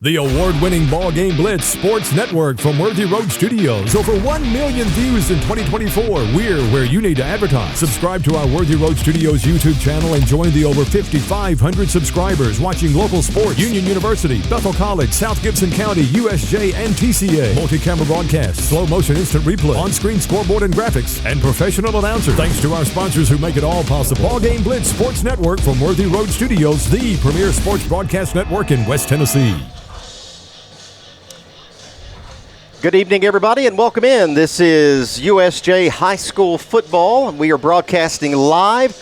The award-winning BallGame Blitz Sports Network from Worthy Road Studios. Over 1 million views in 2024. We're where you need to advertise. Subscribe to our Worthy Road Studios YouTube channel and join the over 5,500 subscribers watching local sports. Union University, Bethel College, South Gibson County, USJ, and TCA. Multi-camera broadcasts, slow motion instant replay, on-screen scoreboard and graphics, and professional announcers. Thanks to our sponsors who make it all possible. BallGame Blitz Sports Network from Worthy Road Studios, the premier sports broadcast network in West Tennessee. Good evening, everybody, and welcome in. This is USJ High School Football. We are broadcasting live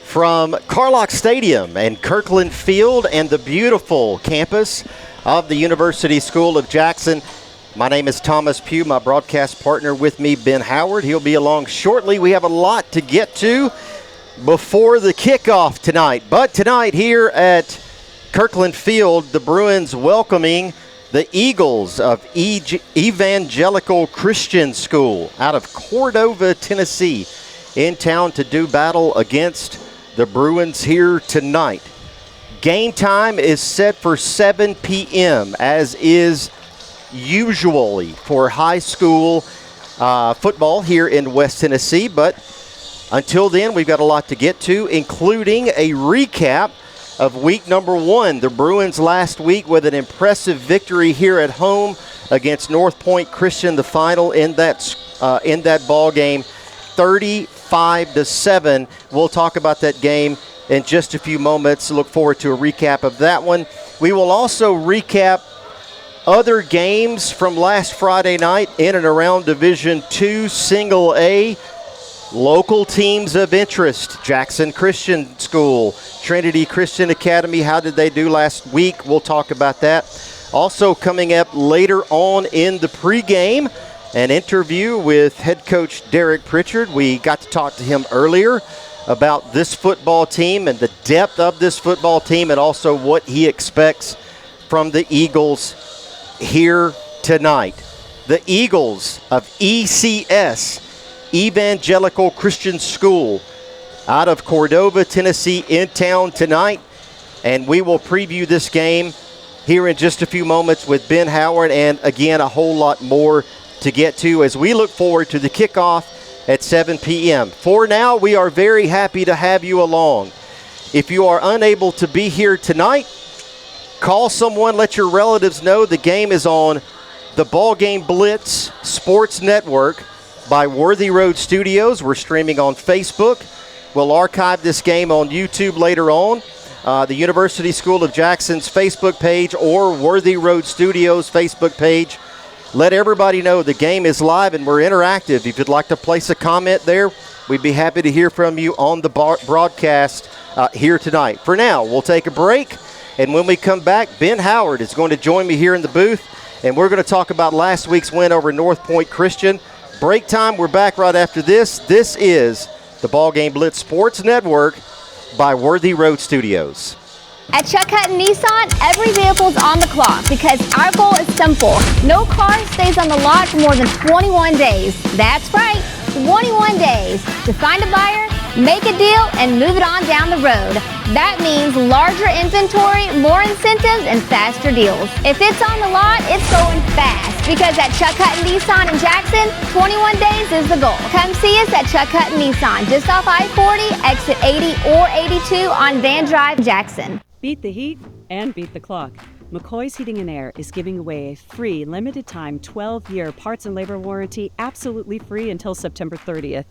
from Carlock Stadium and Kirkland Field and the beautiful campus of the University School of Jackson. My name is Thomas Pugh, my broadcast partner with me, Ben Howard. He'll be along shortly. We have a lot to get to before the kickoff tonight. But tonight here at Kirkland Field, the Bruins welcoming the Eagles of Evangelical Christian School out of Cordova, Tennessee, in town to do battle against the Bruins here tonight. Game time is set for 7 p.m., as is usually for high school football here in West Tennessee. But until then, we've got a lot to get to, including a recap of week number 1. The Bruins last week with an impressive victory here at home against North Point Christian, the final in that ball game, 35-7. We'll talk about that game in just a few moments. Look forward to a recap of that one. We will also recap other games from last Friday night in and around Division II Single A. Local teams of interest: Jackson Christian School, Trinity Christian Academy. How did they do last week? We'll talk about that. Also coming up later on in the pregame, an interview with head coach Derek Pritchard. We got to talk to him earlier about this football team and the depth of this football team, and also what he expects from the Eagles here tonight. The Eagles of ECS, Evangelical Christian School, out of Cordova, Tennessee, in town tonight. And we will preview this game here in just a few moments with Ben Howard, and again, a whole lot more to get to as we look forward to the kickoff at 7 p.m. For now, we are very happy to have you along. If you are unable to be here tonight, call someone, let your relatives know the game is on the BallGame Blitz Sports Network by Worthy Road Studios. We're streaming on Facebook. We'll archive this game on YouTube later on. The University School of Jackson's Facebook page or Worthy Road Studios Facebook page. Let everybody know the game is live and we're interactive. If you'd like to place a comment there, we'd be happy to hear from you on the broadcast here tonight. For now, we'll take a break, and when we come back, Ben Howard is going to join me here in the booth, and we're going to talk about last week's win over North Point Christian. Break time. We're back right after this. This is the BallGame Blitz Sports Network by Worthy Road Studios. At Chuck Hutton Nissan, every vehicle's on the clock because our goal is simple. No car stays on the lot for more than 21 days. That's right, 21 days to find a buyer, make a deal, and move it on down the road. That means larger inventory, more incentives, and faster deals. If it's on the lot, it's going fast because at Chuck Hutton Nissan in Jackson, 21 days is the goal. Come see us at Chuck Hutton Nissan, just off I-40, exit 80 or 82 on Van Drive, Jackson. Beat the heat and beat the clock. McCoy's Heating and Air is giving away a free limited-time 12-year parts and labor warranty, absolutely free until September 30th.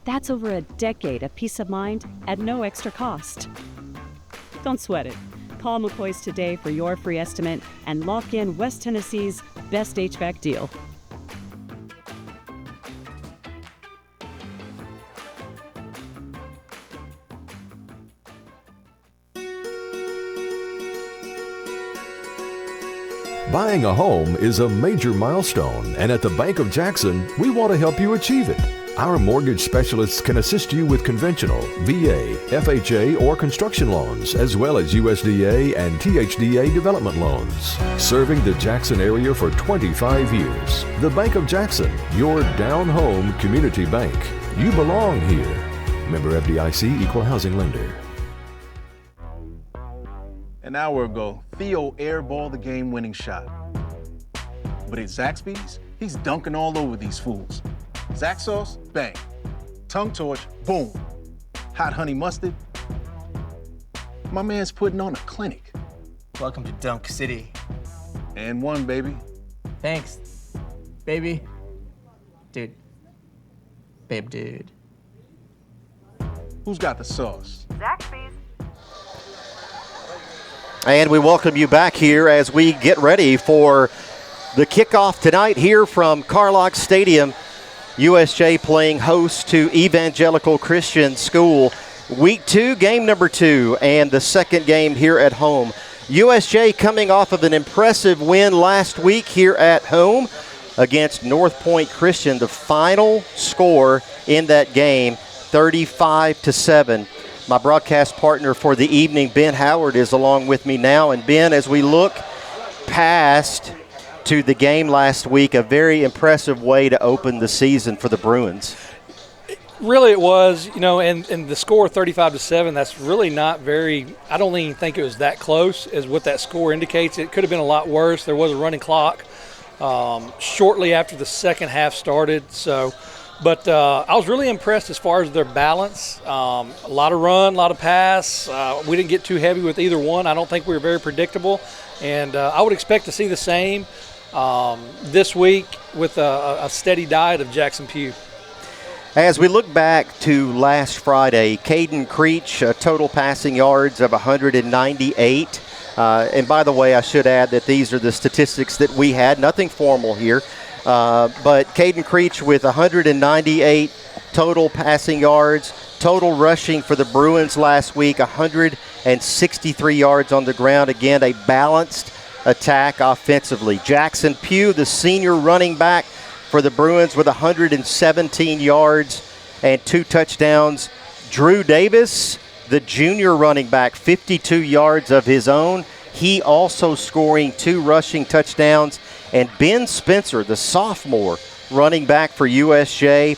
That's over a decade of peace of mind at no extra cost. Don't sweat it. Call McCoy's today for your free estimate and lock in West Tennessee's best HVAC deal. Buying a home is a major milestone, and at the Bank of Jackson, we want to help you achieve it. Our mortgage specialists can assist you with conventional, VA, FHA, or construction loans, as well as USDA and THDA development loans. Serving the Jackson area for 25 years. The Bank of Jackson, your down-home community bank. You belong here. Member FDIC, Equal Housing Lender. An hour ago, Theo airballed the game-winning shot. But at Zaxby's, he's dunking all over these fools. Zax sauce, bang. Tongue torch, boom. Hot honey mustard. My man's putting on a clinic. Welcome to Dunk City. And one, baby. Thanks, baby. Dude. Babe, dude. Who's got the sauce? Zaxby's. And we welcome you back here as we get ready for the kickoff tonight here from Carlock Stadium. USJ playing host to Evangelical Christian School. Week 2, game number 2, and the second game here at home. USJ coming off of an impressive win last week here at home against North Point Christian. The final score in that game, 35-7. My broadcast partner for the evening, Ben Howard, is along with me now. And Ben, as we look past to the game last week, a very impressive way to open the season for the Bruins. Really it was, and the score 35-7, that's really not very – I don't even think it was that close as what that score indicates. It could have been a lot worse. There was a running clock shortly after the second half started. But I was really impressed as far as their balance. A lot of run, a lot of pass. We didn't get too heavy with either one. I don't think we were very predictable. And I would expect to see the same this week with a steady diet of Jackson Pugh. As we look back to last Friday, Caden Creech, total passing yards of 198. And by the way, I should add that these are the statistics that we had, nothing formal here. But Caden Creech with 198 total passing yards, total rushing for the Bruins last week, 163 yards on the ground. Again, a balanced attack offensively. Jackson Pugh, the senior running back for the Bruins, with 117 yards and 2 touchdowns. Drew Davis, the junior running back, 52 yards of his own. He also scoring 2 rushing touchdowns. And Ben Spencer, the sophomore running back for USJ,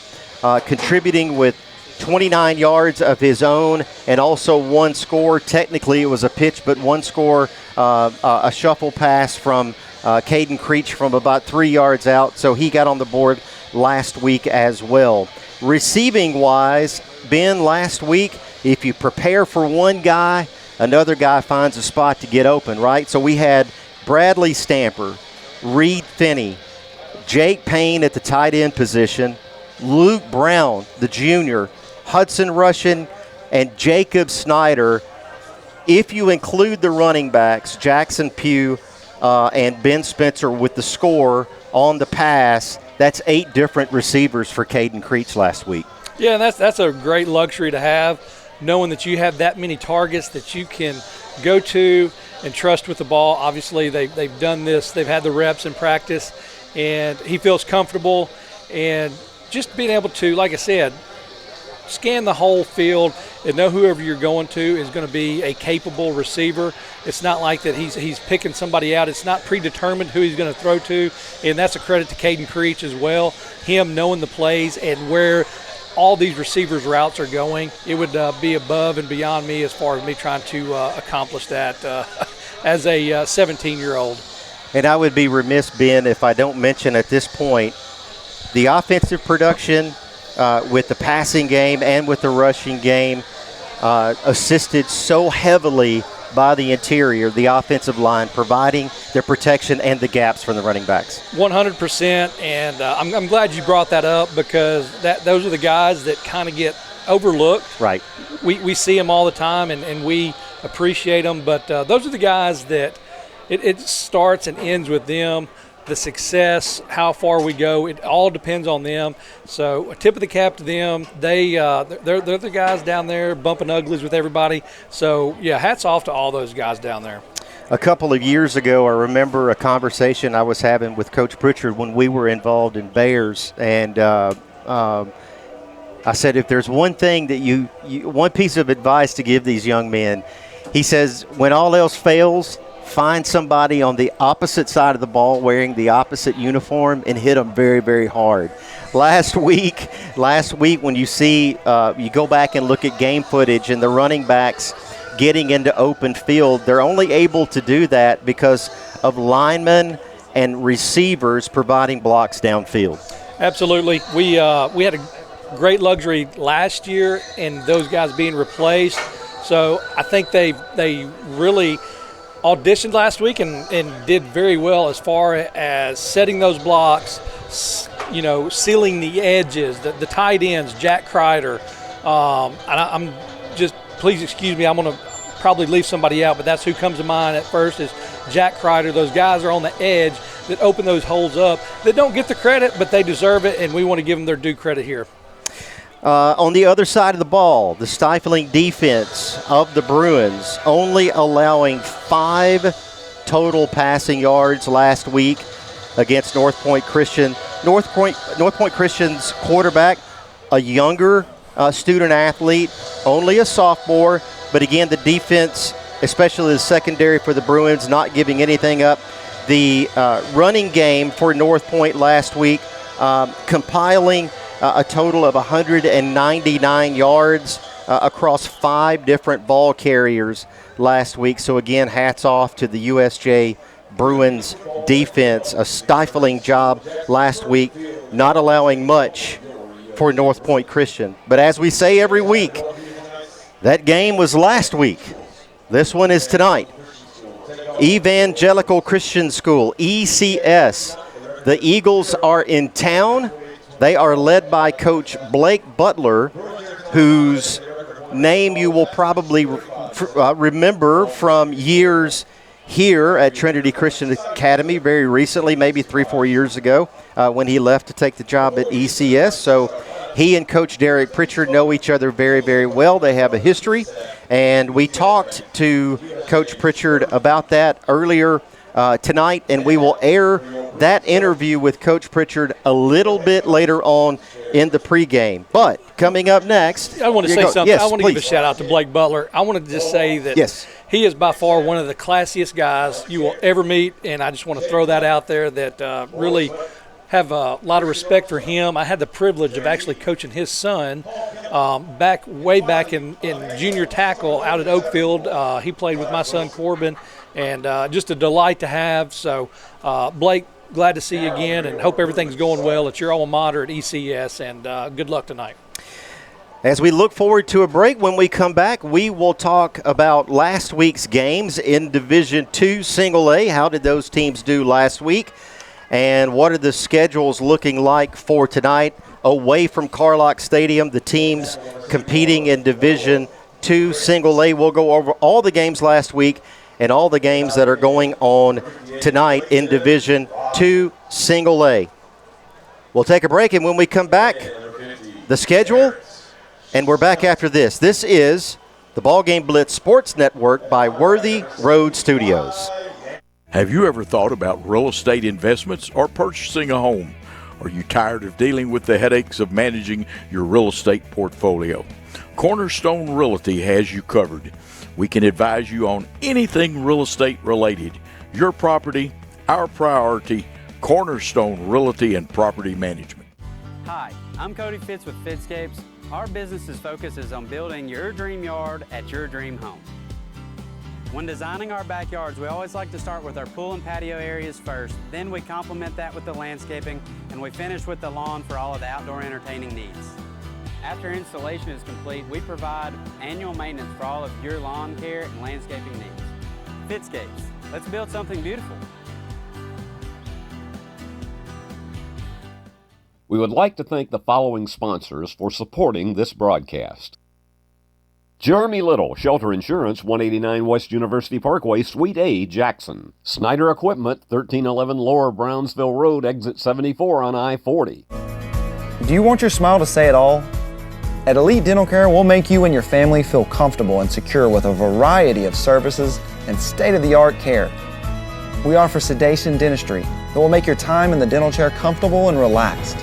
contributing with 29 yards of his own and also 1 score. Technically, it was a pitch, but 1 score, a shuffle pass from Caden Creech from about 3 yards out. So he got on the board last week as well. Receiving-wise, Ben, last week, if you prepare for one guy, another guy finds a spot to get open, right? So we had Bradley Stamper, Reed Finney, Jake Payne at the tight end position, Luke Brown, the junior, Hudson Russian, and Jacob Snyder. If you include the running backs, Jackson Pugh and Ben Spencer with the score on the pass, that's 8 different receivers for Caden Creech last week. Yeah, and that's a great luxury to have, knowing that you have that many targets that you can go to and trust with the ball. Obviously, they've done this. They've had the reps in practice, and he feels comfortable. And just being able to, like I said, scan the whole field and know whoever you're going to is going to be a capable receiver. It's not like that he's picking somebody out. It's not predetermined who he's going to throw to, and that's a credit to Caden Creech as well. Him knowing the plays and where all these receivers' routes are going, it would be above and beyond me as far as me trying to accomplish that as a 17-year-old. And I would be remiss, Ben, if I don't mention at this point the offensive production with the passing game and with the rushing game assisted so heavily by the interior, the offensive line, providing the protection and the gaps from the running backs. 100%, and I'm glad you brought that up because those are the guys that kind of get overlooked. Right. We see them all the time, and we appreciate them, but those are the guys that it starts and ends with them. The success, how far we go, it all depends on them. So a tip of the cap to them. They're the guys down there bumping uglies with everybody. So, yeah, hats off to all those guys down there. A couple of years ago, I remember a conversation I was having with Coach Pritchard when we were involved in Bears, and I said, if there's one thing that one piece of advice to give these young men, he says, when all else fails, find somebody on the opposite side of the ball wearing the opposite uniform and hit them very, very hard. Last week when you see, you go back and look at game footage and the running backs getting into open field. They're only able to do that because of linemen and receivers providing blocks downfield. Absolutely. We had a great luxury last year in those guys being replaced. So I think they really auditioned last week and did very well as far as setting those blocks, sealing the edges, the tight ends, Jack Kreider. I'm just, please excuse me, I'm going to probably leave somebody out, but that's who comes to mind at first is Jack Kreider. Those guys are on the edge that open those holes up that don't get the credit, but they deserve it, and we want to give them their due credit here. On the other side of the ball, the stifling defense of the Bruins, only allowing 5 total passing yards last week against North Point Christian. North Point Christian's quarterback, a younger student athlete, only a sophomore, but again, the defense, especially the secondary for the Bruins, not giving anything up. The running game for North Point last week, compiling a total of 199 yards across 5 different ball carriers last week. So again, hats off to the USJ Bruins defense. A stifling job last week, not allowing much for North Point Christian. But as we say every week, that game was last week. This one is tonight. Evangelical Christian School, ECS. The Eagles are in town. They are led by Coach Blake Butler, whose name you will probably remember from years here at Trinity Christian Academy very recently, maybe 3-4 years ago when he left to take the job at ECS. So he and Coach Derek Pritchard know each other very, very well. They have a history, and we talked to Coach Pritchard about that earlier tonight, and we will air that interview with Coach Pritchard a little bit later on in the pregame. But coming up next, I want to say something. Yes, I want to please. give a shout out to Blake Butler. I want to just say that Yes. he is by far one of the classiest guys you will ever meet, and I just want to throw that out there that really have a lot of respect for him. I had the privilege of actually coaching his son way back in junior tackle out at Oakfield. He played with my son Corbin, and just a delight to have. So, Blake, glad to see you again, and hope everything's going well at your alma mater at ECS, and good luck tonight. As we look forward to a break, when we come back, we will talk about last week's games in Division II Single A. How did those teams do last week? And what are the schedules looking like for tonight away from Carlock Stadium? The teams competing in Division II Single A. We'll go over all the games last week and all the games that are going on tonight in Division II Single A. We'll take a break, and when we come back, the schedule, and we're back after this. This is the BallGame Blitz Sports Network by Worthy Road Studios. Have you ever thought about real estate investments or purchasing a home? Are you tired of dealing with the headaches of managing your real estate portfolio? Cornerstone Realty has you covered. We can advise you on anything real estate related. Your property, our priority. Cornerstone Realty and Property Management. Hi, I'm Cody Fitz with Fitscapes. Our business's focus is on building your dream yard at your dream home. When designing our backyards, we always like to start with our pool and patio areas first. Then we complement that with the landscaping, and we finish with the lawn for all of the outdoor entertaining needs. After installation is complete, we provide annual maintenance for all of your lawn care and landscaping needs. Fitscapes, let's build something beautiful. We would like to thank the following sponsors for supporting this broadcast. Jeremy Little, Shelter Insurance, 189 West University Parkway, Suite A, Jackson. Snyder Equipment, 1311 Lower Brownsville Road, Exit 74 on I-40. Do you want your smile to say it all? At Elite Dental Care, we'll make you and your family feel comfortable and secure with a variety of services and state-of-the-art care. We offer sedation dentistry that will make your time in the dental chair comfortable and relaxed.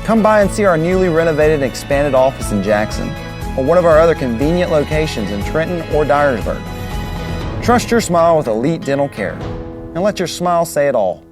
Come by and see our newly renovated and expanded office in Jackson, or one of our other convenient locations in Trenton or Dyersburg. Trust your smile with Elite Dental Care, and let your smile say it all.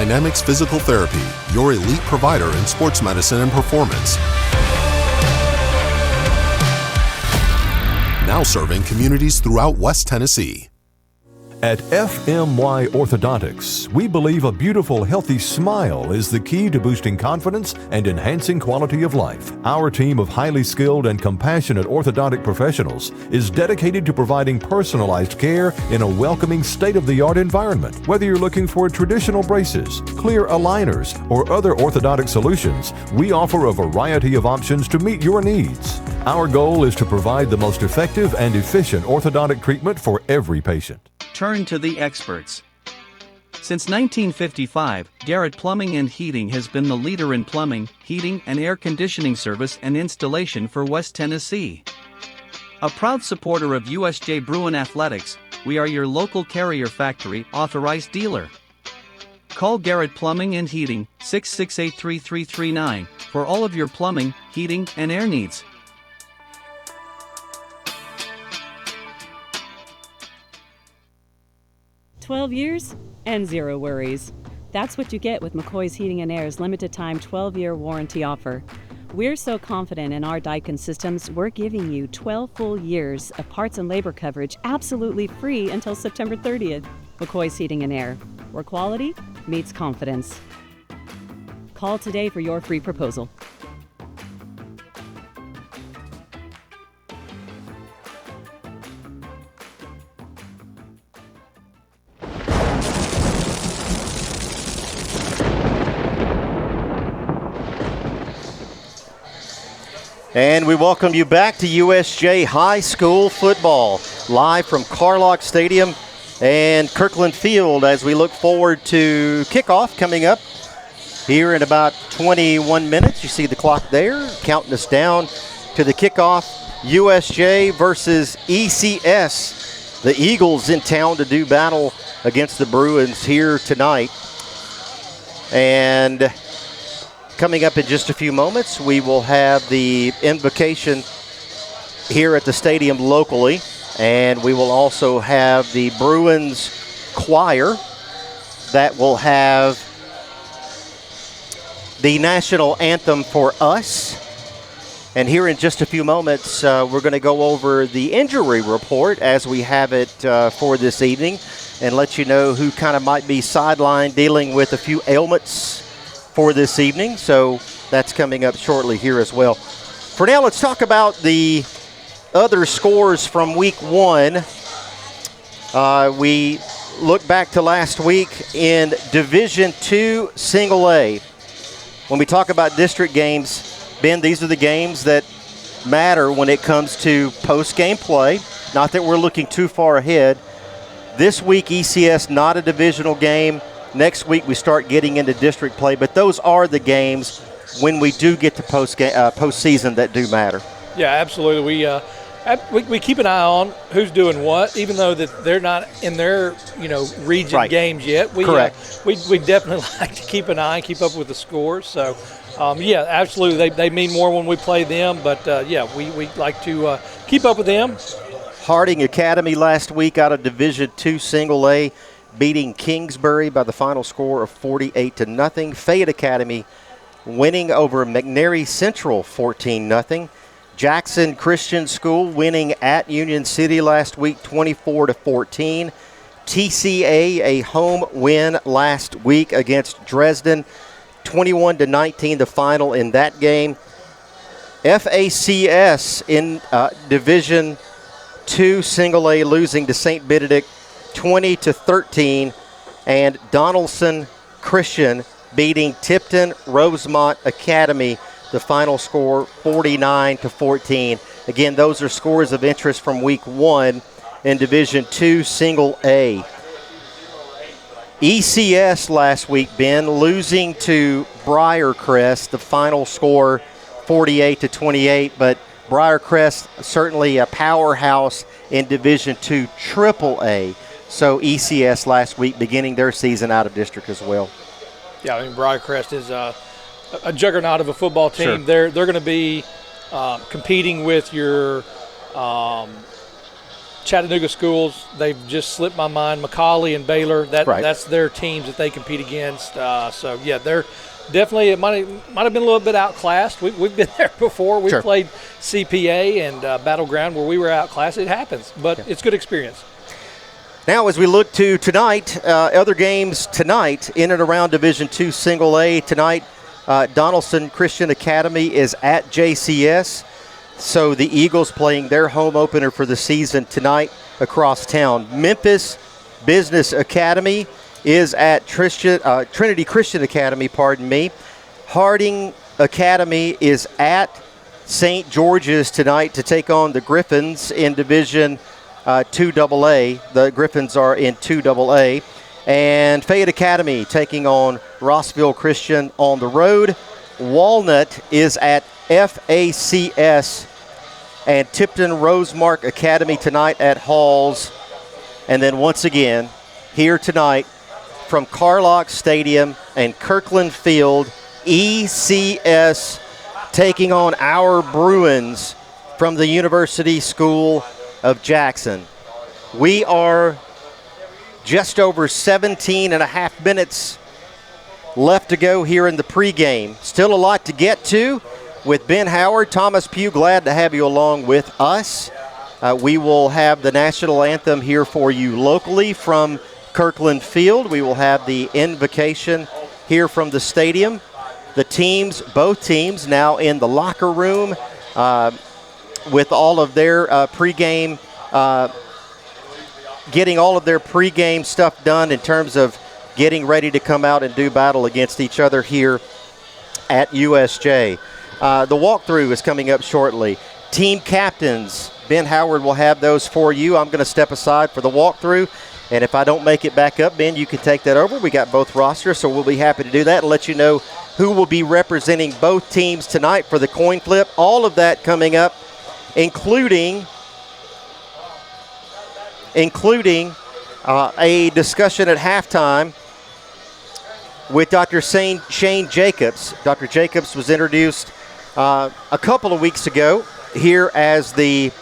Dynamics Physical Therapy, your elite provider in sports medicine and performance. Now serving communities throughout West Tennessee. At FMY Orthodontics, we believe a beautiful, healthy smile is the key to boosting confidence and enhancing quality of life. Our team of highly skilled and compassionate orthodontic professionals is dedicated to providing personalized care in a welcoming, state-of-the-art environment. Whether you're looking for traditional braces, clear aligners, or other orthodontic solutions, we offer a variety of options to meet your needs. Our goal is to provide the most effective and efficient orthodontic treatment for every patient. Turn to the experts. Since 1955, Garrett Plumbing and Heating has been the leader in plumbing, heating, and air conditioning service and installation for West Tennessee. A proud supporter of USJ Bruin Athletics, we are your local Carrier Factory authorized dealer. Call Garrett Plumbing and Heating 668-3339 for all of your plumbing, heating, and air needs. "12 years and zero worries." That's what you get with McCoy's Heating and Air's limited-time 12-year warranty offer. We're so confident in our Daikin systems, we're giving you 12 full years of parts and labor coverage absolutely free until September 30th. McCoy's Heating and Air, where quality meets confidence. Call today for your free proposal. And we welcome you back to USJ High School Football, live from Carlock Stadium and Kirkland Field as we look forward to kickoff coming up here in about 21 minutes. You see the clock there, counting us down to the kickoff. USJ versus ECS. The Eagles in town to do battle against the Bruins here tonight. And coming up in just a few moments, we will have the invocation here at the stadium locally, and we will also have the Bruins choir that will have the national anthem for us. And here in just a few moments, we're going to go over the injury report as we have it for this evening and let you know who kind of might be sidelined dealing with a few ailments for this evening. So that's coming up shortly here as well. For now, let's talk about the other scores from week one. We look back to last week in Division II Single A. When we talk about district games, Ben, these are the games that matter when it comes to post-game play. Not that we're looking too far ahead. This week, ECS, not a divisional game. Next week, we start getting into district play, but those are the games when we do get to postseason that do matter. Yeah, absolutely. We keep an eye on who's doing what, even though that they're not in their region games yet. Correct. We definitely like to keep an eye and keep up with the scores. So, yeah, absolutely. They mean more when we play them, but we like to keep up with them. Harding Academy last week out of Division II Single A, beating Kingsbury by the final score of 48-0. Fayette Academy winning over McNary Central 14-0. Jackson Christian School winning at Union City last week 24-14. TCA a home win last week against Dresden 21-19, the final in that game. FACS in Division II Single A losing to St. Benedict 20-13, and Donaldson Christian beating Tipton Rosemont Academy, the final score 49-14. Again, those are scores of interest from week one in Division II Single A. ECS last week, Ben, losing to Briarcrest, the final score 48-28, but Briarcrest certainly a powerhouse in Division II Triple A. So ECS last week beginning their season out of district as well. Yeah, I mean, Briarcrest is a juggernaut of a football team. Sure. They're going to be competing with your Chattanooga schools, they've just slipped my mind. Macaulay and Baylor, that's their teams that they compete against. So, yeah, they're definitely, it might have been a little bit outclassed. We've been there before. We've played CPA and Battleground where we were outclassed. It happens, but it's good experience. Now, as we look to tonight, other games tonight in and around Division II Single A tonight, Donaldson Christian Academy is at JCS. So the Eagles playing their home opener for the season tonight across town. Memphis Business Academy is at Trinity Christian Academy, Harding Academy is at St. George's tonight to take on the Griffins in Division 2AA. The Griffins are in 2AA. And Fayette Academy taking on Rossville Christian on the road. Walnut is at FACS and Tipton Rosemark Academy tonight at Halls. And then once again, here tonight from Carlock Stadium and Kirkland Field, ECS taking on our Bruins from the University School of Jackson. We are just over 17 and a half minutes left to go here in the pregame. Still a lot to get to with Ben Howard. Thomas Pugh, glad to have you along with us. We will have the national anthem here for you locally from Kirkland Field. We will have the invocation here from the stadium. The teams, both teams, now in the locker room with all of their pregame, getting all of their pregame stuff done in terms of getting ready to come out and do battle against each other here at USJ. The walkthrough is coming up shortly. Team captains, Ben Howard will have those for you. I'm going to step aside for the walkthrough, and if I don't make it back up, Ben, you can take that over. We got both rosters, so we'll be happy to do that and let you know who will be representing both teams tonight for the coin flip. All of that coming up, including a discussion at halftime with Dr. Shane Jacobs. Dr. Jacobs was introduced a couple of weeks ago here as the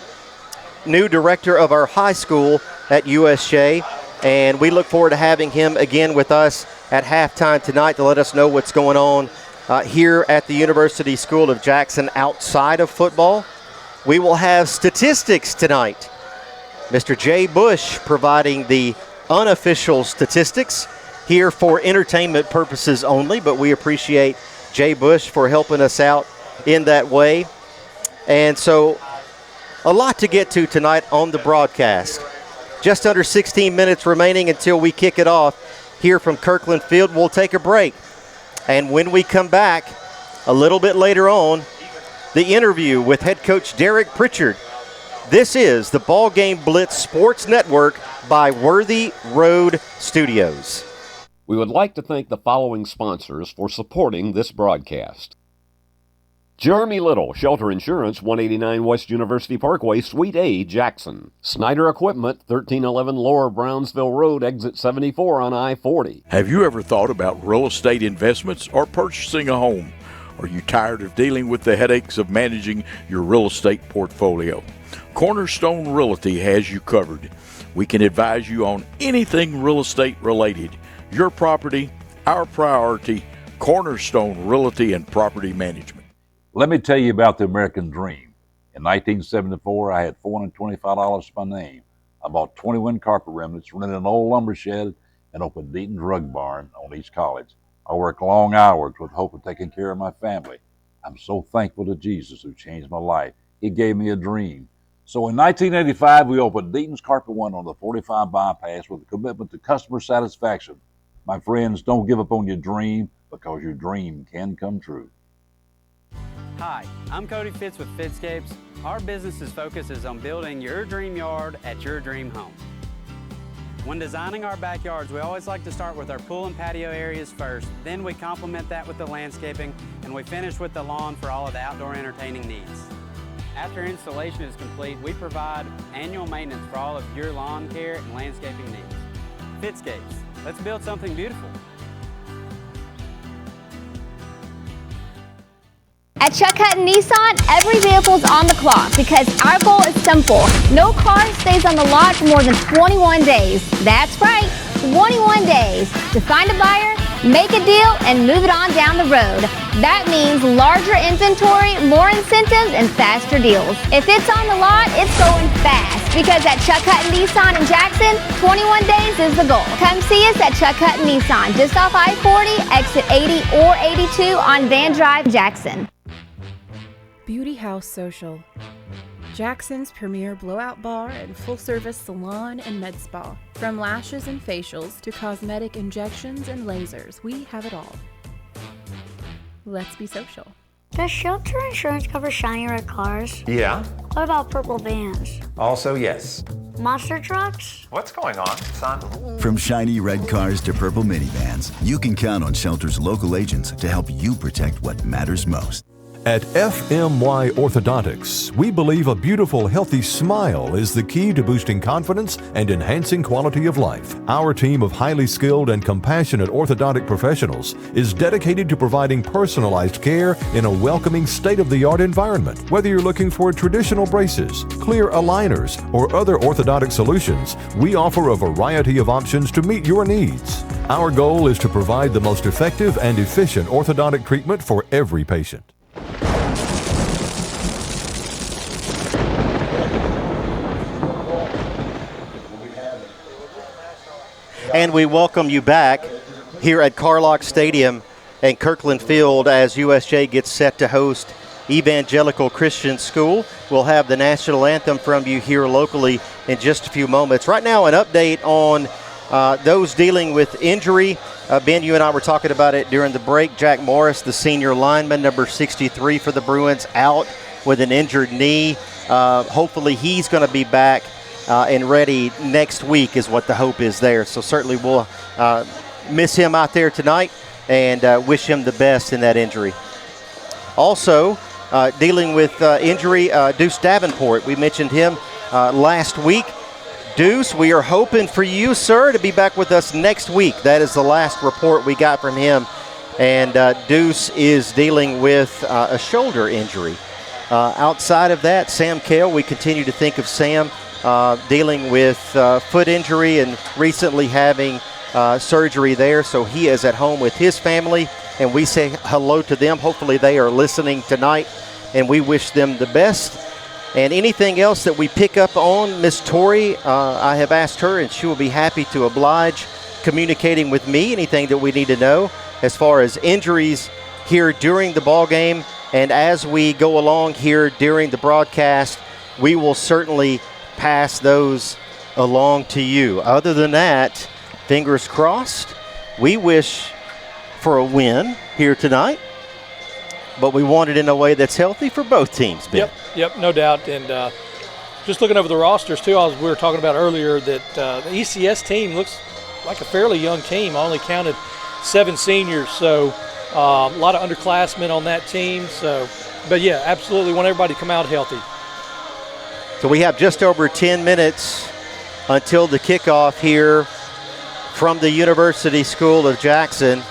new director of our high school at USJ, and we look forward to having him again with us at halftime tonight to let us know what's going on here at the University School of Jackson outside of football. We will have statistics tonight. Mr. Jay Bush providing the unofficial statistics here for entertainment purposes only, but we appreciate Jay Bush for helping us out in that way. And so a lot to get to tonight on the broadcast. Just under 16 minutes remaining until we kick it off here from Kirkland Field. We'll take a break. And when we come back a little bit later on, the interview with head coach Derek Pritchard. This is the BallGame Blitz Sports Network by Worthy Road Studios. We would like to thank the following sponsors for supporting this broadcast. Jeremy Little, Shelter Insurance, 189 West University Parkway, Suite A, Jackson. Snyder Equipment, 1311 Lower Brownsville Road, Exit 74 on I-40. Have you ever thought about real estate investments or purchasing a home? Are you tired of dealing with the headaches of managing your real estate portfolio? Cornerstone Realty has you covered. We can advise you on anything real estate related. Your property, our priority, Cornerstone Realty and Property Management. Let me tell you about the American Dream. In 1974, I had $425 to my name. I bought 21 carpet remnants, rented an old lumber shed, and opened Deaton's Rug Barn on East College. I worked long hours with hope of taking care of my family. I'm so thankful to Jesus who changed my life. He gave me a dream. So in 1985, we opened Deaton's Carpet One on the 45 bypass with a commitment to customer satisfaction. My friends, don't give up on your dream because your dream can come true. Hi, I'm Cody Fitz with Fitscapes. Our business's focus is on building your dream yard at your dream home. When designing our backyards, we always like to start with our pool and patio areas first. Then we complement that with the landscaping, and we finish with the lawn for all of the outdoor entertaining needs. After installation is complete, we provide annual maintenance for all of your lawn care and landscaping needs. Fitscapes, let's build something beautiful. At Chuck Hutton Nissan, every vehicle's on the clock because our goal is simple. No car stays on the lot for more than 21 days. That's right, 21 days to find a buyer, make a deal, and move it on down the road. That means larger inventory, more incentives, and faster deals. If it's on the lot, it's going fast because at Chuck Hutton Nissan in Jackson, 21 days is the goal. Come see us at Chuck Hutton Nissan, just off I-40, exit 80 or 82 on Van Drive, Jackson. Beauty House Social, Jackson's premier blowout bar and full-service salon and med spa. From lashes and facials to cosmetic injections and lasers, we have it all. Let's be social. Does shelter insurance cover shiny red cars? Yeah. What about purple vans? Also, yes. Monster trucks? What's going on, son? From shiny red cars to purple minivans, you can count on Shelter's local agents to help you protect what matters most. At FMY Orthodontics, we believe a beautiful, healthy smile is the key to boosting confidence and enhancing quality of life. Our team of highly skilled and compassionate orthodontic professionals is dedicated to providing personalized care in a welcoming, state-of-the-art environment. Whether you're looking for traditional braces, clear aligners, or other orthodontic solutions, we offer a variety of options to meet your needs. Our goal is to provide the most effective and efficient orthodontic treatment for every patient. And we welcome you back here at Carlock Stadium and Kirkland Field as USJ gets set to host Evangelical Christian School. We'll have the national anthem from you here locally in just a few moments. Right now, an update on those dealing with injury. Ben, you and I were talking about it during the break. Jack Morris, the senior lineman, number 63 for the Bruins, out with an injured knee. Hopefully he's going to be back and ready next week is what the hope is there. So certainly we'll miss him out there tonight and wish him the best in that injury. Also, dealing with injury, Deuce Davenport. We mentioned him last week. Deuce, we are hoping for you, sir, to be back with us next week. That is the last report we got from him. And Deuce is dealing with a shoulder injury. Outside of that, Sam Kale, we continue to think of Sam dealing with foot injury and recently having surgery there. So he is at home with his family, and we say hello to them. Hopefully they are listening tonight, and we wish them the best. And anything else that we pick up on, Miss Tori, I have asked her, and she will be happy to oblige communicating with me anything that we need to know as far as injuries here during the ball game. And as we go along here during the broadcast, we will certainly pass those along to you. Other than that, fingers crossed, we wish for a win here tonight, but we want it in a way that's healthy for both teams, Ben. Yep, no doubt. And just looking over the rosters, too, we were talking about earlier that the ECS team looks like a fairly young team. I only counted 7 seniors, so a lot of underclassmen on that team. So, but, yeah, absolutely want everybody to come out healthy. So we have just over 10 minutes until the kickoff here from the University School of Jackson.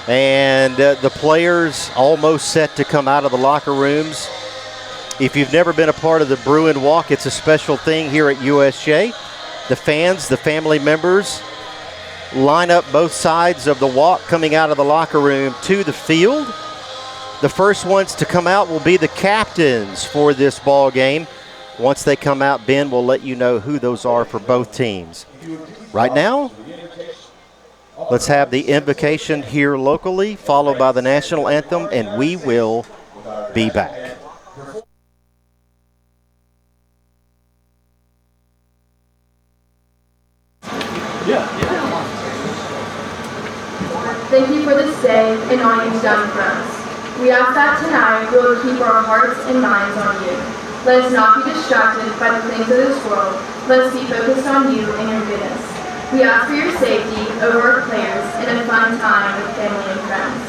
And the players almost set to come out of the locker rooms. If you've never been a part of the Bruin Walk, it's a special thing here at USJ. The fans, the family members line up both sides of the walk coming out of the locker room to the field. The first ones to come out will be the captains for this ball game. Once they come out, Ben will let you know who those are for both teams. Right now, let's have the invocation here locally, followed by the national anthem, and we will be back. Thank you for this day and all you've done for us. We ask that tonight we will keep our hearts and minds on you. Let us not be distracted by the things of this world. Let us be focused on you and your goodness. We ask for your safety over our players and a fun time with family and friends.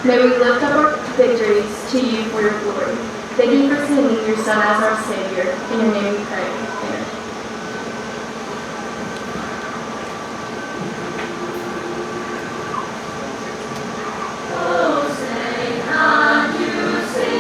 May we lift up our victories to you for your glory. Thank you for sending your Son as our Savior. In your name we pray. Amen. Oh, say, can you say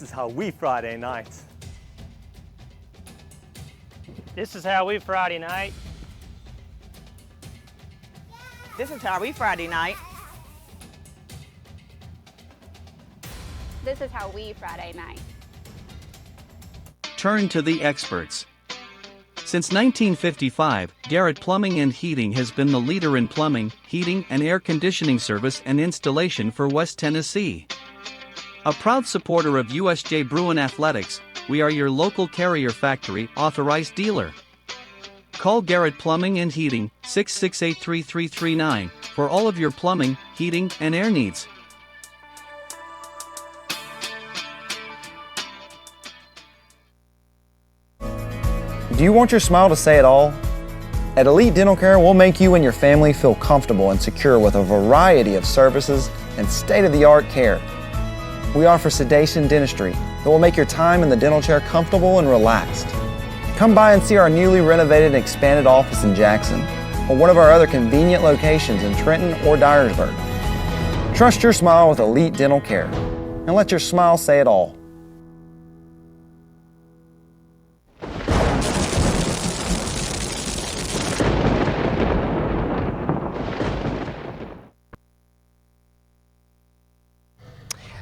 This is how we Friday night. This is how we Friday night. This is how we Friday night. This is how we Friday night. Turn to the experts. Since 1955, Garrett Plumbing and Heating has been the leader in plumbing, heating, and air conditioning service and installation for West Tennessee. A proud supporter of USJ Bruin Athletics, we are your local Carrier Factory authorized dealer. Call Garrett Plumbing and Heating 668-3339 for all of your plumbing, heating, and air needs. Do you want your smile to say it all? At Elite Dental Care, we'll make you and your family feel comfortable and secure with a variety of services and state-of-the-art care. We offer sedation dentistry that will make your time in the dental chair comfortable and relaxed. Come by and see our newly renovated and expanded office in Jackson or one of our other convenient locations in Trenton or Dyersburg. Trust your smile with Elite Dental Care and let your smile say it all.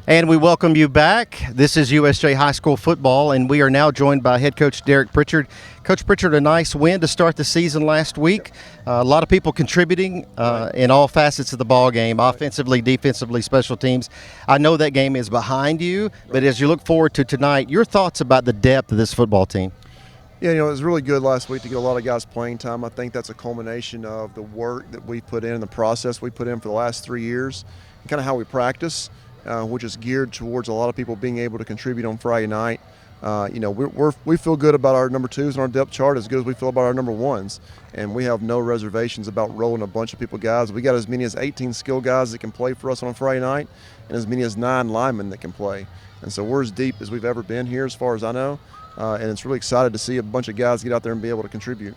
And we welcome you back. This is USJ High School football, and we are now joined by head coach Derek Pritchard. Coach Pritchard, a nice win to start the season last week. A lot of people contributing in all facets of the ball game, offensively, defensively, special teams. I know that game is behind you, but as you look forward to tonight, your thoughts about the depth of this football team? Yeah, it was really good last week to get a lot of guys playing time. I think that's a culmination of the work that we put in, the process we put in for the last 3 years, and kind of how we practice. Which is geared towards a lot of people being able to contribute on Friday night. We feel good about our number twos on our depth chart as good as we feel about our number ones, and we have no reservations about rolling a bunch of people guys. We got as many as 18 skill guys that can play for us on a Friday night, and as many as 9 linemen that can play. And so we're as deep as we've ever been here, as far as I know, and it's really excited to see a bunch of guys get out there and be able to contribute.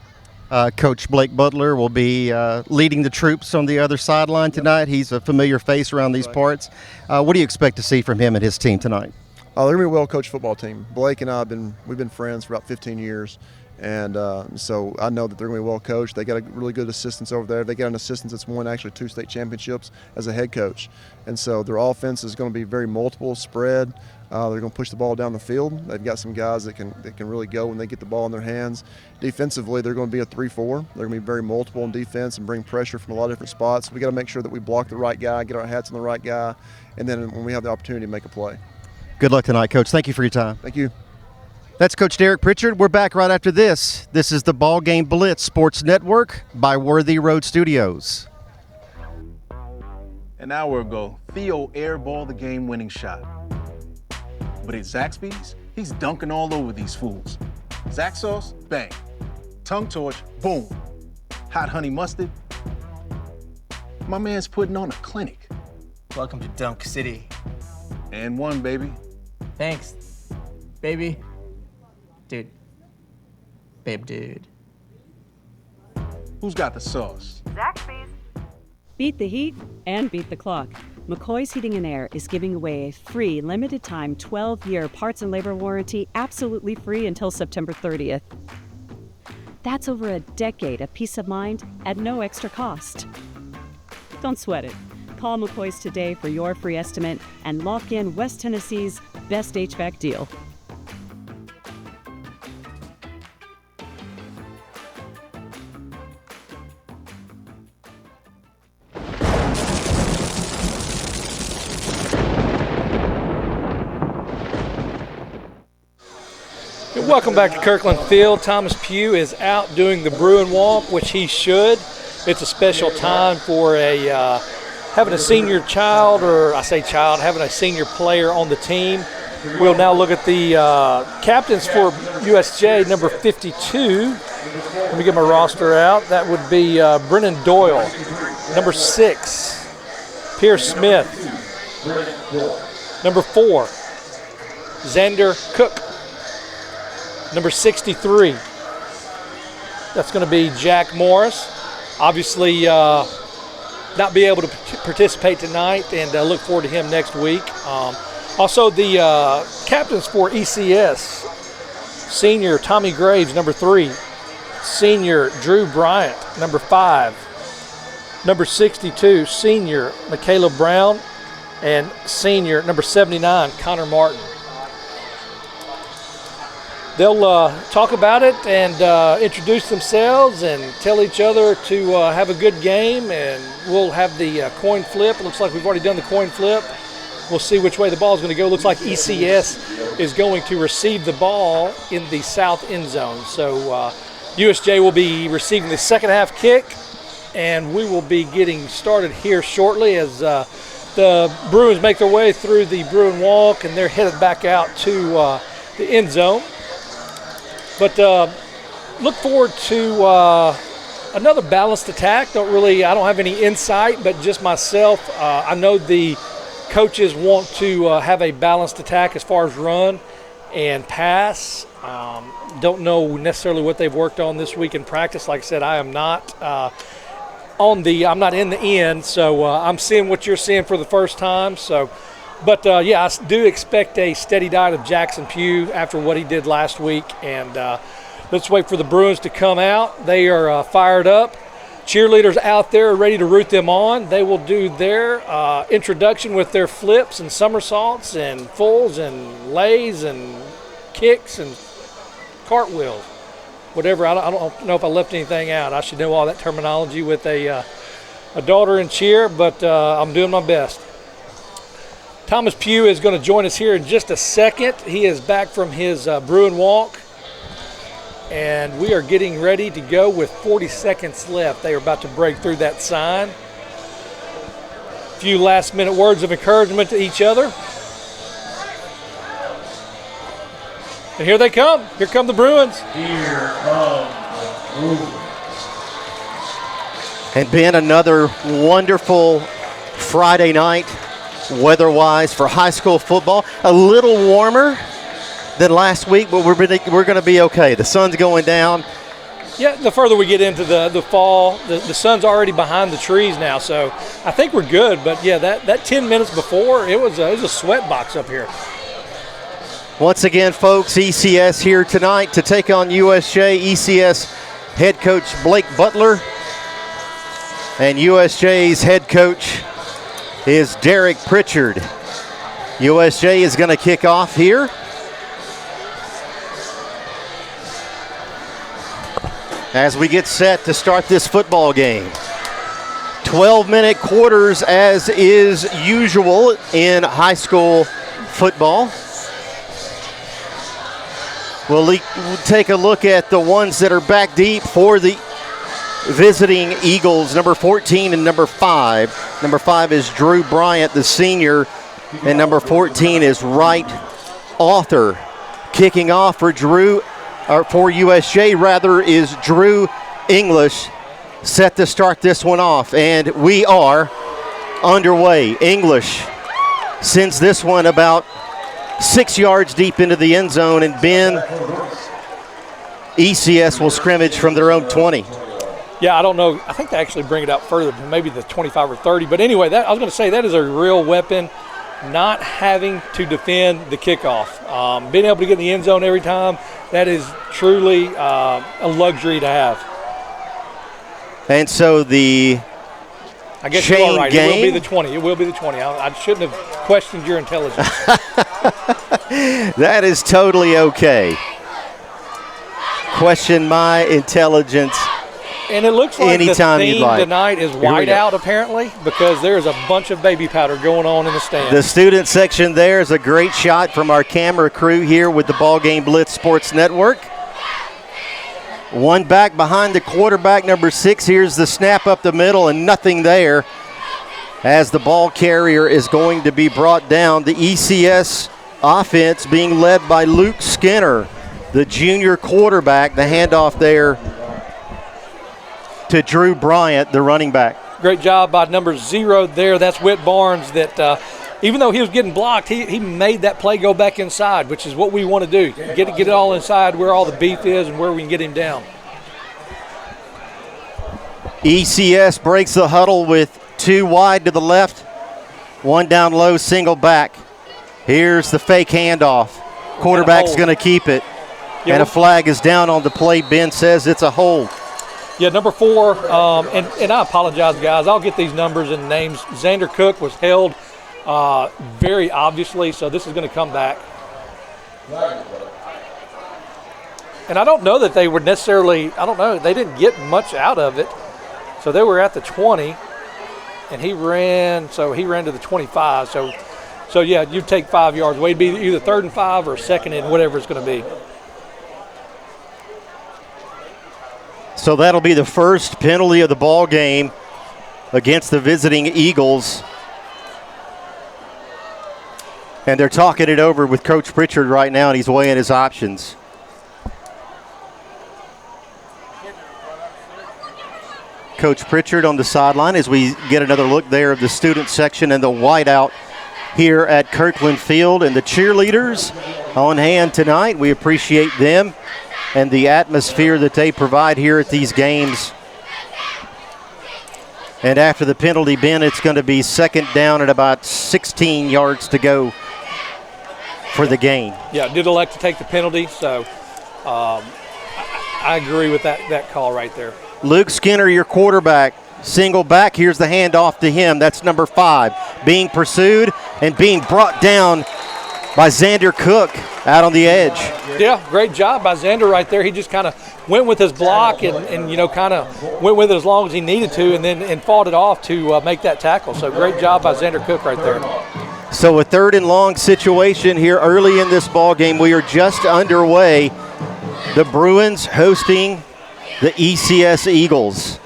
Coach Blake Butler will be leading the troops on the other sideline tonight. He's a familiar face around these parts. What do you expect to see from him and his team tonight? They're going to be a well-coached football team. Blake and I we've been friends for about 15 years, and so I know that they're going to be well-coached. They got a really good assistants over there. They got an assistant that's won actually 2 state championships as a head coach, and so their offense is going to be very multiple, spread. They're going to push the ball down the field. They've got some guys that can really go when they get the ball in their hands. Defensively, they're going to be a 3-4. They're going to be very multiple in defense and bring pressure from a lot of different spots. We got to make sure that we block the right guy, get our hats on the right guy, and then when we have the opportunity to make a play. Good luck tonight, Coach. Thank you for your time. Thank you. That's Coach Derek Pritchard. We're back right after this. This is the BallGame Blitz Sports Network by Worthy Road Studios. An hour ago, Theo airballed the game-winning shot. But at Zaxby's, he's dunking all over these fools. Zax sauce, bang. Tongue torch, boom. Hot honey mustard. My man's putting on a clinic. Welcome to Dunk City. And one, baby. Thanks, baby. Dude. Babe, dude. Who's got the sauce? Zaxby's. Beat the heat and beat the clock. McCoy's Heating and Air is giving away a free limited-time 12-year parts and labor warranty absolutely free until September 30th. That's over a decade of peace of mind at no extra cost. Don't sweat it. Call McCoy's today for your free estimate and lock in West Tennessee's best HVAC deal. Welcome back to Kirkland Field. Thomas Pugh is out doing the Bruin Walk, which he should. It's a special time for having a senior child, or I say child, having a senior player on the team. We'll now look at the captains for USJ, number 52. Let me get my roster out. That would be Brennan Doyle, number 6. Pierce Smith, number 4. Xander Cook, number 63. That's going to be Jack Morris. Obviously, not be able to participate tonight, and look forward to him next week. Also, the captains for ECS, senior Tommy Graves, number 3. Senior Drew Bryant, number 5. Number 62, senior Michaela Brown. And senior number 79, Connor Martin. They'll talk about it and introduce themselves and tell each other to have a good game, and we'll have the coin flip. It looks like we've already done the coin flip. We'll see which way the ball is going to go. Looks like ECS is going to receive the ball in the south end zone. So USJ will be receiving the second half kick, and we will be getting started here shortly as the Bruins make their way through the Bruin walk, and they're headed back out to the end zone. But look forward to another balanced attack. I don't have any insight, but just myself, I know the coaches want to have a balanced attack as far as run and pass. Don't know necessarily what they've worked on this week in practice. Like I said, I am not I'm not in the end, so I'm seeing what you're seeing for the first time. So, but yeah, I do expect a steady diet of Jackson Pugh after what he did last week, and let's wait for the Bruins to come out. They are fired up. Cheerleaders out there are ready to root them on. They will do their introduction with their flips and somersaults and fulls and lays and kicks and cartwheels. Whatever, I don't know if I left anything out. I should know all that terminology with a daughter in cheer, but I'm doing my best. Thomas Pugh is going to join us here in just a second. He is back from his Bruin walk, and we are getting ready to go with 40 seconds left. They are about to break through that sign. A few last-minute words of encouragement to each other. And here they come. Here come the Bruins. Here come the Bruins. And Ben, another wonderful Friday night weather-wise for high school football. A little warmer than last week, but we're going to be okay. The sun's going down. Yeah, the further we get into the fall, the sun's already behind the trees now, so I think we're good. But, yeah, that 10 minutes before, it was a sweat box up here. Once again, folks, ECS here tonight to take on USJ. ECS head coach Blake Butler, and USJ's head coach is Derek Pritchard. USJ is going to kick off here. As we get set to start this football game. 12-minute quarters as is usual in high school football. We'll take a look at the ones that are back deep for the visiting Eagles, number 14 and number 5. Number 5 is Drew Bryant, the senior, and number 14 is Wright Author. Kicking off for USJ rather, is Drew English, set to start this one off, and we are underway. English sends this one about 6 yards deep into the end zone, and Ben, ECS will scrimmage from their own 20. Yeah, I don't know. I think they actually bring it out further, maybe the 25 or 30. But anyway, I was going to say that is a real weapon, not having to defend the kickoff. Being able to get in the end zone every time, that is truly a luxury to have. And so the I guess Shane you are right. Game. It will be the 20. It will be the 20. I shouldn't have questioned your intelligence. That is totally okay. Question my intelligence. And it looks like anytime the you'd theme like. tonight is white out, apparently, because there's a bunch of baby powder going on in the stands. The student section there is a great shot from our camera crew here with the BallGame Blitz Sports Network. One back behind the quarterback, number 6. Here's the snap up the middle, and nothing there as the ball carrier is going to be brought down. The ECS offense being led by Luke Skinner, the junior quarterback. The handoff there to Drew Bryant, the running back. Great job by number 0 there. That's Whit Barnes that even though he was getting blocked, he made that play go back inside, which is what we want to do. Get it all inside where all the beef is and where we can get him down. ECS breaks the huddle with 2 wide to the left, 1 down low, single back. Here's the fake handoff. Quarterback's going to keep it. Yeah, and a flag is down on the play. Ben says it's a hold. Yeah, number 4, and I apologize, guys. I'll get these numbers and names. Xander Cook was held very obviously, so this is going to come back. And I don't know that they were necessarily, they didn't get much out of it. So they were at the 20, and he ran to the 25. So yeah, you take 5 yards away. It'd be either 3rd and 5 or 2nd and whatever it's going to be. So that'll be the first penalty of the ball game against the visiting Eagles. And they're talking it over with Coach Pritchard right now, and he's weighing his options. Coach Pritchard on the sideline as we get another look there of the student section and the whiteout here at Kirkland Field. And the cheerleaders on hand tonight. We appreciate them and the atmosphere that they provide here at these games. And after the penalty, Ben, it's going to be 2nd down and about 16 yards to go for the gain. Yeah, did elect to take the penalty, so I agree with that call right there. Luke Skinner, your quarterback, single back. Here's the handoff to him. That's number 5, being pursued and being brought down by Xander Cook out on the edge. Yeah, great job by Xander right there. He just kind of went with his block and kind of went with it as long as he needed to and fought it off to make that tackle. So great job by Xander Cook right there. So a 3rd and long situation here early in this ball game. We are just underway. The Bruins hosting the ECS Eagles.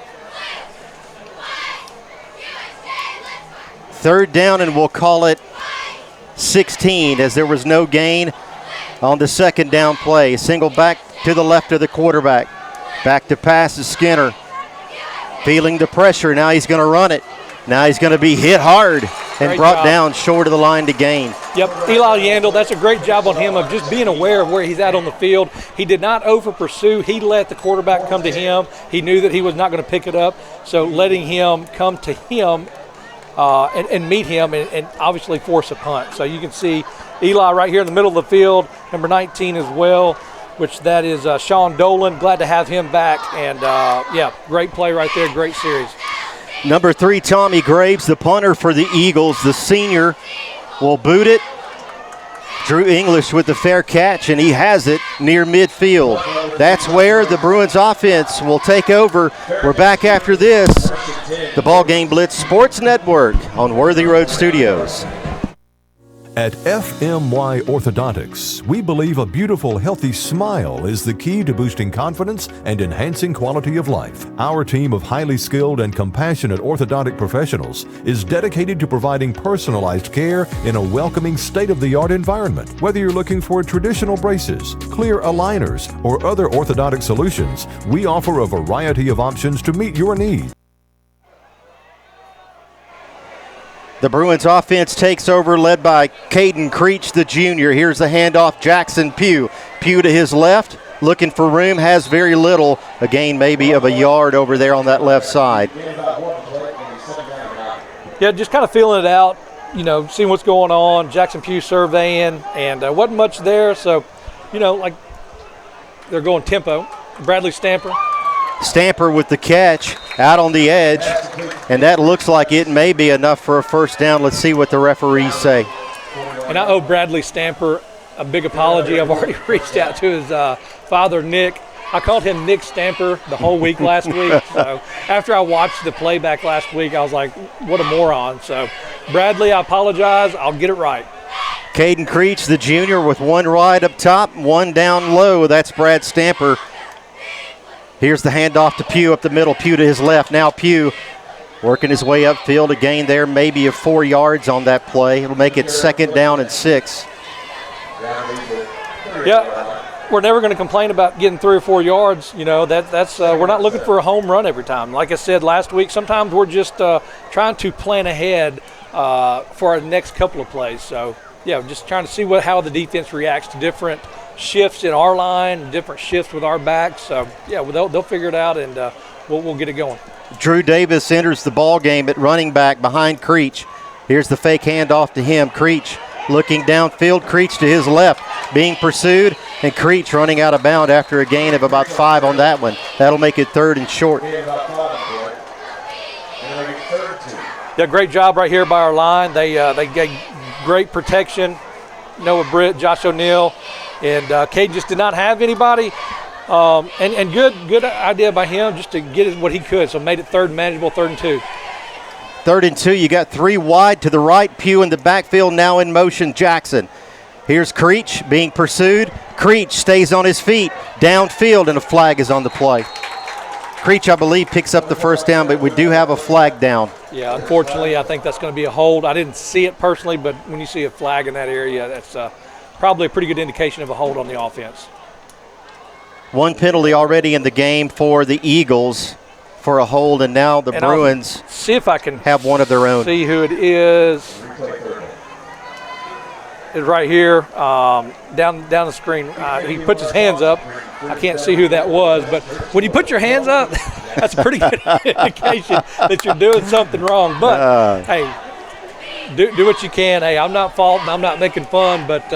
3rd down, and we'll call it 16 as there was no gain on the 2nd down play. Single back to the left of the quarterback. Back to pass is Skinner. Feeling the pressure. Now he's going to run it. Now he's going to be hit hard and Great brought job. down short of the line to gain. Yep, Eli Yandel, that's a great job on him of just being aware of where he's at on the field. He did not over-pursue. He let the quarterback come to him. He knew that he was not going to pick it up, so letting him come to him and meet him and obviously force a punt. So you can see Eli right here in the middle of the field, number 19 as well, which that is Sean Dolan. Glad to have him back, and yeah, great play right there, great series. Number 3, Tommy Graves, the punter for the Eagles. The senior will boot it. Drew English with the fair catch, and he has it near midfield. That's where the Bruins offense will take over. We're back after this. The BallGame Blitz Sports Network on Worthy Road Studios. At FMY Orthodontics, we believe a beautiful, healthy smile is the key to boosting confidence and enhancing quality of life. Our team of highly skilled and compassionate orthodontic professionals is dedicated to providing personalized care in a welcoming, state-of-the-art environment. Whether you're looking for traditional braces, clear aligners, or other orthodontic solutions, we offer a variety of options to meet your needs. The Bruins offense takes over, led by Caden Creech, the junior. Here's the handoff, Jackson Pugh. Pugh to his left, looking for room, has very little. A gain maybe of a yard over there on that left side. Yeah, just kind of feeling it out, seeing what's going on. Jackson Pugh surveying, and wasn't much there. So, like they're going tempo. Bradley Stamper. Stamper with the catch out on the edge, and that looks like it may be enough for a 1st down. Let's see what the referees say. And I owe Bradley Stamper a big apology. I've already reached out to his father, Nick. I called him Nick Stamper the whole week last week. So after I watched the playback last week, I was like, what a moron. So Bradley, I apologize. I'll get it right. Caden Creech, the junior, with 1 right up top, 1 down low. That's Brad Stamper. Here's the handoff to Pugh up the middle. Pugh to his left. Now Pugh working his way upfield. A gain there maybe of 4 yards on that play. It'll make it 2nd down and 6. Yeah, we're never going to complain about getting 3 or 4 yards. That's we're not looking for a home run every time. Like I said last week, sometimes we're just trying to plan ahead for our next couple of plays. So, yeah, just trying to see how the defense reacts to different shifts in our line, different shifts with our backs. So, yeah, they'll figure it out, and we'll get it going. Drew Davis enters the ball game at running back behind Creech. Here's the fake handoff to him. Creech looking downfield. Creech to his left, being pursued, and Creech running out of bounds after a gain of about 5 on that one. That'll make it 3rd and short. Yeah, great job right here by our line. They gave great protection. Noah Britt, Josh O'Neill, and Cade just did not have anybody. And good idea by him just to get what he could. So made it 3rd and manageable, 3rd and 2. 3rd and 2, you got 3 wide to the right. Pugh in the backfield, now in motion, Jackson. Here's Creech being pursued. Creech stays on his feet, downfield, and a flag is on the play. Creech, I believe, picks up the first down, but we do have a flag down. Yeah, unfortunately, I think that's going to be a hold. I didn't see it personally, but when you see a flag in that area, that's probably a pretty good indication of a hold on the offense. 1 penalty already in the game for the Eagles for a hold, and now the Bruins see if I can have one of their own. See who it is. It's right here, down the screen. He puts his hands up. I can't see who that was, but when you put your hands up, that's a pretty good indication that you're doing something wrong. But hey, do what you can. Hey, I'm not faulting. I'm not making fun, but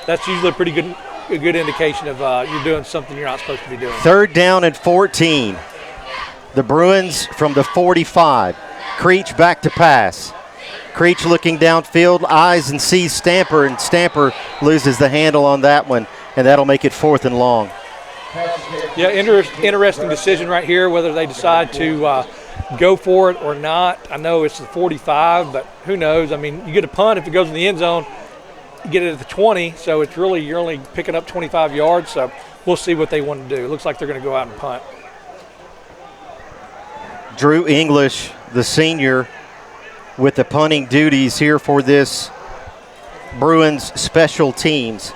that's usually a pretty good indication of you're doing something you're not supposed to be doing. 3rd down and 14. The Bruins from the 45. Creech back to pass. Creech looking downfield, eyes and sees Stamper, and Stamper loses the handle on that one, and that'll make it 4th and long. Yeah, interesting decision right here, whether they decide to go for it or not. I know it's the 45, but who knows? I mean, you get a punt if it goes in the end zone, you get it at the 20, so it's really, you're only picking up 25 yards, so we'll see what they want to do. It looks like they're going to go out and punt. Drew English, the senior, with the punting duties here for this Bruins special teams.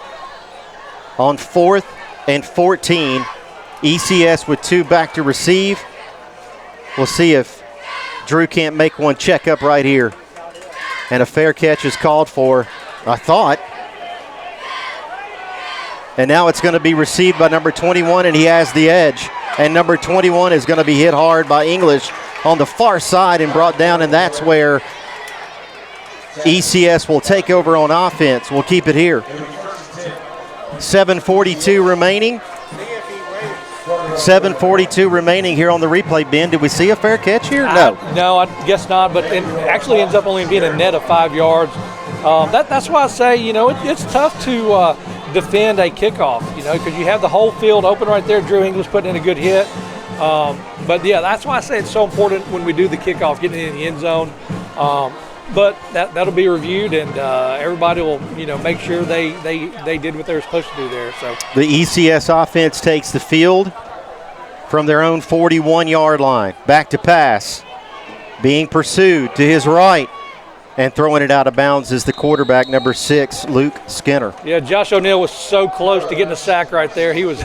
On 4th and 14, ECS with 2 back to receive. We'll see if Drew can't make one check up right here. And a fair catch is called for, I thought. And now it's going to be received by number 21, and he has the edge. And number 21 is going to be hit hard by English on the far side and brought down, and that's where ECS will take over on offense. We'll keep it here. 7:42 remaining. 7:42 remaining here on the replay bin. Did we see a fair catch here? No. No, I guess not, but it actually ends up only being a net of 5 yards. That's why I say, it's tough to defend a kickoff, because you have the whole field open right there. Drew English putting in a good hit. But, yeah, that's why I say it's so important when we do the kickoff, getting it in the end zone. But that'll be reviewed, and everybody will, make sure they did what they were supposed to do there. So the ECS offense takes the field from their own 41-yard line. Back to pass. Being pursued to his right. And throwing it out of bounds is the quarterback, number 6, Luke Skinner. Yeah, Josh O'Neill was so close to getting a sack right there. He was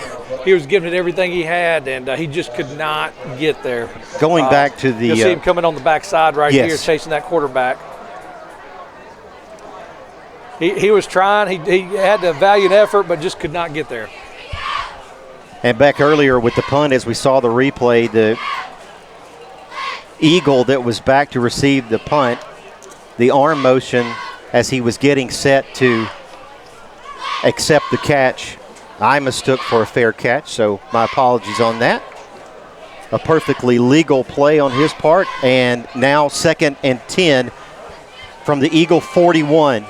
giving it everything he had, and he just could not get there. Going back to the... You'll see him coming on the backside right here, chasing that quarterback. He was trying. He had the valiant effort, but just could not get there. And back earlier with the punt, as we saw the replay, the Eagle that was back to receive the punt, the arm motion as he was getting set to accept the catch, I mistook for a fair catch, so my apologies on that. A perfectly legal play on his part, and now 2nd and 10 from the Eagle 41.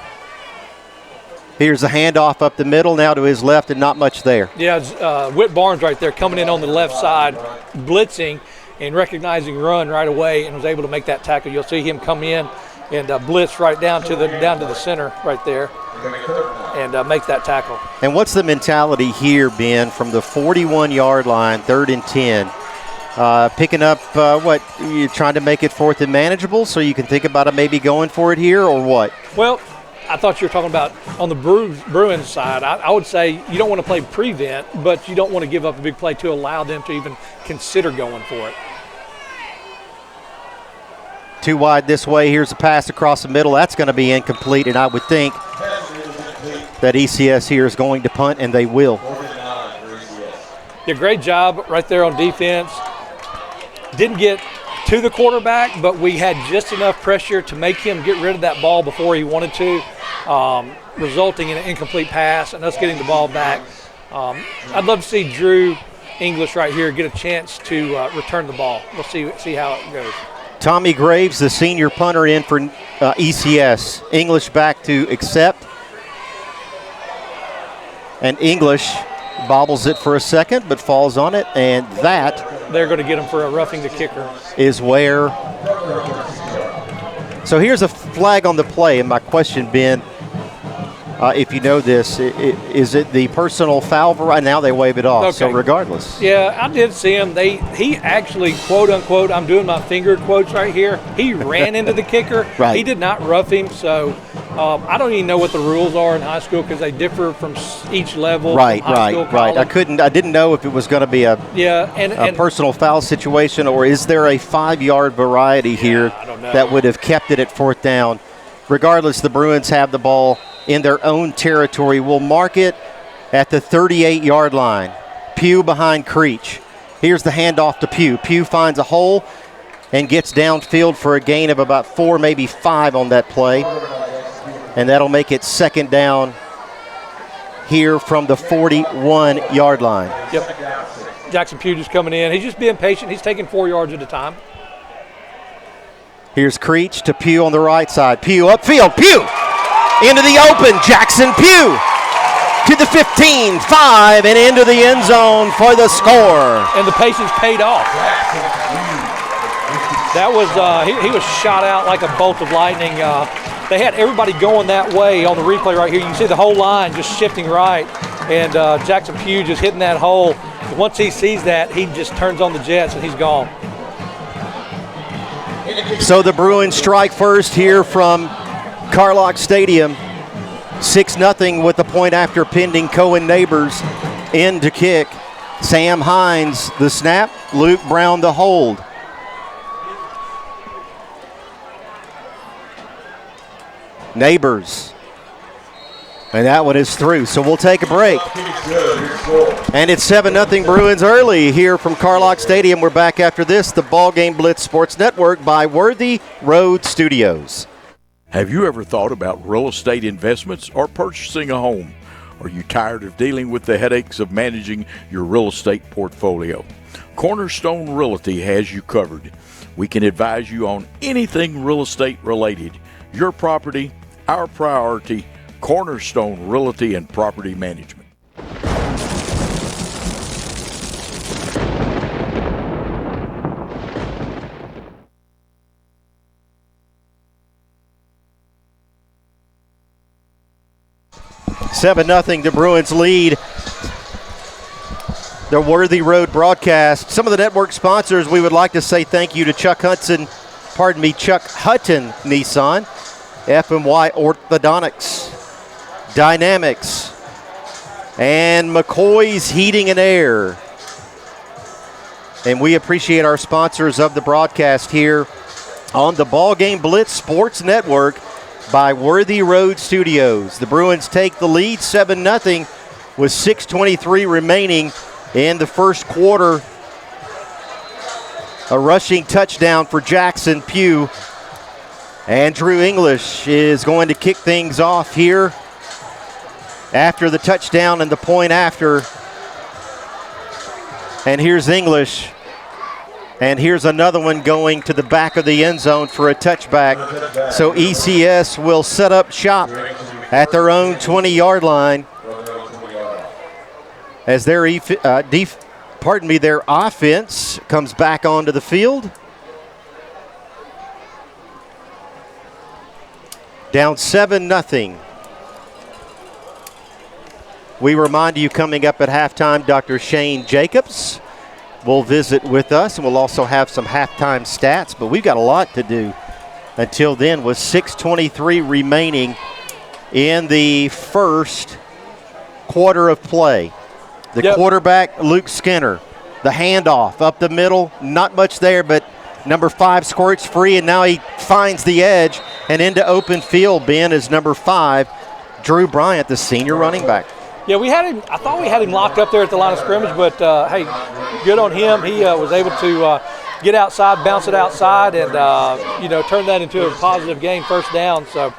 Here's the handoff up the middle, now to his left, and not much there. Yeah, Whit Barnes right there coming in on the left side, blitzing and recognizing run right away, and was able to make that tackle. You'll see him come in and blitz right down to the center right there and make that tackle. And what's the mentality here, Ben, from the 41-yard line, 3rd and 10? Picking up what? You're trying to make it 4th and manageable so you can think about it maybe going for it here, or what? Well, I thought you were talking about on the Bruins side. I would say you don't want to play prevent, but you don't want to give up a big play to allow them to even consider going for it. 2 wide this way. Here's a pass across the middle. That's going to be incomplete, and I would think that ECS here is going to punt, and they will. Yeah, great job right there on defense. Didn't get to the quarterback, but we had just enough pressure to make him get rid of that ball before he wanted to. resulting in an incomplete pass and us getting the ball back. I'd love to see Drew English right here get a chance to return the ball. We'll see how it goes. Tommy Graves, the senior punter, in for ECS. English back to accept. And English bobbles it for a second, but falls on it, and that they're going to get him for a roughing the kicker. Is where. So here's a flag on the play, and my question, Ben, if you know this, is it the personal foul? Right now they wave it off. Okay. So regardless. Yeah, I did see him. He actually, quote unquote, I'm doing my finger quotes right here. He ran into the kicker. Right. He did not rough him. So I don't even know what the rules are in high school because they differ from each level. Right. College. I didn't know if it was going to be a personal foul situation, or is there a 5-yard variety here that would have kept it at 4th down. Regardless, the Bruins have the ball in their own territory. We'll mark it at the 38-yard line. Pugh behind Creech. Here's the handoff to Pugh. Pugh finds a hole and gets downfield for a gain of about 4, maybe 5 on that play. And that'll make it 2nd down here from the 41-yard line. Yep. Jackson Pugh just coming in. He's just being patient. He's taking 4 yards at a time. Here's Creech to Pugh on the right side. Pugh upfield. Pugh! Into the open, Jackson Pugh to the 15, 5, and into the end zone for the score. And the patience paid off. That was he was shot out like a bolt of lightning. They had everybody going that way on the replay right here. You can see the whole line just shifting right, and Jackson Pugh just hitting that hole. Once he sees that, he just turns on the jets and he's gone. So the Bruins strike first here from Carlock Stadium, 6-0 with the point after pending. Cohen Neighbors in to kick. Sam Hines the snap. Luke Brown the hold. Neighbors. And that one is through. So we'll take a break. And it's 7-0 Bruins early here from Carlock Stadium. We're back after this. The BallGame Blitz Sports Network by Worthy Road Studios. Have you ever thought about real estate investments or purchasing a home? Are you tired of dealing with the headaches of managing your real estate portfolio? Cornerstone Realty has you covered. We can advise you on anything real estate related. Your property, our priority. Cornerstone Realty and Property Management. Seven 0 the Bruins lead the Worthy Road broadcast. Some of the network sponsors, we would like to say thank you to Chuck Hutton Nissan, F&Y Orthodontics, Dynamics, and McCoy's Heating and Air. And we appreciate our sponsors of the broadcast here on the BallGame Blitz Sports Network by Worthy Road Studios. The Bruins take the lead 7-0 with 6:23 remaining in the first quarter. A rushing touchdown for Jackson Pugh. And Drew English is going to kick things off here after the touchdown and the point after. And here's English. And here's another one going to the back of the end zone for a touchback. So ECS will set up shop at their own 20-yard line as their offense comes back onto the field. Down 7-0. We remind you, coming up at halftime, Dr. Shane Jacobs will visit with us, and we'll also have some halftime stats, but we've got a lot to do until then with 6:23 remaining in the first quarter of play. The quarterback, Luke Skinner. The handoff up the middle, not much there, but number 5 squirts free, and now he finds the edge and into open field. Ben is number 5, Drew Bryant, the senior running back. Yeah, we had him. I thought we had him locked up there at the line of scrimmage, but hey, good on him. He was able to get outside, bounce it outside, and turn that into a positive gain, first down. So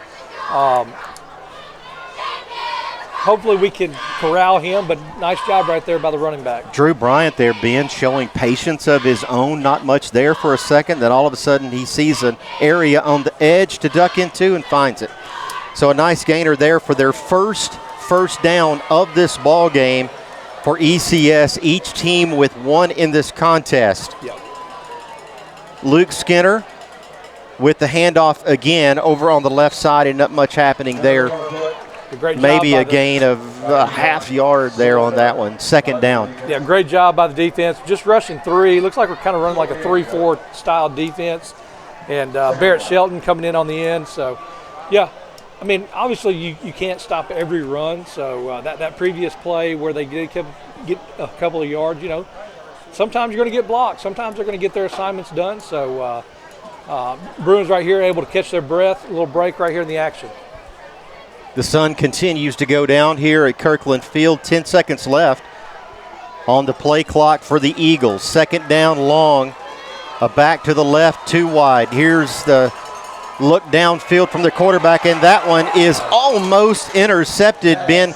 hopefully we can corral him, but nice job right there by the running back. Drew Bryant there, Ben, showing patience of his own. Not much there for a second. Then all of a sudden he sees an area on the edge to duck into and finds it. So a nice gainer there for their first down of this ball game for ECS. Each team with one in this contest. Yep. Luke Skinner with the handoff again over on the left side, and not much happening there. Maybe a gain of a half yard there on that one. Second down. Yeah, great job by the defense. Just rushing three. Looks like we're kind of running like a 3-4 style defense. And Barrett Shelton coming in on the end. So, yeah, I mean, obviously you can't stop every run. So that previous play where they get a couple of yards, sometimes you're going to get blocked. Sometimes they're going to get their assignments done. So Bruins right here able to catch their breath. A little break right here in the action. The sun continues to go down here at Kirkland Field. 10 seconds left on the play clock for the Eagles. Second down long. A back to the left, too wide. Here's the look downfield from the quarterback, and that one is almost intercepted. Ben,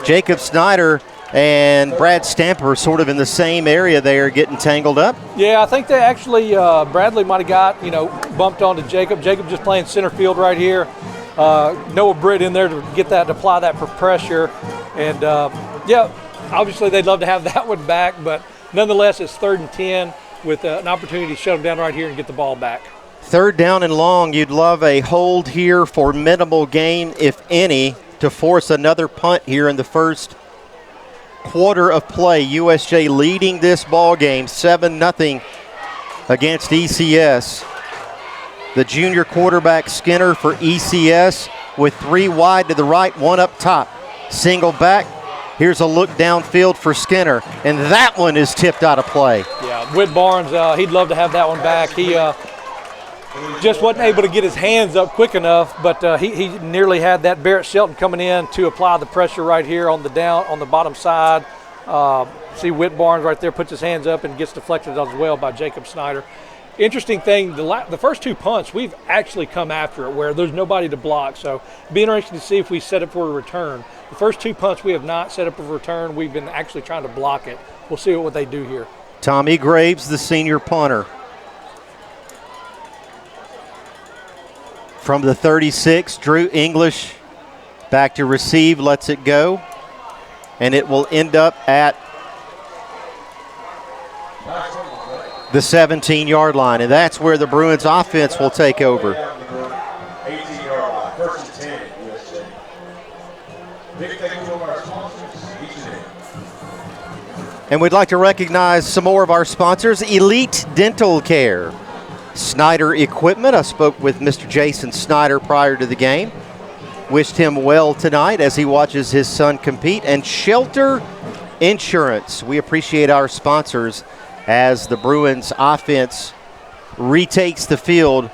Jacob Snyder and Brad Stamper sort of in the same area there, getting tangled up. Yeah, I think they actually, Bradley might have got, bumped onto Jacob. Jacob just playing center field right here. Noah Britt in there to get that, to apply that pressure. And, yeah, obviously they'd love to have that one back, but nonetheless it's 3rd and 10 with an opportunity to shut them down right here and get the ball back. 3rd down and long. You'd love a hold here for minimal gain, if any, to force another punt here in the first quarter of play. USJ leading this ball game 7-0 against ECS. The junior quarterback Skinner for ECS with 3 wide to the right, 1 up top. Single back. Here's a look downfield for Skinner, and that one is tipped out of play. Yeah, Whit Barnes, he'd love to have that one back. He just wasn't able to get his hands up quick enough, but he nearly had that. Barrett Shelton coming in to apply the pressure right here on the bottom side. See Whit Barnes right there puts his hands up and gets deflected as well by Jacob Snyder. Interesting thing, the first 2 punts, we've actually come after it where there's nobody to block. So it'd be interesting to see if we set up for a return. The first 2 punts we have not set up for a return. We've been actually trying to block it. We'll see what they do here. Tommy Graves, the senior punter. From the 36, Drew English back to receive, lets it go. And it will end up at the 17-yard line, and that's where the Bruins offense will take over. 18-yard line, 1st and 10, USJ. Big thank you to our sponsors, each and every. And we'd like to recognize some more of our sponsors. Elite Dental Care, Snyder Equipment. I spoke with Mr. Jason Snyder prior to the game. Wished him well tonight as he watches his son compete. And Shelter Insurance. We appreciate our sponsors as the Bruins offense retakes the field.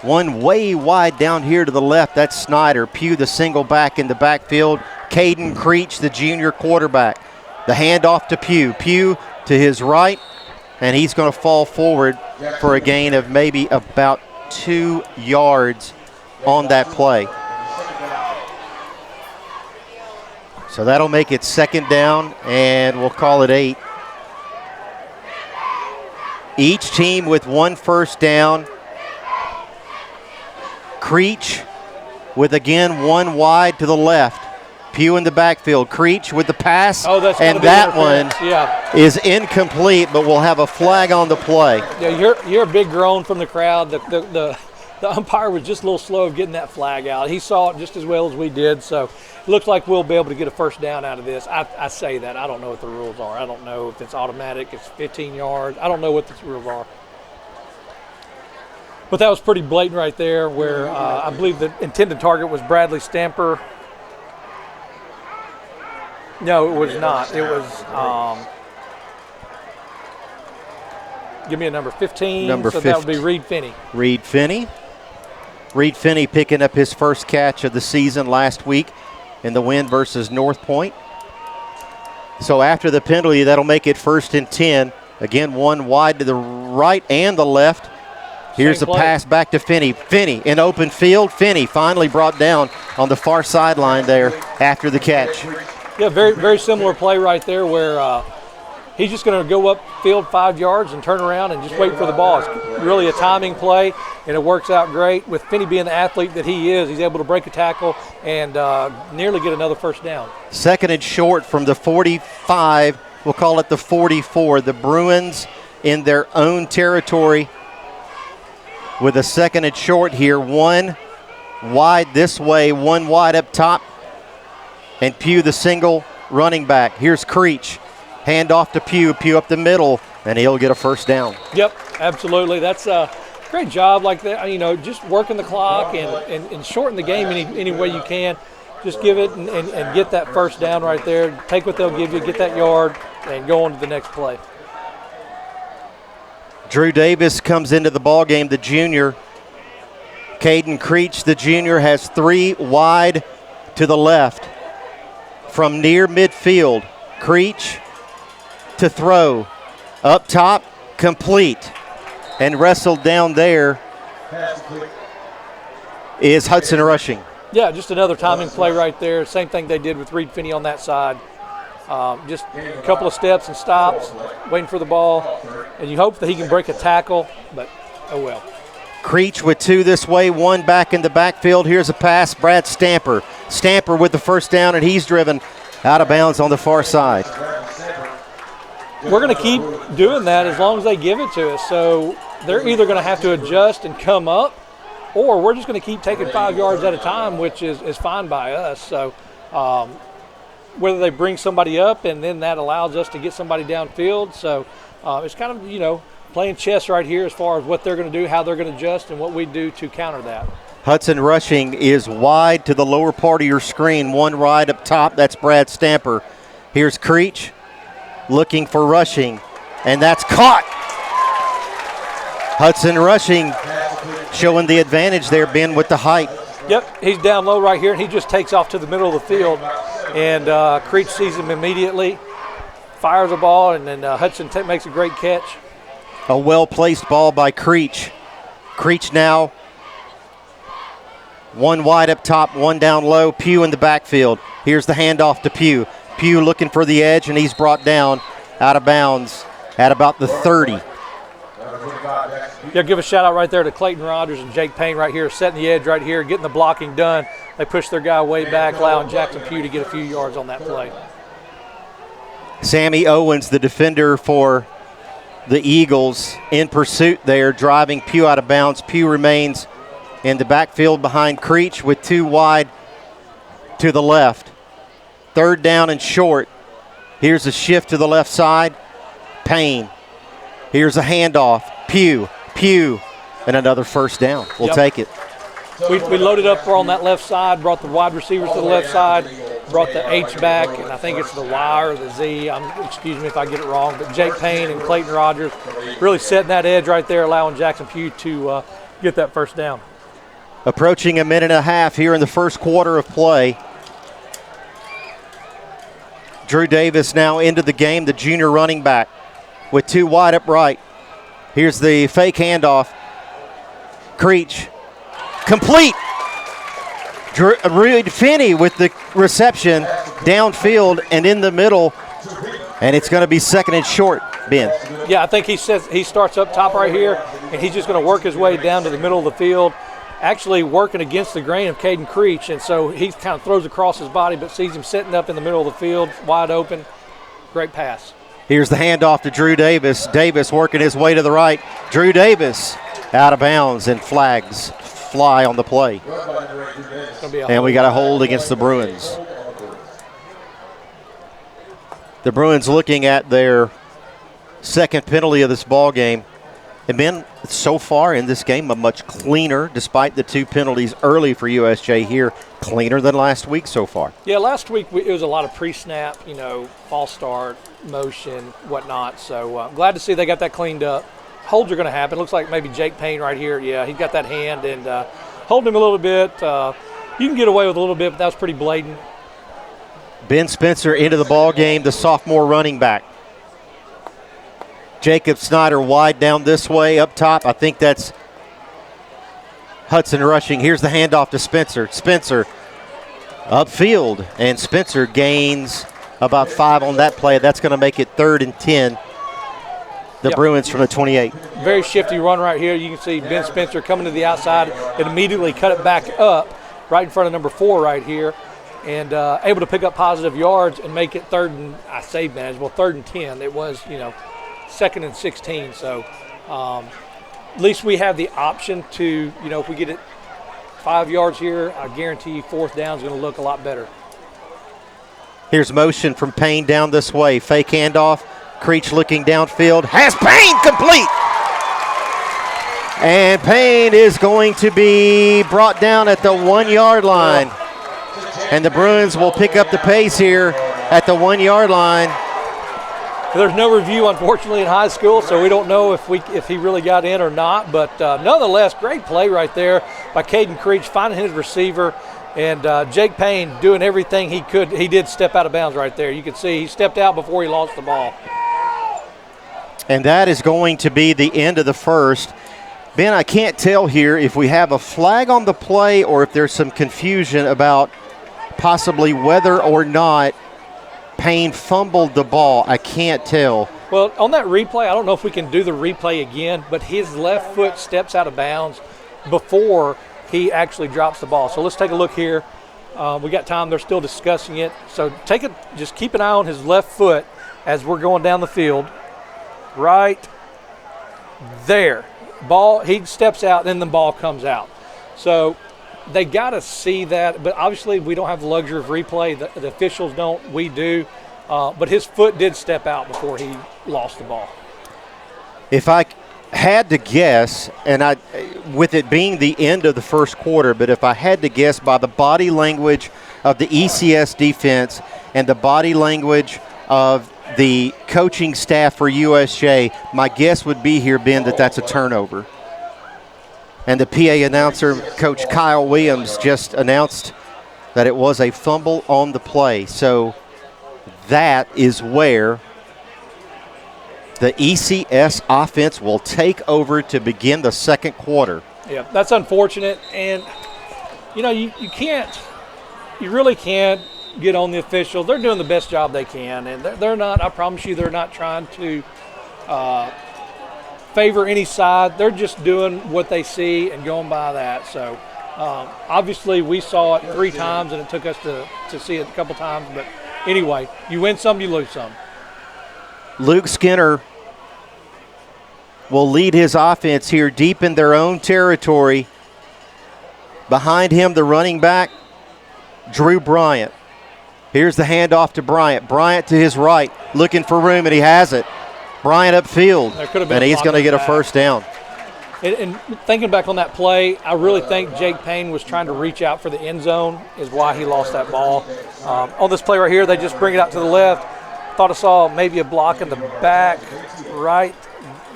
One way wide down here to the left. That's Snyder. Pugh, the single back in the backfield. Caden Creech, the junior quarterback. The handoff to Pugh. Pugh to his right, and he's going to fall forward for a gain of maybe about 2 yards on that play. So that'll make it 2nd down, and we'll call it 8. Each team with 1 first down. Creech with, again, 1 wide to the left. Pugh in the backfield. Creech with the pass, and that one is incomplete, but we'll have a flag on the play. Yeah, you're a big groan from the crowd. The umpire was just a little slow of getting that flag out. He saw it just as well as we did, so it looks like we'll be able to get a first down out of this. I say that. I don't know what the rules are. I don't know if it's automatic, it's 15 yards. I don't know what the rules are. But that was pretty blatant right there where I believe the intended target was Bradley Stamper. No, it was not. It was, give me a number, 15. Number so 15. That would be Reed Finney. Reed Finney. Reed Finney picking up his first catch of the season last week in the win versus North Point. So after the penalty, that'll make it 1st and 10. Again, 1 wide to the right and the left. Here's the pass back to Finney. Finney in open field. Finney finally brought down on the far sideline there after the catch. Yeah, very, very similar play right there where he's just going to go upfield 5 yards and turn around and just wait for the ball. It's really a timing play, and it works out great. With Finney being the athlete that he is, he's able to break a tackle and nearly get another first down. Second and short from the 45. We'll call it the 44. The Bruins in their own territory with a second and short here. One wide this way, one wide up top. And Pugh the single running back. Here's Creech. Hand off to Pugh. Pugh up the middle, and he'll get a first down. Yep, absolutely. That's a great job like that. You know, just working the clock and shorten the game any way you can. Just give it and get that first down right there. Take what they'll give you, get that yard, and go on to the next play. Drew Davis comes into the ball game, the junior. Caden Creech, the junior, has 3 wide to the left. From near midfield, Creech to throw. Up top, complete. And wrestled down there is Hudson Rushing. Yeah, just another timing play right there. Same thing they did with Reed Finney on that side. Just a couple of steps and stops, waiting for the ball. And you hope that he can break a tackle, but oh well. Creech with 2 this way, 1 back in the backfield. Here's a pass, Brad Stamper. Stamper with the first down, and he's driven out of bounds on the far side. We're going to keep doing that as long as they give it to us. So they're either going to have to adjust and come up, or we're just going to keep taking 5 yards at a time, which is fine by us. So whether they bring somebody up and then that allows us to get somebody downfield. So it's kind of, you know, playing chess right here as far as what they're going to do, how they're going to adjust, and what we do to counter that. Hudson Rushing is wide to the lower part of your screen. 1 wide up top, that's Brad Stamper. Here's Creech looking for Rushing, and that's caught. Hudson Rushing showing the advantage there, Ben, with the height. Yep, he's down low right here, and he just takes off to the middle of the field. And Creech sees him immediately, fires a ball, and then Hudson makes a great catch. A well-placed ball by Creech. Creech now 1 wide up top, 1 down low. Pugh in the backfield. Here's the handoff to Pugh. Pugh looking for the edge, and he's brought down out of bounds at about the 30. Yeah, give a shout out right there to Clayton Rogers and Jake Payne right here, setting the edge right here, getting the blocking done. They push their guy way back, allowing Jackson Pugh to get a few yards on that play. Sammy Owens, the defender for the Eagles, in pursuit there, driving Pugh out of bounds. Pugh remains in the backfield behind Creech with 2 wide to the left. 3rd down and short. Here's a shift to the left side. Payne. Here's a handoff. Pugh, and another first down. We'll take it. We loaded up on that left side, brought the wide receivers to the left side, brought the H back, and I think it's the Y or the Z. Excuse me if I get it wrong, but Jake Payne and Clayton Rogers really setting that edge right there, allowing Jackson Pugh to get that first down. Approaching a minute and a half here in the first quarter of play. Drew Davis now into the game, the junior running back, with 2 wide up right. Here's the fake handoff. Creech. Complete. Reed Finney with the reception downfield and in the middle, and it's going to be 2nd and short, Ben. Yeah, I think he starts up top right here, and he's just going to work his way down to the middle of the field, actually working against the grain of Caden Creech, and so he kind of throws across his body but sees him sitting up in the middle of the field, wide open. Great pass. Here's the handoff to Drew Davis. Davis working his way to the right. Drew Davis out of bounds, and flags fly on the play. And we got a hold against the Bruins. The Bruins looking at their 2nd penalty of this ball game. And Ben, so far in this game, a much cleaner, despite the 2 penalties early for USJ here, cleaner than last week so far. Yeah, last week it was a lot of pre-snap, false start, motion, whatnot. So I'm glad to see they got that cleaned up. Holds are going to happen. Looks like maybe Jake Payne right here. Yeah, he's got that hand and holding him a little bit. You can get away with a little bit, but that was pretty blatant. Ben Spencer into the ball game, the sophomore running back. Jacob Snyder wide down this way. Up top, I think that's Hudson rushing. Here's the handoff to Spencer. Spencer upfield, and Spencer gains about 5 on that play. That's going to make it 3rd and 10. The Bruins from the 28. Very shifty run right here. You can see Ben Spencer coming to the outside and immediately cut it back up right in front of number 4 right here, and able to pick up positive yards and make it 3rd and, I say manageable, 3rd and 10. It was, 2nd and 16. So at least we have the option to, if we get it 5 yards here, I guarantee you 4th down is going to look a lot better. Here's motion from Payne down this way. Fake handoff. Creech looking downfield. Has Payne complete. And Payne is going to be brought down at the 1-yard line. And the Bruins will pick up the pace here at the 1-yard line. There's no review, unfortunately, in high school, so we don't know if he really got in or not. But nonetheless, great play right there by Caden Creech, finding his receiver. And Jake Payne doing everything he could. He did step out of bounds right there. You can see he stepped out before he lost the ball. And that is going to be the end of the first. Ben, I can't tell here if we have a flag on the play or if there's some confusion about possibly whether or not Payne fumbled the ball. I can't tell. Well, on that replay, I don't know if we can do the replay again, but his left foot steps out of bounds before he actually drops the ball. So let's take a look here. We got time. They're still discussing it. So just keep an eye on his left foot as we're going down the field. Right there. Ball, he steps out, then the ball comes out. So they got to see that, but obviously we don't have the luxury of replay. The officials don't, we do. But his foot did step out before he lost the ball. If I had to guess, and with it being the end of the first quarter, but if I had to guess by the body language of the ECS defense and the body language of the coaching staff for USJ, my guess would be here, Ben, that's a turnover. And the PA announcer, Coach Kyle Williams, just announced that it was a fumble on the play. So that is where the ECS offense will take over to begin the second quarter. Yeah, that's unfortunate. And, you really can't get on the officials. They're doing the best job they can. And they're not, I promise you, they're not trying to favor any side. They're just doing what they see and going by that. So, obviously, we saw it 3 times, and it took us to see it a couple times. But anyway, you win some, you lose some. Luke Skinner will lead his offense here deep in their own territory. Behind him, the running back, Drew Bryant. Here's the handoff to Bryant. Bryant to his right, looking for room, and he has it. Bryant upfield, and he's going to get a first down. And thinking back on that play, I really think Jake Payne was trying to reach out for the end zone is why he lost that ball. On this play right here, they just bring it out to the left. Thought I saw maybe a block in the back right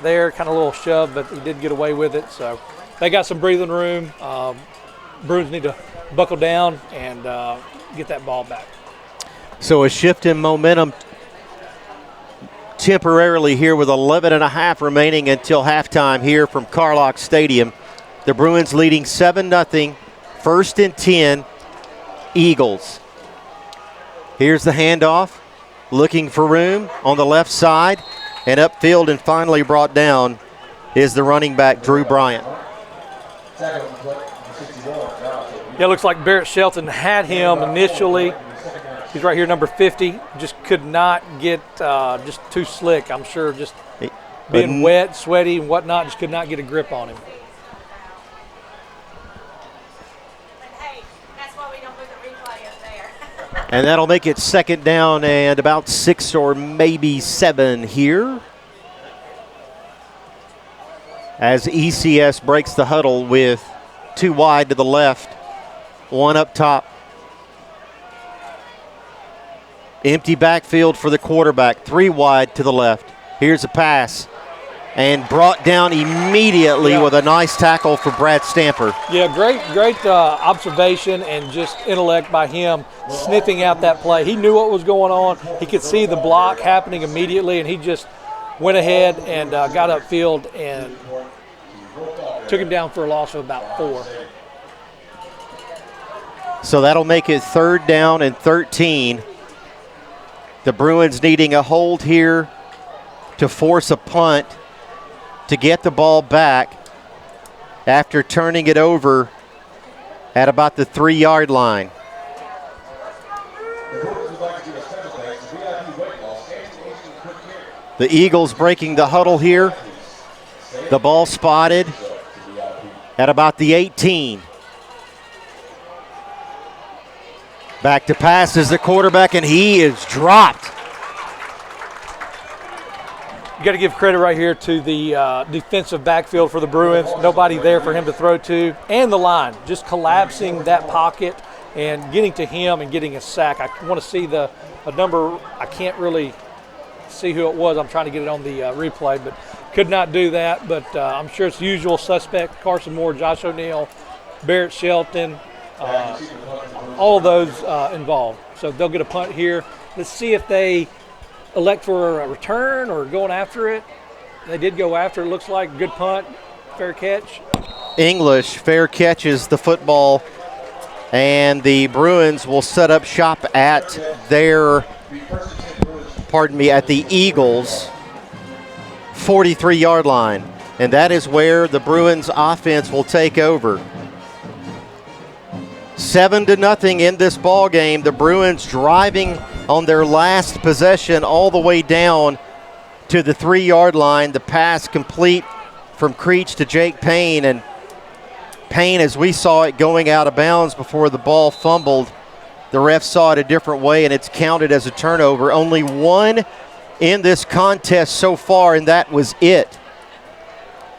there, kind of a little shove, but he did get away with it. So they got some breathing room. Bruins need to buckle down and get that ball back. So a shift in momentum temporarily here with 11.5 remaining until halftime here from Carlock Stadium. The Bruins leading 7-0, 1st and 10, Eagles. Here's the handoff, looking for room on the left side, and upfield and finally brought down is the running back, Drew Bryant. Yeah, it looks like Barrett Shelton had him initially. He's right here, number 50. Just could not get, just too slick, I'm sure. Just being wet, sweaty, and whatnot, just could not get a grip on him. Hey, that's why we don't put the replay up there. And that'll make it 2nd down and about 6 or maybe 7 here, as ECS breaks the huddle with 2 wide to the left, 1 up top. Empty backfield for the quarterback, 3 wide to the left. Here's a pass, and brought down immediately with a nice tackle for Brad Stamper. Yeah, great observation and just intellect by him, sniffing out that play. He knew what was going on. He could see the block happening immediately, and he just went ahead and got upfield and took him down for a loss of about 4. So that'll make it 3rd down and 13. The Bruins needing a hold here to force a punt to get the ball back after turning it over at about the 3-yard line. The Eagles breaking the huddle here. The ball spotted at about the 18. Back to pass is the quarterback, and he is dropped. You got to give credit right here to the defensive backfield for the Bruins. Nobody there for him to throw to, and the line just collapsing that pocket and getting to him and getting a sack. I want to see a number. I can't really see who it was. I'm trying to get it on the replay, but could not do that. But I'm sure it's the usual suspect: Carson Moore, Josh O'Neal, Barrett Shelton, all of those involved. So they'll get a punt here. Let's see if they elect for a return or going after it. They did go after it. Looks like good punt, fair catch. English fair catches the football, and the Bruins will set up shop at the Eagles' 43-yard line, and that is where the Bruins offense will take over. 7-0 in this ball game. The Bruins driving on their last possession all the way down to the 3-yard line. The pass complete from Creech to Jake Payne, and Payne, as we saw it, going out of bounds before the ball fumbled. The ref saw it a different way, and it's counted as a turnover. Only one in this contest so far, and that was it.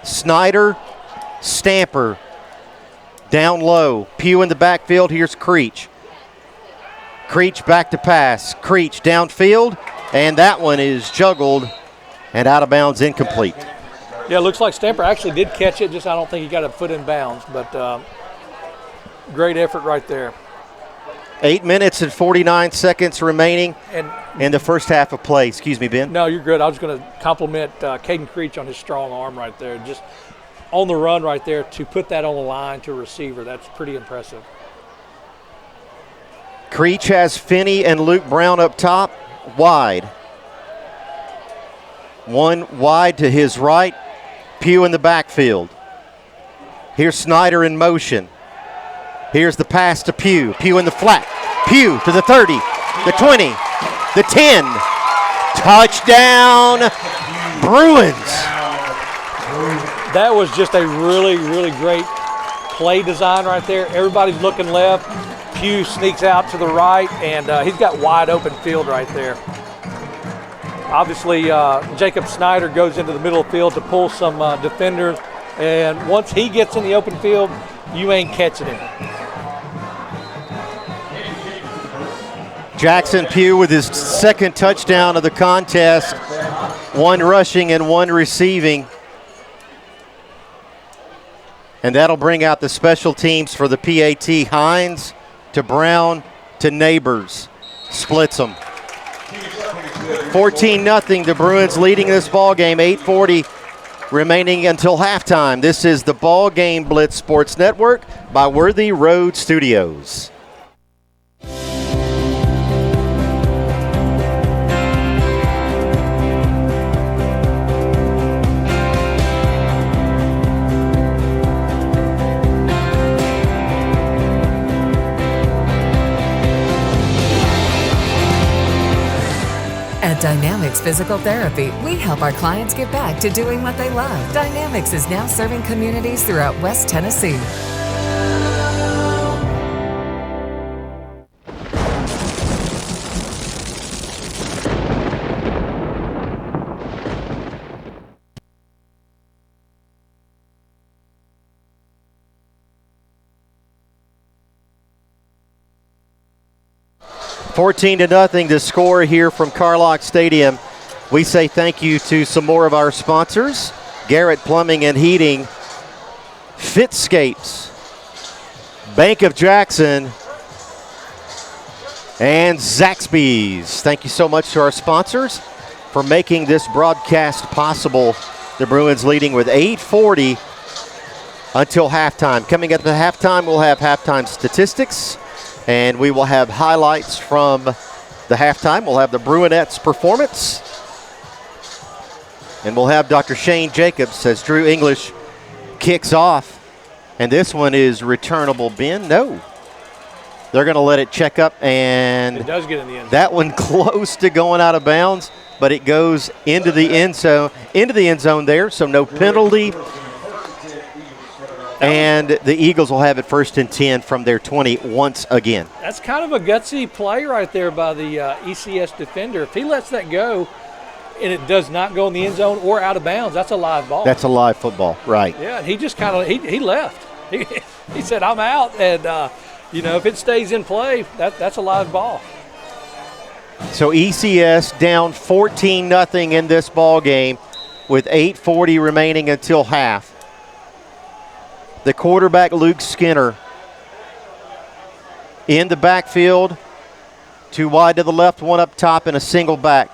Snyder, Stamper, down low. Pugh in the backfield. Here's Creech. Creech back to pass. Creech downfield, and that one is juggled and out of bounds, incomplete. Yeah, it looks like Stamper actually did catch it, just I don't think he got a foot in bounds, but great effort right there. 8 minutes and 49 seconds remaining in the first half of play. Excuse me, Ben. No, you're good. I was going to compliment Caden Creech on his strong arm right there. Just on the run right there to put that on the line to a receiver. That's pretty impressive. Creech has Finney and Luke Brown up top, wide. One wide to his right, Pugh in the backfield. Here's Snyder in motion. Here's the pass to Pugh. Pugh in the flat. Pugh to the 30, the 20, the 10. Touchdown, Bruins. That was just a really, really great play design right there. Everybody's looking left. Pugh sneaks out to the right, and he's got wide open field right there. Obviously, Jacob Snyder goes into the middle of the field to pull some defenders, and once he gets in the open field, you ain't catching him. Jackson Pugh with his second touchdown of the contest, one rushing and one receiving. And that'll bring out the special teams for the PAT. Hines to Brown to Neighbors. Splits them. 14-0, the Bruins leading this ball game. 8:40 remaining until halftime. This is the BallGame Blitz Sports Network by Worthy Road Studios. At Dynamics Physical Therapy, we help our clients get back to doing what they love. Dynamics is now serving communities throughout West Tennessee. $14 to nothing to score here from Carlock Stadium. We say thank you to some more of our sponsors: Garrett Plumbing and Heating, Fitscapes, Bank of Jackson, and Zaxby's. Thank you so much to our sponsors for making this broadcast possible. The Bruins leading with 8:40 until halftime. Coming at the halftime, we'll have halftime statistics. And we will have highlights from the halftime. We'll have the Bruinettes performance. And we'll have Dr. Shane Jacobs as Drew English kicks off. And this one is returnable, Ben. No. They're going to let it check up, and it does get in the end zone. That one close to going out of bounds, but it goes into the end zone there, so no penalty. And the Eagles will have it 1st and 10 from their 20 once again. That's kind of a gutsy play right there by the ECS defender. If he lets that go and it does not go in the end zone or out of bounds, that's a live ball. That's a live football, right. Yeah, and he just kind of he left. He said, I'm out, and if it stays in play, that's a live ball. So ECS down 14-0 in this ball game with 8:40 remaining until half. The quarterback, Luke Skinner, in the backfield, 2 wide to the left, 1 up top, and a single back.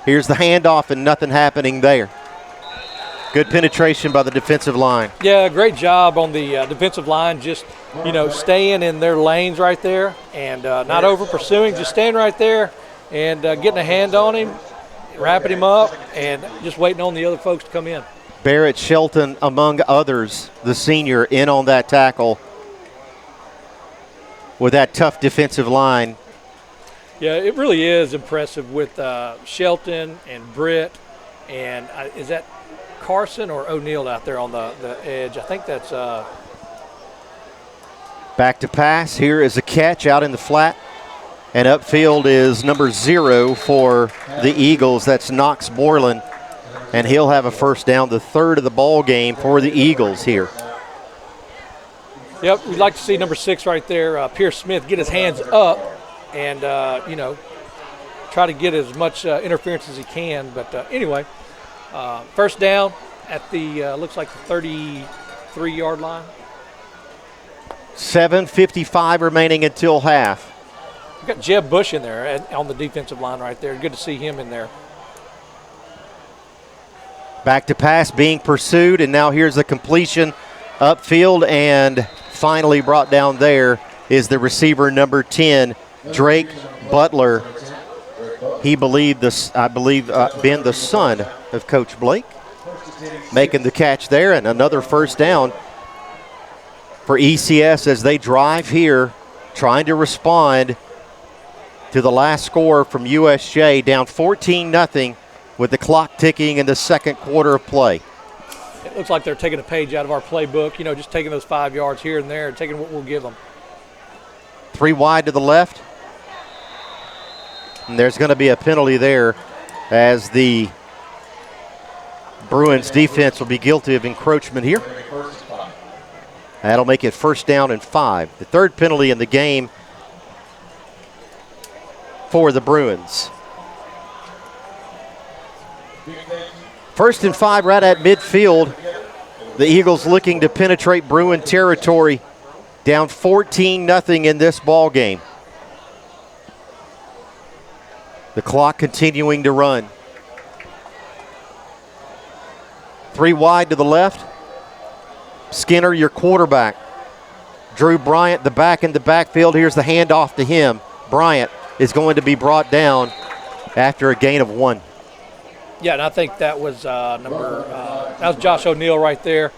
Here's the handoff, and nothing happening there. Good penetration by the defensive line. Yeah, great job on the defensive line, just, staying in their lanes right there and not over pursuing, just staying right there and getting a hand on him, wrapping him up, and just waiting on the other folks to come in. Barrett Shelton, among others, the senior, in on that tackle with that tough defensive line. Yeah, it really is impressive with Shelton and Britt, and is that Carson or O'Neill out there on the edge? I think that's back to pass. Here is a catch out in the flat, and upfield is number 0 for the Eagles. That's Knox Borland. And he'll have a first down, the 3rd of the ball game for the Eagles here. Yep, we'd like to see number 6 right there, Pierce Smith, get his hands up and, try to get as much interference as he can. But anyway, first down at the, looks like the 33-yard line. 7:55 remaining until half. We've got Jeb Bush in there on the defensive line right there. Good to see him in there. Back to pass, being pursued, and now here's the completion upfield, and finally brought down there is the receiver number 10, Drake Butler. He believed this, I believe, been the son of Coach Blake, making the catch there, and another first down for ECS as they drive here, trying to respond to the last score from USJ, down 14-0. With the clock ticking in the second quarter of play. It looks like they're taking a page out of our playbook, just taking those 5 yards here and there and taking what we'll give them. 3 wide to the left. And there's going to be a penalty there as the Bruins defense will be guilty of encroachment here. That'll make it first down and 5. The 3rd penalty in the game for the Bruins. 1st and 5 right at midfield. The Eagles looking to penetrate Bruin territory, down 14-0 in this ball game. The clock continuing to run. 3 wide to the left. Skinner, your quarterback. Drew Bryant, the back in the backfield. Here's the handoff to him. Bryant is going to be brought down after a gain of 1. Yeah, and I think that was that was Josh O'Neill right there,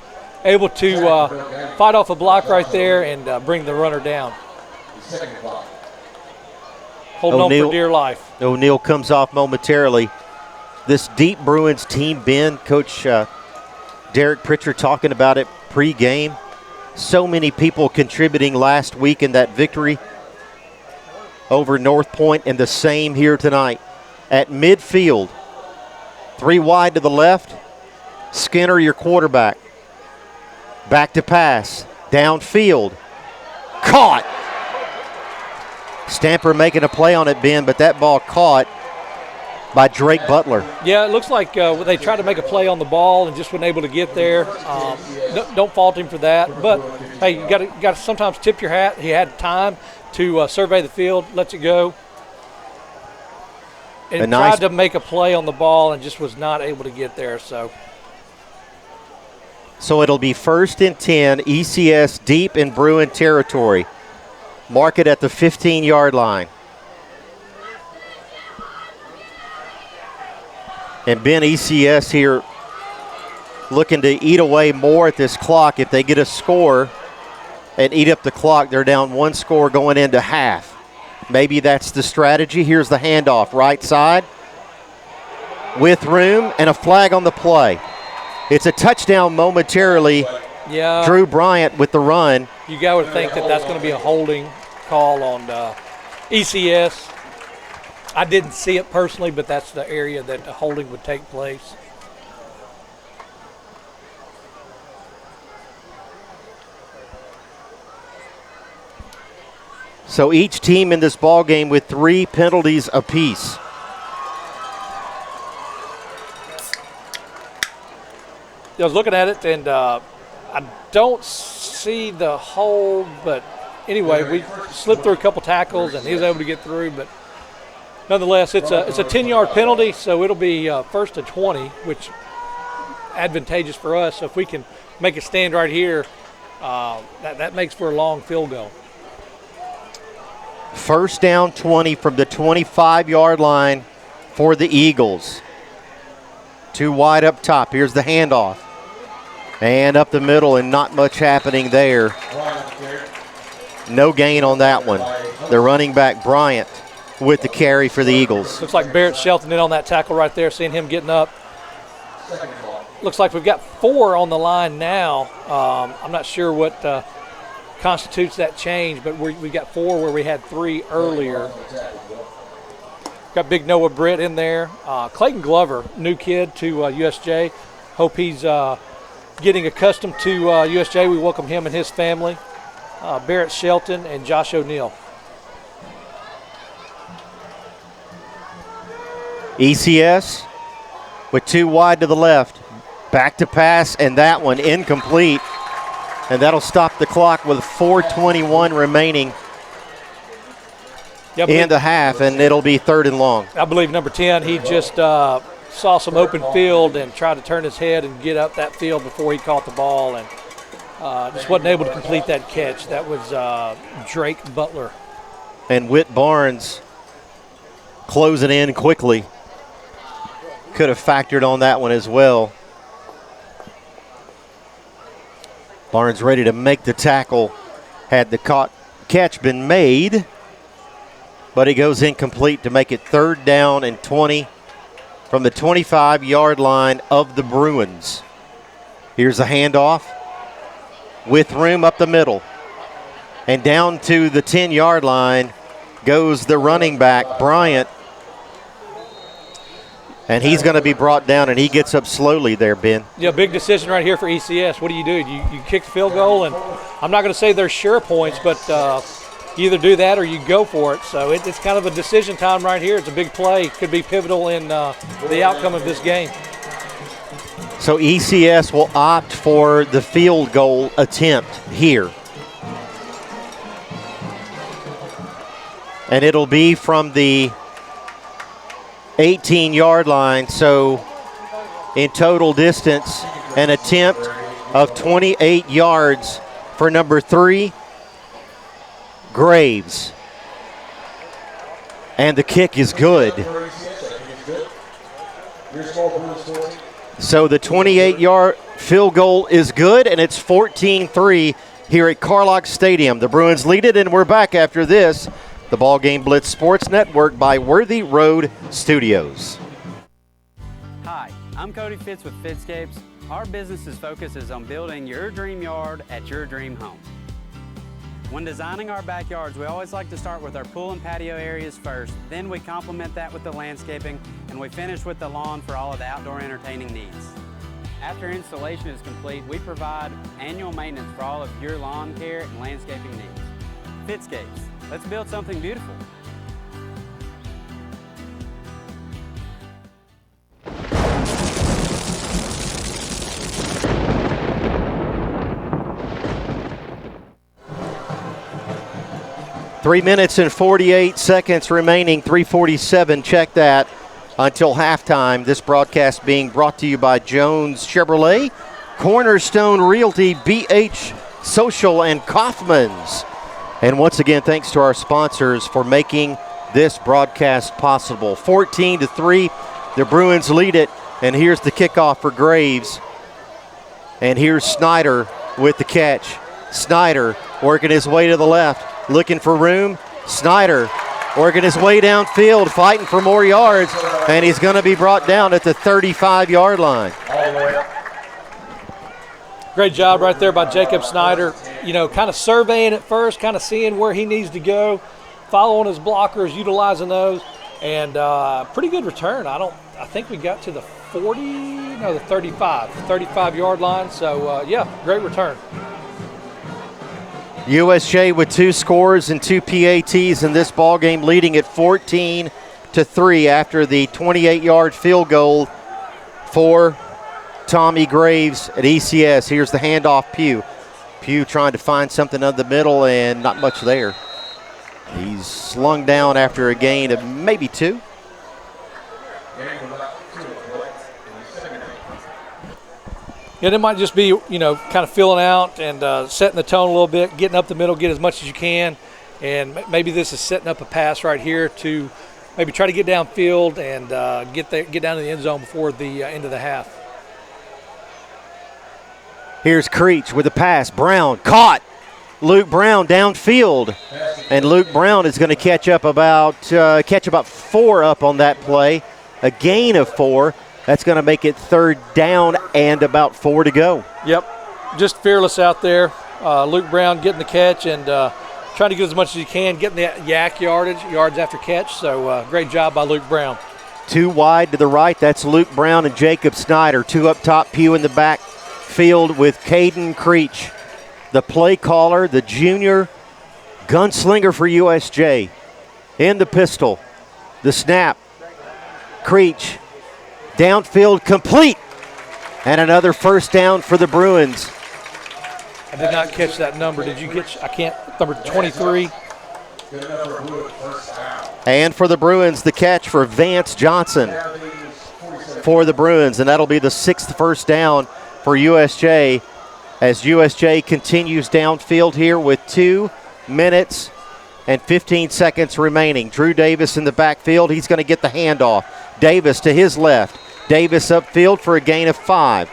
able to fight off a block right there and bring the runner down. Holding on for dear life. O'Neill comes off momentarily. This deep Bruins team, Ben, Coach Derek Pritchard talking about it pre-game. So many people contributing last week in that victory over North Point, and the same here tonight. At midfield, 3 wide to the left. Skinner, your quarterback. Back to pass. Downfield. Caught. Stamper making a play on it, Ben, but that ball caught by Drake Butler. Yeah, it looks like they tried to make a play on the ball and just weren't able to get there. Don't fault him for that. But, hey, you got to sometimes tip your hat. He had time to survey the field, lets it go. And tried to make a play on the ball and just was not able to get there. So it'll be 1st and 10, ECS deep in Bruin territory. Mark it at the 15-yard line. And Ben, ECS here looking to eat away more at this clock. If they get a score and eat up the clock, they're down 1 score going into half. Maybe that's the strategy. Here's the handoff, right side with room and a flag on the play. It's a touchdown momentarily. Yeah. Drew Bryant with the run. You got to think that that's going to be a holding call on ECS. I didn't see it personally, but that's the area that the holding would take place. So each team in this ball game with 3 penalties apiece. I was looking at it, and I don't see the hold, but anyway, we slipped through a couple tackles, and he was able to get through. But nonetheless, it's a 10-yard penalty, so it'll be 1st and 20, which advantageous for us. So if we can make a stand right here, that makes for a long field goal. 1st down 20 from the 25-yard line for the Eagles. 2 wide up top. Here's the handoff. And up the middle, and not much happening there. No gain on that one. The running back, Bryant, with the carry for the Eagles. Looks like Barrett Shelton in on that tackle right there, seeing him getting up. Looks like we've got 4 on the line now. I'm not sure what constitutes that change, but we got 4 where we had 3 earlier. Got big Noah Britt in there. Clayton Glover, new kid to USJ. Hope he's getting accustomed to USJ. We welcome him and his family. Barrett Shelton and Josh O'Neal. ECS with 2 wide to the left. Back to pass, and that one incomplete. And that'll stop the clock with 4:21 remaining in the half, and it'll be 3rd and long. I believe number 10, he just saw some open field and tried to turn his head and get up that field before he caught the ball, and just wasn't able to complete that catch. That was Drake Butler. And Whit Barnes closing in quickly. Could have factored on that one as well. Barnes ready to make the tackle. Had the catch been made, but he goes incomplete to make it 3rd down and 20 from the 25-yard line of the Bruins. Here's a handoff with room up the middle. And down to the 10-yard line goes the running back, Bryant. And he's going to be brought down, and he gets up slowly there, Ben. Yeah, big decision right here for ECS. What do? You kick the field goal, and I'm not going to say they're sure points, but you either do that or you go for it. So it's kind of a decision time right here. It's a big play. Could be pivotal in the outcome of this game. So ECS will opt for the field goal attempt here. And it'll be from the 18-yard line, so in total distance, an attempt of 28 yards for number 3, Graves. And the kick is good. So the 28-yard field goal is good, and it's 14-3 here at Carlock Stadium. The Bruins lead it, and we're back after this. The BallGame Blitz Sports Network by Worthy Road Studios. Hi, I'm Cody Fitz with Fitscapes. Our business's focus is on building your dream yard at your dream home. When designing our backyards, we always like to start with our pool and patio areas first, then we complement that with the landscaping, and we finish with the lawn for all of the outdoor entertaining needs. After installation is complete, we provide annual maintenance for all of your lawn care and landscaping needs. Fitscapes. Let's build something beautiful. Three minutes and 48 seconds remaining, 3:47. Check that until halftime. This broadcast being brought to you by Jones Chevrolet, Cornerstone Realty, BH Social, and Kaufman's. And once again, thanks to our sponsors for making this broadcast possible. 14-3, the Bruins lead it, and here's the kickoff for Graves. And here's Snyder with the catch. Snyder working his way to the left, looking for room. Snyder working his way downfield, fighting for more yards, and he's going to be brought down at the 35-yard line. Great job right there by Jacob Snyder. You know, kind of surveying it first, kind of seeing where he needs to go, following his blockers, utilizing those, and pretty good return. I think we got to the 35-yard line. So, yeah, great return. USJ with 2 scores and 2 PATs in this ball game, leading at 14-3 after the 28-yard field goal for Tommy Graves at ECS. Here's the handoff, Pugh. Pugh trying to find something in the middle and not much there. He's slung down after a gain of maybe 2. Yeah, it might just be, you know, kind of filling out and setting the tone a little bit, getting up the middle, get as much as you can. And maybe this is setting up a pass right here to maybe try to get downfield and get down to the end zone before the end of the half. Here's Creech with a pass. Brown caught. Luke Brown downfield. And Luke Brown is going to catch about 4 up on that play. A gain of 4. That's going to make it 3rd down and about 4 to go. Yep, just fearless out there. Luke Brown getting the catch and trying to get as much as he can, getting the yak yards after catch. So great job by Luke Brown. 2 wide to the right. That's Luke Brown and Jacob Snyder. 2 up top, Pugh in the back field with Caden Creech, the play caller, the junior gunslinger for USJ. In the pistol, the snap. Creech. Downfield complete. And another 1st down for the Bruins. I did not catch that number. Did you catch? I can't. Number 23. And for the Bruins, the catch for Vance Johnson for the Bruins. And that'll be the 6th 1st down for USJ as USJ continues downfield here with 2 minutes and 15 seconds remaining. Drew Davis in the backfield. He's going to get the handoff. Davis to his left. Davis upfield for a gain of 5.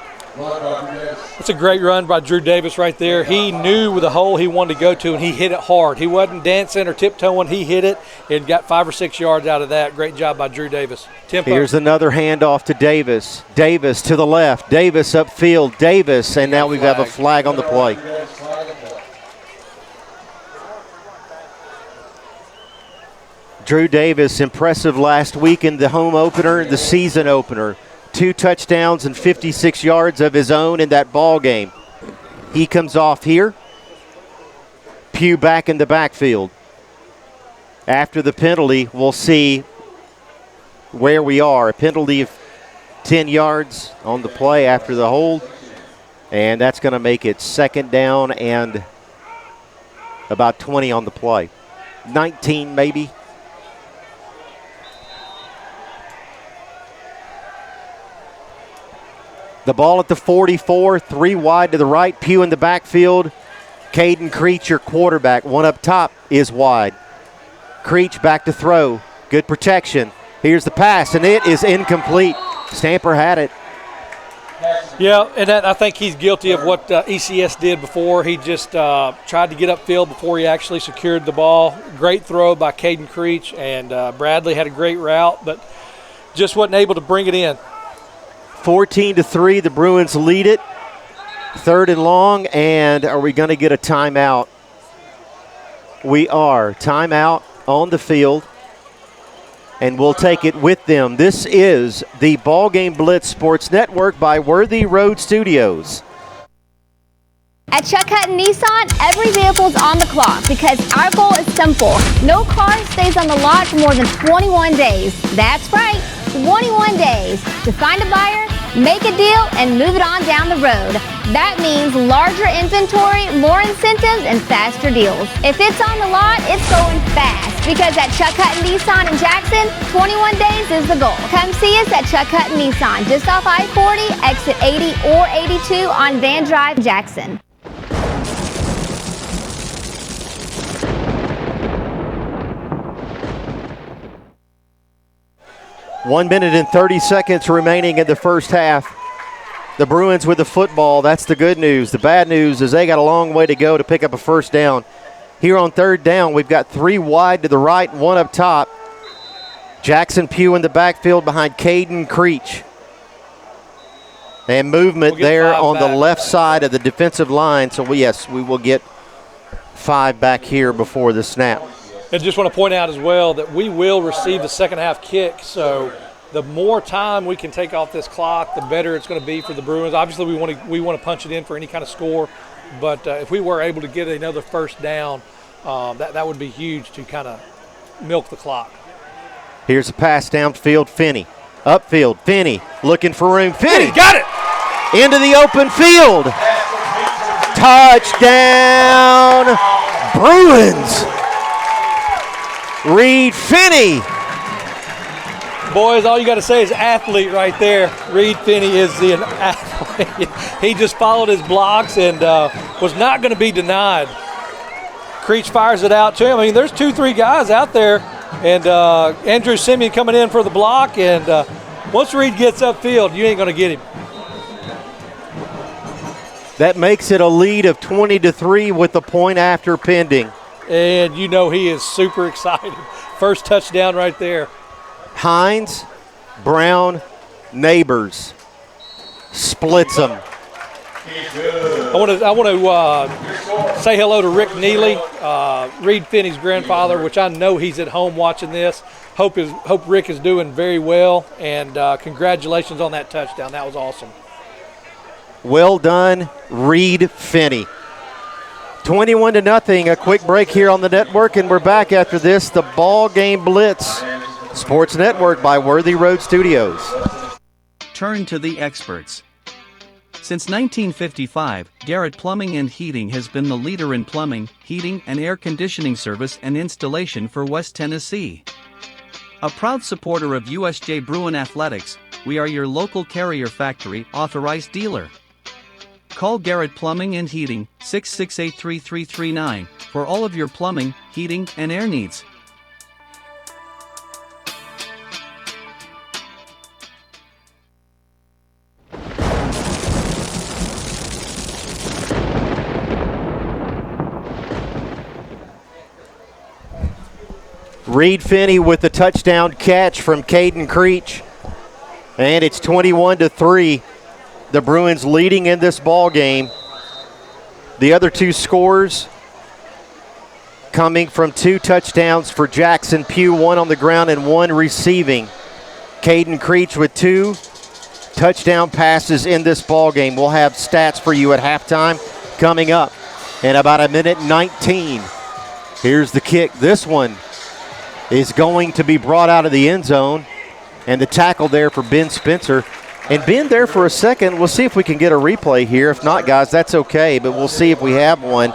It's a great run by Drew Davis right there. He knew the hole he wanted to go to, and he hit it hard. He wasn't dancing or tiptoeing. He hit it and got 5 or 6 yards out of that. Great job by Drew Davis. Tempo. Here's another handoff to Davis. Davis to the left. Davis upfield. Davis, and now we have a flag on the play. Drew Davis, impressive last week in the home opener, the season opener. 2 touchdowns and 56 yards of his own in that ball game. He comes off here. Pugh back in the backfield. After the penalty, we'll see where we are. A penalty of 10 yards on the play after the hold. And that's going to make it 2nd down and about 20 on the play. 19 maybe. The ball at the 44, 3 wide to the right. Pugh in the backfield. Caden Creech, your quarterback. 1 up top is wide. Creech back to throw. Good protection. Here's the pass, and it is incomplete. Stamper had it. Yeah, and I think he's guilty of what ECS did before. He just tried to get upfield before he actually secured the ball. Great throw by Caden Creech, and Bradley had a great route, but just wasn't able to bring it in. 14-3, the Bruins lead it. 3rd and long, and are we going to get a timeout? We are. Timeout on the field, and we'll take it with them. This is the BallGame Blitz Sports Network by Worthy Road Studios. At Chuck Hutton Nissan, every vehicle's on the clock because our goal is simple. No car stays on the lot for more than 21 days. That's right, 21 days to find a buyer, make a deal, and move it on down the road. That means larger inventory, more incentives, and faster deals. If it's on the lot, it's going fast because at Chuck Hutton Nissan in Jackson, 21 days is the goal. Come see us at Chuck Hutton Nissan, just off I-40, exit 80 or 82 on Van Drive, Jackson. 1 minute and 30 seconds remaining in the first half. The Bruins with the football. That's the good news. The bad news is they got a long way to go to pick up a first down. Here on third down, we've got 3 wide to the right, 1 up top. Jackson Pugh in the backfield behind Caden Creech. And movement there on the left side of the defensive line. So, yes, we will get 5 back here before the snap. And just want to point out as well that we will receive the second half kick. So the more time we can take off this clock, the better it's going to be for the Bruins. Obviously, we want to punch it in for any kind of score. But if we were able to get another first down, that would be huge to kind of milk the clock. Here's a pass downfield, Finney. Upfield, Finney looking for room. Finney got it! Into the open field. Touchdown, Bruins. Reed Finney. Boys, all you got to say is athlete right there. Reed Finney is the athlete. He just followed his blocks and was not going to be denied. Creech fires it out to him. I mean, there's 2-3 guys out there, and Andrew Simeon coming in for the block, and once Reed gets upfield, you ain't going to get him. That makes it a lead of 20-3 with the point after pending. And you know he is super excited. First touchdown right there. Hines, Brown, Neighbors. Splits them. I want to say hello to Rick Neely, Reed Finney's grandfather, which I know he's at home watching this. Hope Rick is doing very well, and congratulations on that touchdown. That was awesome. Well done, Reed Finney. 21-0. A quick break here on the network, and we're back after this. The BallGame Blitz Sports Network by Worthy Road Studios. Turn to the experts. Since 1955, Garrett Plumbing and Heating has been the leader in plumbing, heating, and air conditioning service and installation for West Tennessee. A proud supporter of USJ Bruin Athletics, we are your local Carrier Factory authorized dealer. Call Garrett Plumbing and Heating, 668-3339, for all of your plumbing, heating, and air needs. Reed Finney with the touchdown catch from Caden Creech. And it's 21-3. The Bruins leading in this ball game. The other 2 scores coming from 2 touchdowns for Jackson Pugh, 1 on the ground and 1 receiving. Caden Creech with 2 touchdown passes in this ball game. We'll have stats for you at halftime coming up in about 1:19. Here's the kick. This one is going to be brought out of the end zone, and the tackle there for Ben Spencer. And Ben there for a second. We'll see if we can get a replay here. If not, guys, that's okay, but we'll see if we have one.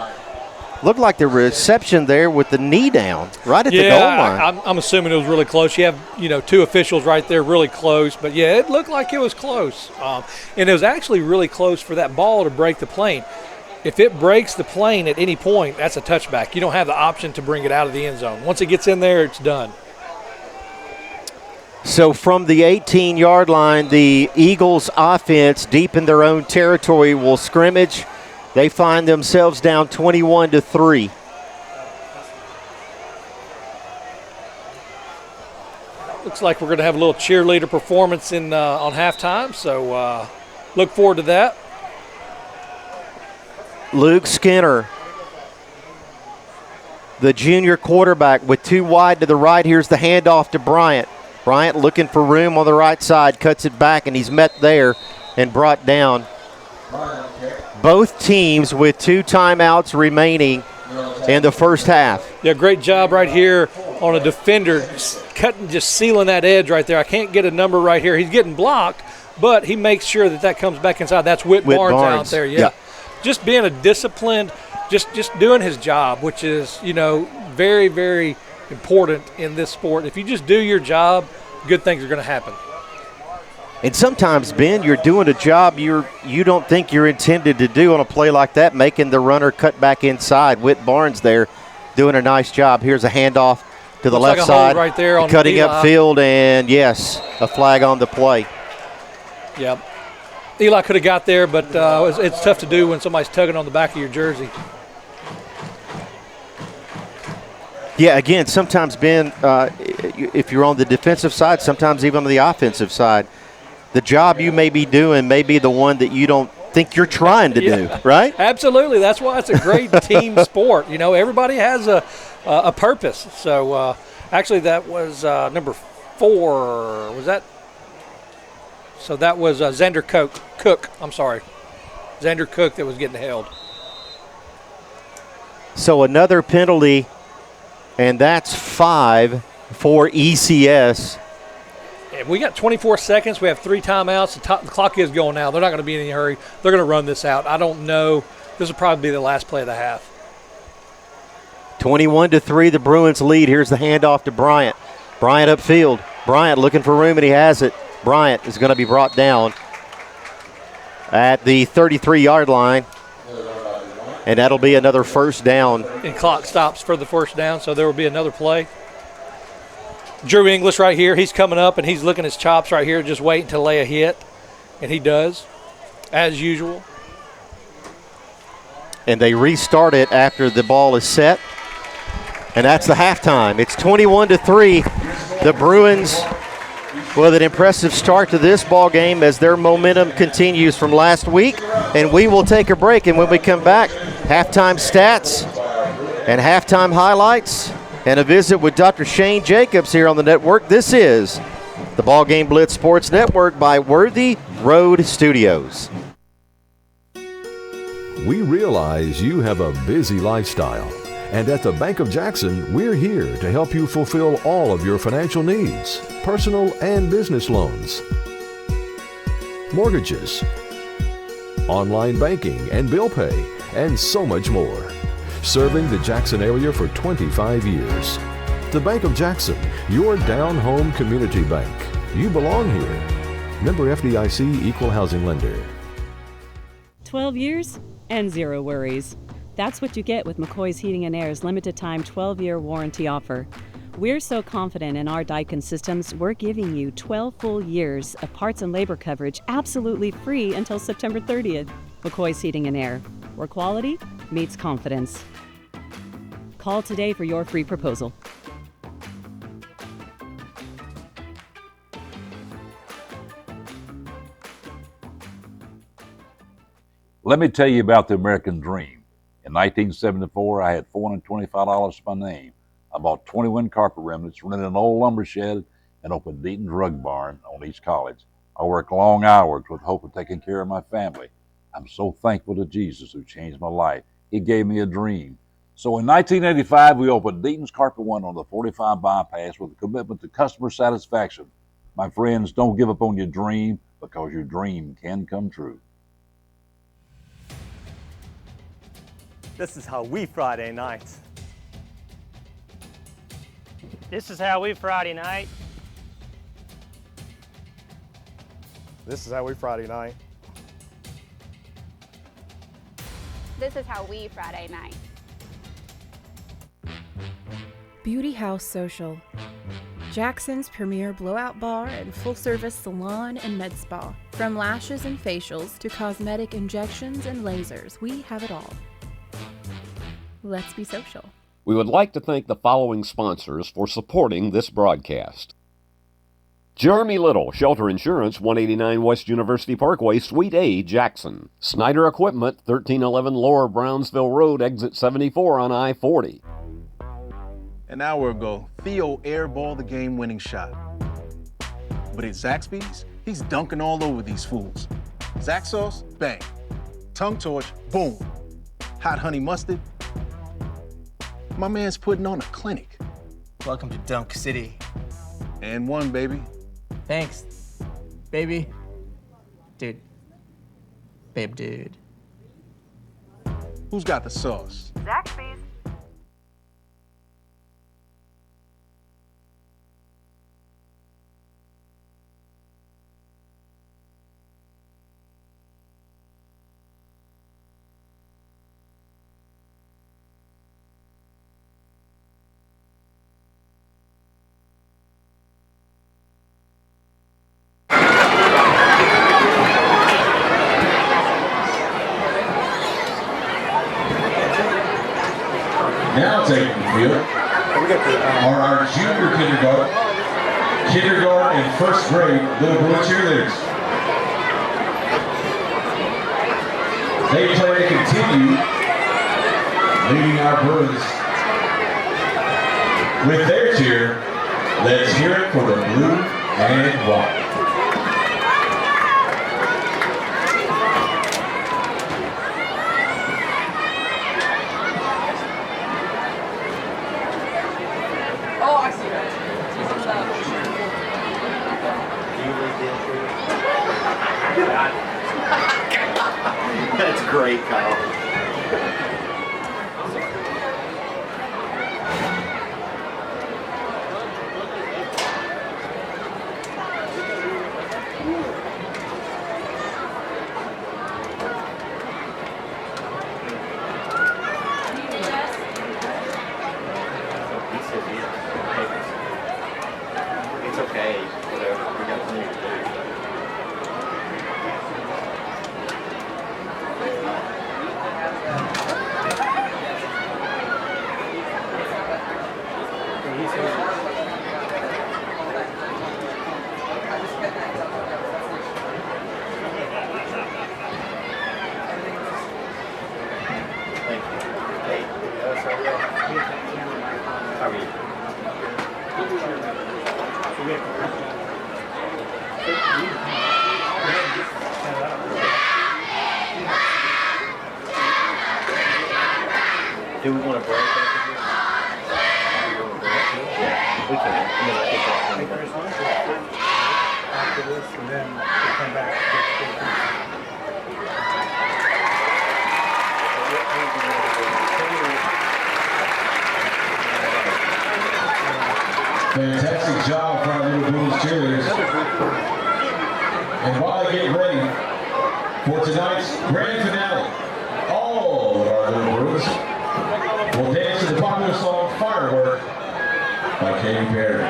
Looked like the reception there with the knee down right at the goal line. I'm assuming it was really close. You have 2 officials right there really close, but yeah, it looked like it was close. And it was actually really close for that ball to break the plane. If it breaks the plane at any point, that's a touchback. You don't have the option to bring it out of the end zone. Once it gets in there, it's done. So from the 18-yard line, the Eagles offense deep in their own territory will scrimmage. They find themselves down 21-3. Looks like we're going to have a little cheerleader performance on halftime, so look forward to that. Luke Skinner, the junior quarterback, with 2 wide to the right. Here's the handoff to Bryant. Bryant looking for room on the right side, cuts it back, and he's met there and brought down. Both teams with 2 timeouts remaining in the first half. Yeah, great job right here on a defender, just sealing that edge right there. I can't get a number right here. He's getting blocked, but he makes sure that comes back inside. That's Whit Barnes out there. Yeah. Just being a disciplined, just doing his job, which is, very, very important in this sport. If you just do your job, good things are going to happen. And sometimes, Ben, you're doing a job you don't think you're intended to do on a play like that, making the runner cut back inside. Whit Barnes there doing a nice job. Here's a handoff to the Looks left like a hold side, right there on cutting Eli. upfield, and yes, a flag on the play. Yep. Eli could have got there, but it's tough to do when somebody's tugging on the back of your jersey. Yeah, again, sometimes, Ben, if you're on the defensive side, sometimes even on the offensive side, the job you may be doing may be the one that you don't think you're trying to do, right? Absolutely. That's why it's a great team sport. You know, everybody has a purpose. So, actually, that was number 4. Was that? So that was Xander Cook. I'm sorry. Xander Cook that was getting held. So another penalty, and that's 5 for ECS. And we got 24 seconds. We have 3 timeouts. The clock is going now. They're not going to be in any hurry. They're going to run this out. I don't know. This will probably be the last play of the half. 21-3, the Bruins lead. Here's the handoff to Bryant. Bryant upfield. Bryant looking for room, and he has it. Bryant is going to be brought down at the 33-yard line, and that'll be another first down. And clock stops for the first down, so there will be another play. Drew English right here. He's coming up, and he's looking at his chops right here, just waiting to lay a hit, and he does, as usual. And they restart it after the ball is set, and that's the halftime. It's 21-3. The Bruins with an impressive start to this ball game as their momentum continues from last week. And we will take a break, and when we come back, halftime stats and halftime highlights and a visit with Dr. Shane Jacobs here on the network. This is the BallGame Blitz Sports Network by Worthy Road Studios. We realize you have a busy lifestyle, and at the Bank of Jackson, we're here to help you fulfill all of your financial needs, personal and business loans, mortgages, online banking and bill pay, and so much more. Serving the Jackson area for 25 years. The Bank of Jackson, your down-home community bank. You belong here. Member FDIC Equal Housing Lender. 12 years and 0 worries. That's what you get with McCoy's Heating and Air's limited time 12-year warranty offer. We're so confident in our Daikin systems, we're giving you 12 full years of parts and labor coverage absolutely free until September 30th. McCoy's Heating and Air, where quality meets confidence. Call today for your free proposal. Let me tell you about the American dream. In 1974, I had $425 to my name. I bought 21 carpet remnants, rented an old lumber shed, and opened Deaton's Rug Barn on East College. I worked long hours with hope of taking care of my family. I'm so thankful to Jesus who changed my life. He gave me a dream. So in 1985, we opened Deaton's Carpet One on the 45 bypass with a commitment to customer satisfaction. My friends, don't give up on your dream, because your dream can come true. This is how we Friday night. This is how we Friday night. This is how we Friday night. This is how we Friday night. Beauty House Social. Jackson's premier blowout bar and full-service salon and med spa. From lashes and facials to cosmetic injections and lasers, we have it all. Let's be social. We would like to thank the following sponsors for supporting this broadcast. Jeremy Little, Shelter Insurance, 189 West University Parkway, Suite A, Jackson. Snyder Equipment, 1311 Lower Brownsville Road, Exit 74 on I-40. An hour ago, Theo airballed the game-winning shot. But at Zaxby's, he's dunking all over these fools. Zax sauce, bang. Tongue torch, boom. Hot honey mustard. My man's putting on a clinic. Welcome to Dunk City. And one, baby. Thanks, baby. Dude. Babe, dude. Who's got the sauce? Zaxby's. Now taking the field are our junior kindergarten and first grade Little Bruin cheerleaders. They plan to continue leading our Bruins with their cheer. Let's hear it for the blue and white. Oh, I see that. That's great, Kyle. It's okay. Whatever. We got plenty to do. Do we want to break after this? Yeah, we can. I mean, I think that's after this, and then we come back. Fantastic job for our Little Bruins cheerleaders. And while they get ready for tonight's grand finale, all of our Little Bruins will dance to the popular song Firework by Katy Perry.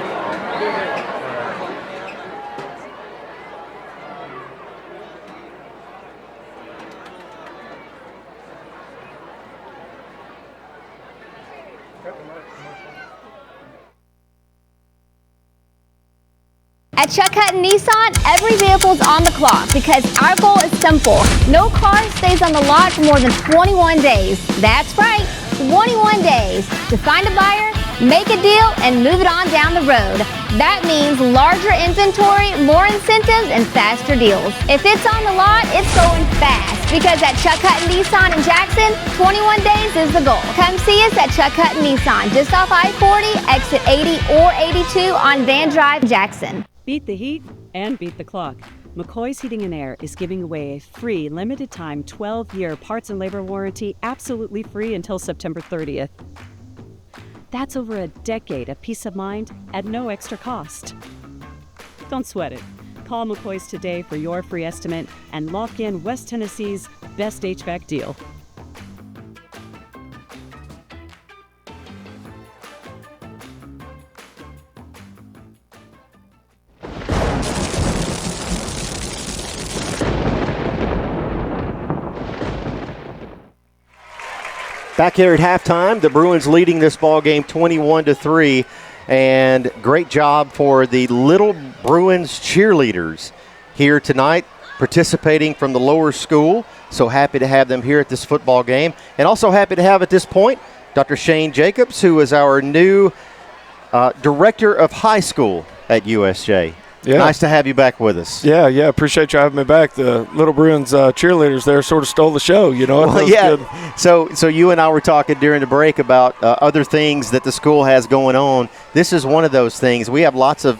At Chuck Hutton Nissan, every vehicle's on the clock because our goal is simple. No car stays on the lot for more than 21 days. That's right, 21 days to find a buyer, make a deal, and move it on down the road. That means larger inventory, more incentives, and faster deals. If it's on the lot, it's going fast because at Chuck Hutton Nissan in Jackson, 21 days is the goal. Come see us at Chuck Hutton Nissan, just off I-40, exit 80 or 82 on Van Drive, Jackson. Beat the heat and beat the clock. McCoy's Heating and Air is giving away a free limited-time 12-year parts and labor warranty absolutely free until September 30th. That's over a decade of peace of mind at no extra cost. Don't sweat it. Call McCoy's today for your free estimate and lock in West Tennessee's best HVAC deal. Back here at halftime, the Bruins leading this ball game 21-3, and great job for the Little Bruins cheerleaders here tonight, participating from the lower school. So happy to have them here at this football game, and also happy to have at this point Dr. Shane Jacobs, who is our new director of high school at USJ. Yeah. Nice to have you back with us. Yeah, appreciate you having me back. The Little Bruins cheerleaders there sort of stole the show, you know. Well, yeah. Good. So you and I were talking during the break about other things that the school has going on. This is one of those things. We have lots of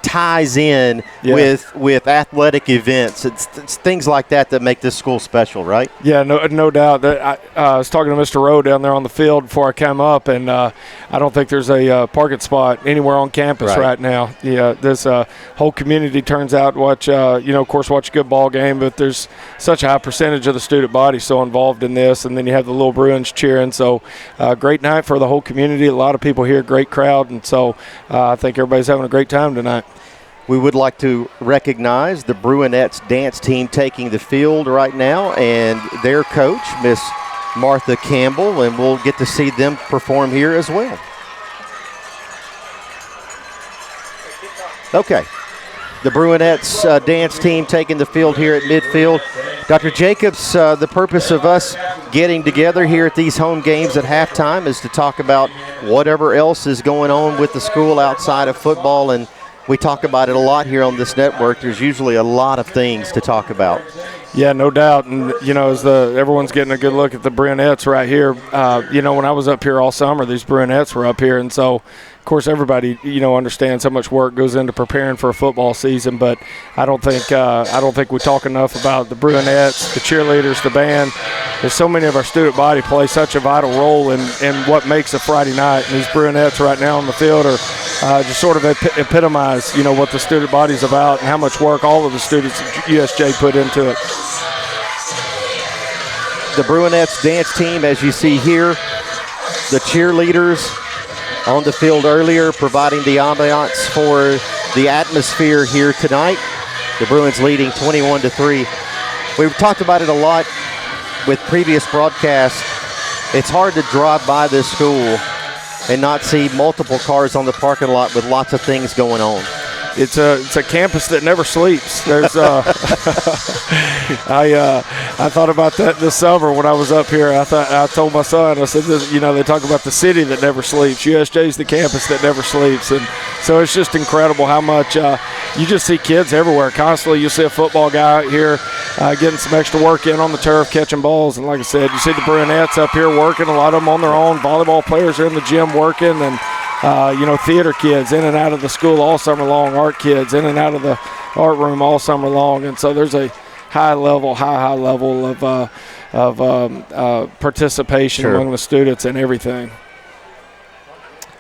ties in with athletic events. It's things like that make this school special, right? Yeah, no doubt. I was talking to Mr. Rowe down there on the field before I came up, and I don't think there's a parking spot anywhere on campus right now. Yeah, this whole community turns out to watch, of course, watch a good ball game, but there's such a high percentage of the student body so involved in this, and then you have the Little Bruins cheering. So great night for the whole community. A lot of people here, great crowd, and so I think everybody's having a great time tonight. We would like to recognize the Bruinettes dance team taking the field right now, and their coach, Miss Martha Campbell, and we'll get to see them perform here as well. Okay. The Bruinettes dance team taking the field here at midfield. Dr. Jacobs, the purpose of us getting together here at these home games at halftime is to talk about whatever else is going on with the school outside of football, and we talk about it a lot here on this network. There's usually a lot of things to talk about. Yeah, no doubt. And, as everyone's getting a good look at the Brunettes right here, when I was up here all summer, these Brunettes were up here. And so, of course, everybody, understands how much work goes into preparing for a football season. But I don't think we talk enough about the Brunettes, the cheerleaders, the band. There's so many of our student body play such a vital role in what makes a Friday night. And these Brunettes right now on the field are just sort of epitomize, what the student body's about and how much work all of the students at USJ put into it. The Bruinettes dance team, as you see here, the cheerleaders on the field earlier, providing the ambiance for the atmosphere here tonight. The Bruins leading 21-3. We've talked about it a lot with previous broadcasts. It's hard to drive by this school and not see multiple cars on the parking lot with lots of things going on. It's a campus that never sleeps. There's I thought about that this summer when I was up here. I told my son, I said, they talk about the city that never sleeps. USJ's the campus that never sleeps, and so it's just incredible how much you just see kids everywhere constantly. You see a football guy out here getting some extra work in on the turf, catching balls, and like I said, you see the Brunettes up here working. A lot of them on their own. Volleyball players are in the gym working, and theater kids in and out of the school all summer long, art kids in and out of the art room all summer long. And so there's a high level of participation among the students and everything.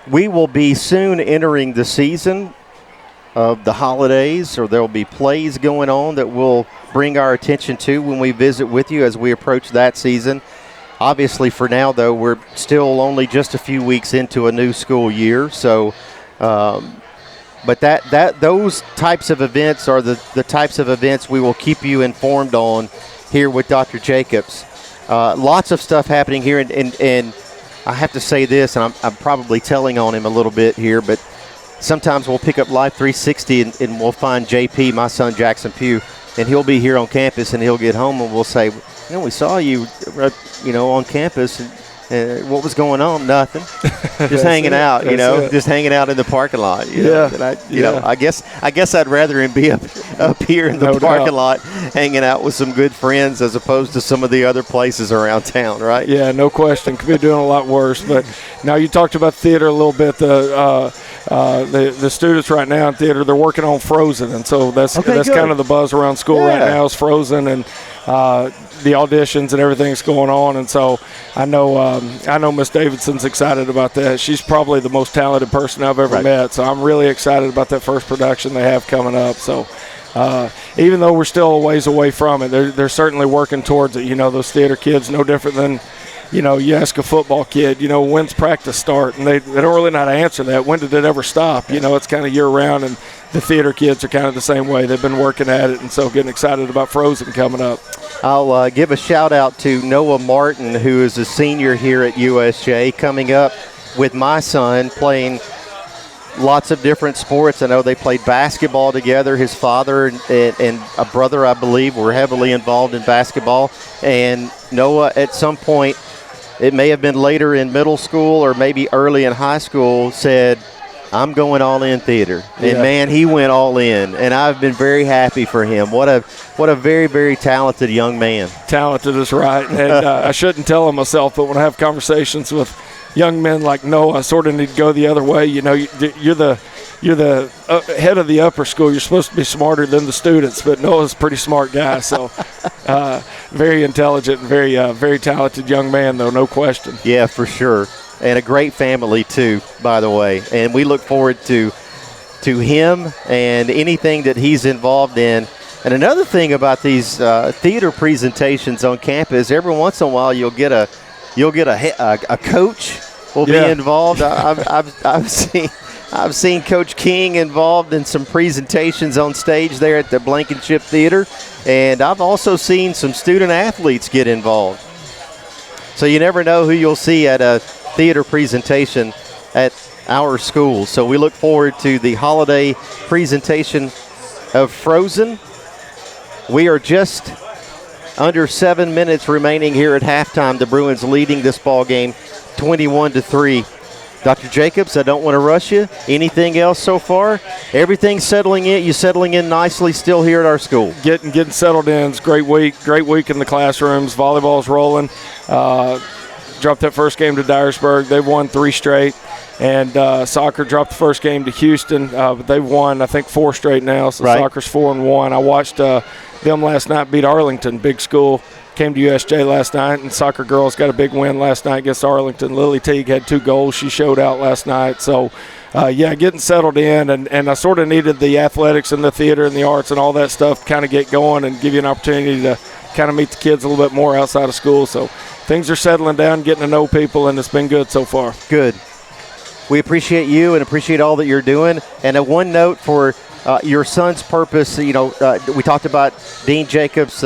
We will be soon entering the season of the holidays, or there will be plays going on that we'll bring our attention to when we visit with you as we approach that season. Obviously, for now, though, we're still only just a few weeks into a new school year. So, but those types of events are the types of events we will keep you informed on here with Dr. Jacobs. Lots of stuff happening here, and I have to say this, and I'm probably telling on him a little bit here, but sometimes we'll pick up Live 360 and we'll find JP, my son Jackson Pugh, and he'll be here on campus, and he'll get home and we'll say, we saw you, on campus, and what was going on? Nothing. Just hanging out, just hanging out in the parking lot. I guess I'd rather him be up here in the parking lot, hanging out with some good friends, as opposed to some of the other places around town, right? Yeah, no question. Could be doing a lot worse. But now you talked about theater a little bit. The students right now in theater, they're working on Frozen, and so that's kind of the buzz around school right now is Frozen, and the auditions and everything's going on. And so I know Miss Davidson's excited about that. She's probably the most talented person I've ever met, so I'm really excited about that first production they have coming up. So even though we're still a ways away from it, they're certainly working towards it. Those theater kids, no different than you ask a football kid, when's practice start? And they don't really know how to answer that. When did it ever stop? It's kind of year-round, and the theater kids are kind of the same way. They've been working at it, and so getting excited about Frozen coming up. I'll give a shout-out to Noah Martin, who is a senior here at USJ, coming up with my son, playing lots of different sports. I know they played basketball together. His father and a brother, I believe, were heavily involved in basketball. And Noah, at some point, it may have been later in middle school or maybe early in high school, said, I'm going all in theater. And man, he went all in, and I've been very happy for him. What a very, very talented young man. Talented is right. And I shouldn't tell him myself, but when I have conversations with young men like Noah, I sort of need to go the other way. You're the head of the upper school. You're supposed to be smarter than the students, but Noah's a pretty smart guy. So very intelligent and very, very talented young man, though, no question. Yeah, for sure. And a great family, too, by the way. And we look forward to him and anything that he's involved in. And another thing about these theater presentations on campus, every once in a while you'll get a coach will be involved. I've seen Coach King involved in some presentations on stage there at the Blankenship Theater, and I've also seen some student athletes get involved. So you never know who you'll see at a theater presentation at our school. So we look forward to the holiday presentation of Frozen. We are just under 7 minutes remaining here at halftime. The Bruins leading this ball game 21-3. Dr. Jacobs, I don't want to rush you. Anything else so far? Everything's settling in. You settling in nicely still here at our school? Getting settled in. It's a great week in the classrooms. Volleyball's rolling. Dropped that first game to Dyersburg. They've won 3 straight. And soccer dropped the first game to Houston, but they've won, I think, 4 straight now. So soccer's 4-1. I watched them last night beat Arlington, big school. Came to USJ last night, and soccer girls got a big win last night against Arlington. Lily Teague had 2 goals. She showed out last night. So, getting settled in, and I sort of needed the athletics and the theater and the arts and all that stuff kind of get going and give you an opportunity to kind of meet the kids a little bit more outside of school. So things are settling down, getting to know people, and it's been good so far. Good. We appreciate you and appreciate all that you're doing. And a one note for your son's purpose, we talked about Dean Jacobs,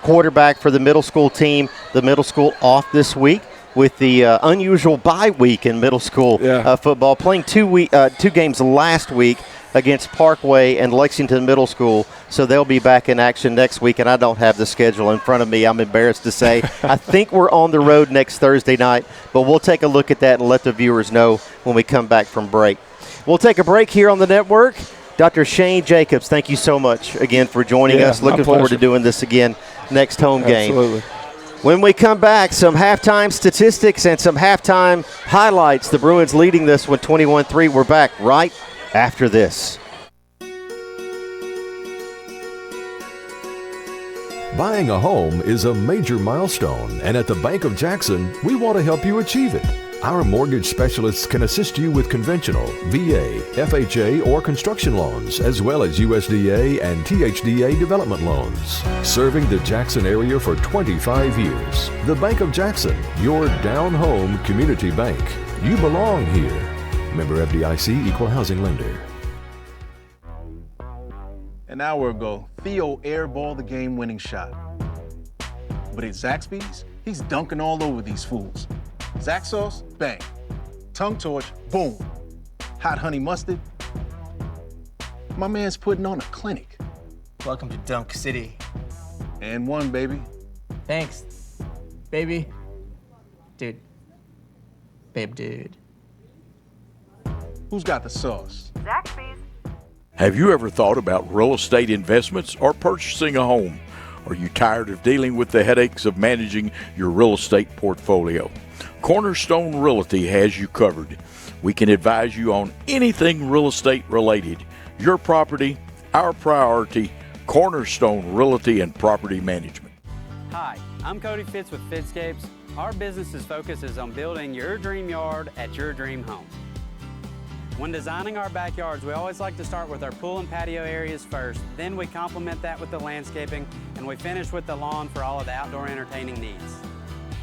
quarterback for the middle school team. The middle school off this week with the unusual bye week in middle school football, playing 2 games last week against Parkway and Lexington Middle School. So they'll be back in action next week, and I don't have the schedule in front of me. I'm embarrassed to say. I think we're on the road next Thursday night, but we'll take a look at that and let the viewers know when we come back from break. We'll take a break here on the network. Dr. Shane Jacobs, thank you so much again for joining us. Looking forward to doing this again next home game. Absolutely. When we come back, some halftime statistics and some halftime highlights. The Bruins leading this one 21-3. We're back right after this. Buying a home is a major milestone, and at the Bank of Jackson, we want to help you achieve it. Our mortgage specialists can assist you with conventional, VA, FHA, or construction loans, as well as USDA and THDA development loans. Serving the Jackson area for 25 years. The Bank of Jackson, your down-home community bank. You belong here. Member FDIC, Equal Housing Lender. An hour ago, Theo airballed the game-winning shot. But at Zaxby's, he's dunking all over these fools. Zax sauce, bang. Tongue torch, boom. Hot honey mustard. My man's putting on a clinic. Welcome to Dunk City. And one, baby. Thanks, baby. Dude. Babe, dude. Who's got the sauce? Zaxby's. Have you ever thought about real estate investments or purchasing a home? Are you tired of dealing with the headaches of managing your real estate portfolio? Cornerstone Realty has you covered. We can advise you on anything real estate related. Your property, our priority. Cornerstone Realty and Property Management. Hi, I'm Cody Fitz with Fitscapes. Our business's focus is on building your dream yard at your dream home. When designing our backyards, we always like to start with our pool and patio areas first. Then we complement that with the landscaping, and we finish with the lawn for all of the outdoor entertaining needs.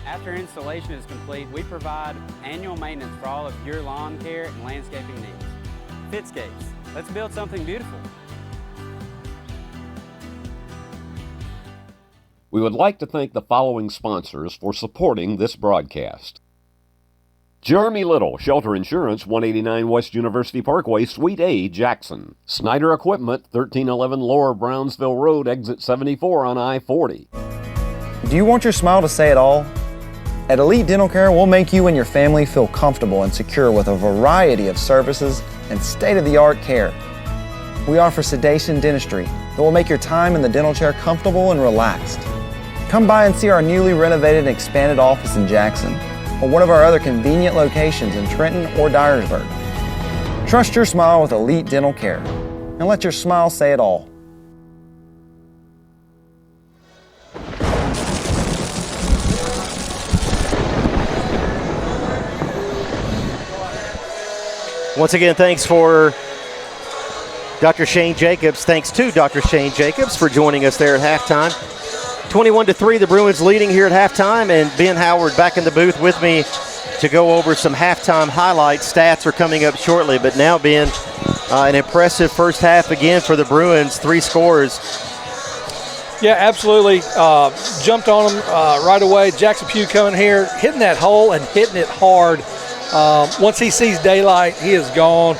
After installation is complete, we provide annual maintenance for all of your lawn care and landscaping needs. Fitscapes, let's build something beautiful. We would like to thank the following sponsors for supporting this broadcast. Jeremy Little, Shelter Insurance, 189 West University Parkway, Suite A, Jackson. Snyder Equipment, 1311 Lower Brownsville Road, Exit 74 on I-40. Do you want your smile to say it all? At Elite Dental Care, we'll make you and your family feel comfortable and secure with a variety of services and state-of-the-art care. We offer sedation dentistry that will make your time in the dental chair comfortable and relaxed. Come by and see our newly renovated and expanded office in Jackson, or one of our other convenient locations in Trenton or Dyersburg. Trust your smile with Elite Dental Care, and let your smile say it all. Once again, thanks for Dr. Shane Jacobs. Thanks to Dr. Shane Jacobs for joining us there at halftime. 21-3, the Bruins leading here at halftime, and Ben Howard back in the booth with me to go over some halftime highlights. Stats are coming up shortly, but now, Ben, an impressive first half again for the Bruins. 3 scores. Yeah, absolutely. Jumped on him right away. Jackson Pugh coming here, hitting that hole and hitting it hard. Once he sees daylight, he is gone.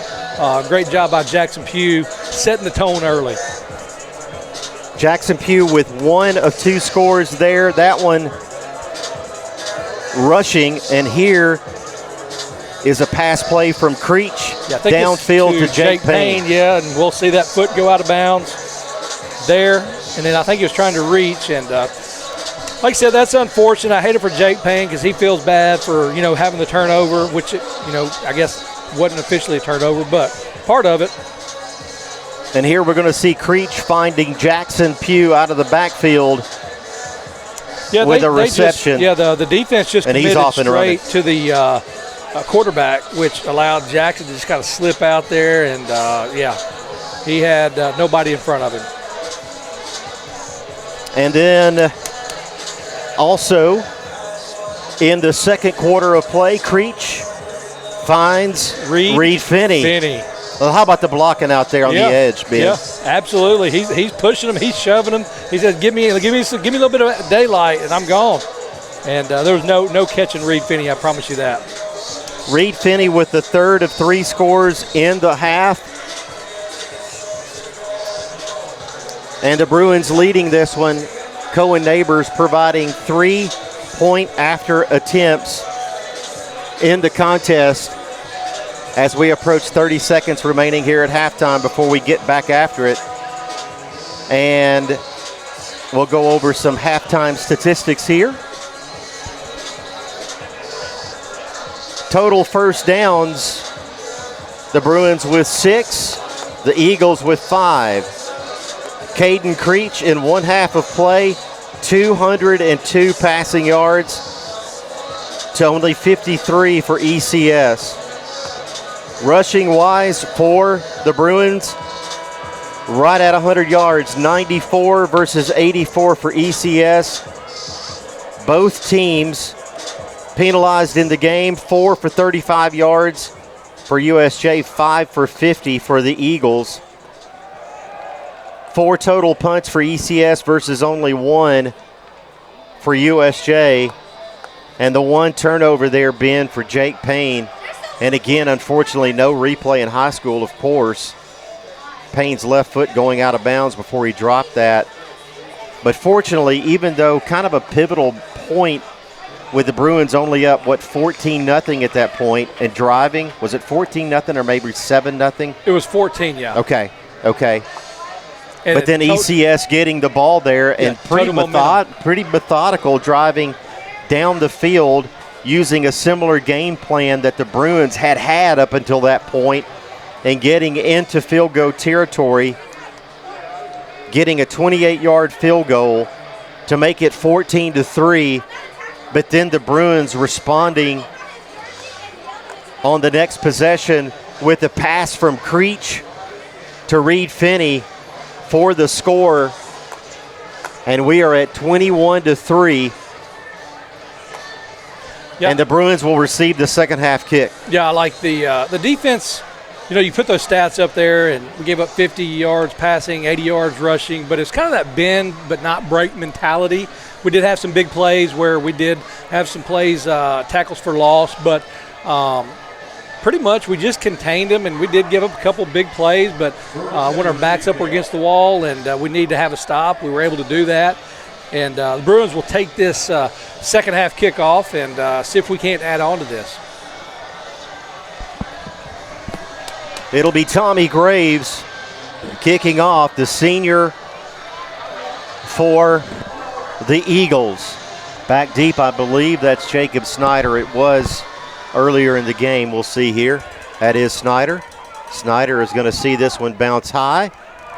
Great job by Jackson Pugh, setting the tone early. Jackson Pugh with 1 of 2 scores there. That one rushing, and here is a pass play from Creech downfield to Jake Payne. Yeah, and we'll see that foot go out of bounds there. And then I think he was trying to reach. And like I said, that's unfortunate. I hate it for Jake Payne because he feels bad for, having the turnover, which, I guess wasn't officially a turnover, but part of it. And here we're going to see Creech finding Jackson Pugh out of the backfield with a reception. The defense just committed off and straight to the quarterback, which allowed Jackson to just kind of slip out there. And, he had nobody in front of him. And then also in the second quarter of play, Creech finds Reed Finney. Well, how about the blocking out there on the edge, Ben? Yeah, absolutely. He's pushing him. He's shoving him. He says, "Give me a little bit of daylight, and I'm gone." And there was no catching Reed Finney. I promise you that. Reed Finney with the third of 3 scores in the half. And the Bruins leading this one. Cohen Neighbors providing 3-point-after attempts in the contest as we approach 30 seconds remaining here at halftime before we get back after it. And we'll go over some halftime statistics here. Total first downs, the Bruins with 6, the Eagles with 5. Caden Creech in one half of play, 202 passing yards to only 53 for ECS. Rushing wise for the Bruins, right at 100 yards, 94 versus 84 for ECS. Both teams penalized in the game, 4 for 35 yards for USJ, 5 for 50 for the Eagles. 4 total punts for ECS versus only 1 for USJ. And the 1 turnover there, Ben, for Jake Payne. And again, unfortunately, no replay in high school, of course. Payne's left foot going out of bounds before he dropped that. But fortunately, even though kind of a pivotal point with the Bruins only up, 14-0 at that point and driving, was it 14-0 or maybe 7-0? It was 14, yeah. Okay. And but then ECS getting the ball there and pretty methodical driving down the field using a similar game plan that the Bruins had up until that point and getting into field goal territory, getting a 28-yard field goal to make it 14-3, but then the Bruins responding on the next possession with a pass from Creech to Reed Finney for the score, and we are at 21-3. Yeah. And the Bruins will receive the second half kick. Yeah, I like the defense. You put those stats up there, and we gave up 50 yards passing, 80 yards rushing, but it's kind of that bend but not break mentality. We did have some big plays where we did have some plays, tackles for loss, but pretty much we just contained them, and we did give up a couple big plays, but when our backs up were against the wall and we needed to have a stop, we were able to do that. And the Bruins will take this second half kickoff and see if we can't add on to this. It'll be Tommy Graves kicking off, the senior for the Eagles. Back deep, I believe that's Jacob Snyder. It was earlier in the game. We'll see here. That is Snyder. Snyder is going to see this one bounce high,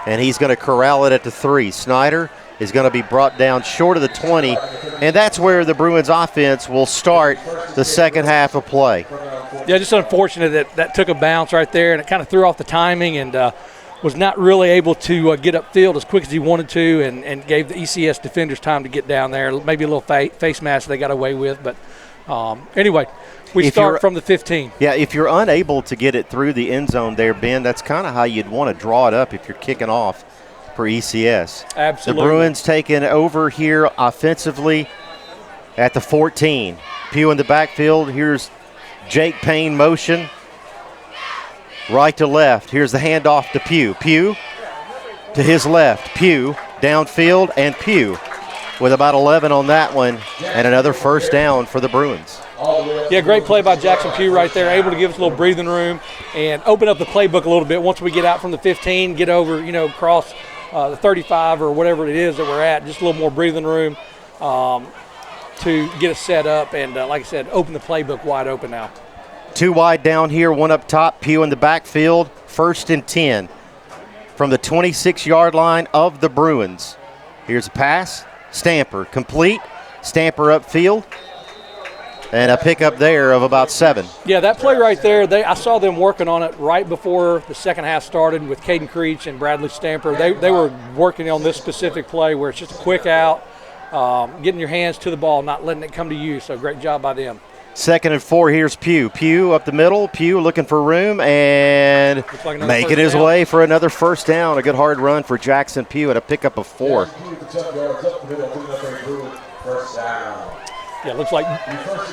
and he's going to corral it at the 3. Snyder is going to be brought down short of the 20, and that's where the Bruins offense will start the second half of play. Yeah, just unfortunate that took a bounce right there, and it kind of threw off the timing and was not really able to get upfield as quick as he wanted to and gave the ECS defenders time to get down there. Maybe a little face mask they got away with, but anyway, we start from the 15. Yeah, if you're unable to get it through the end zone there, Ben, that's kind of how you'd want to draw it up if you're kicking off. for ECS. Absolutely. The Bruins taking over here offensively at the 14. Pugh in the backfield. Here's Jake Payne motion. Right to left. Here's the handoff to Pugh. Pugh to his left. Pugh downfield, and Pugh with about 11 on that one, and another first down for the Bruins. Yeah, great play by Jackson Pugh right there, able to give us a little breathing room and open up the playbook a little bit once we get out from the 15, get over, across the 35 or whatever it is that we're at, just a little more breathing room to get us set up and, like I said, open the playbook wide open now. 2 wide down here, 1 up top, Pugh in the backfield, 1st and 10 from the 26-yard line of the Bruins. Here's a pass, Stamper complete, Stamper upfield, and a pickup there of about 7. Yeah, that play right there, I saw them working on it right before the second half started with Caden Creech and Bradley Stamper. They were working on this specific play where it's just a quick out, getting your hands to the ball, not letting it come to you, so great job by them. 2nd and 4, here's Pugh. Pugh up the middle, Pugh looking for room and making his way for another first down. A good hard run for Jackson Pugh at a pickup of 4. Yeah, looks like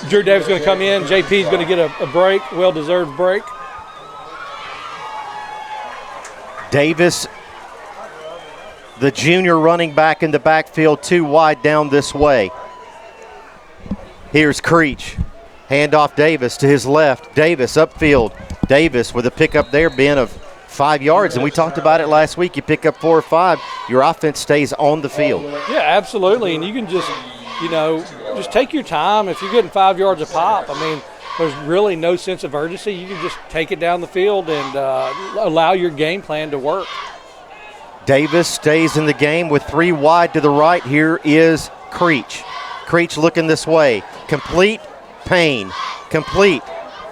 Drew Davis is going to come in. JP is going to get a break, well-deserved break. Davis, the junior running back in the backfield, 2 wide down this way. Here's Creech. Handoff Davis to his left. Davis upfield. Davis with a pickup there, Ben, of 5 yards. And we talked about it last week. You pick up 4 or 5, your offense stays on the field. Yeah, absolutely. And you can just, just take your time. If you're getting 5 yards a pop, there's really no sense of urgency. You can just take it down the field and allow your game plan to work. Davis stays in the game with 3 wide to the right. Here is Creech. Creech looking this way. Complete. Payne. Complete.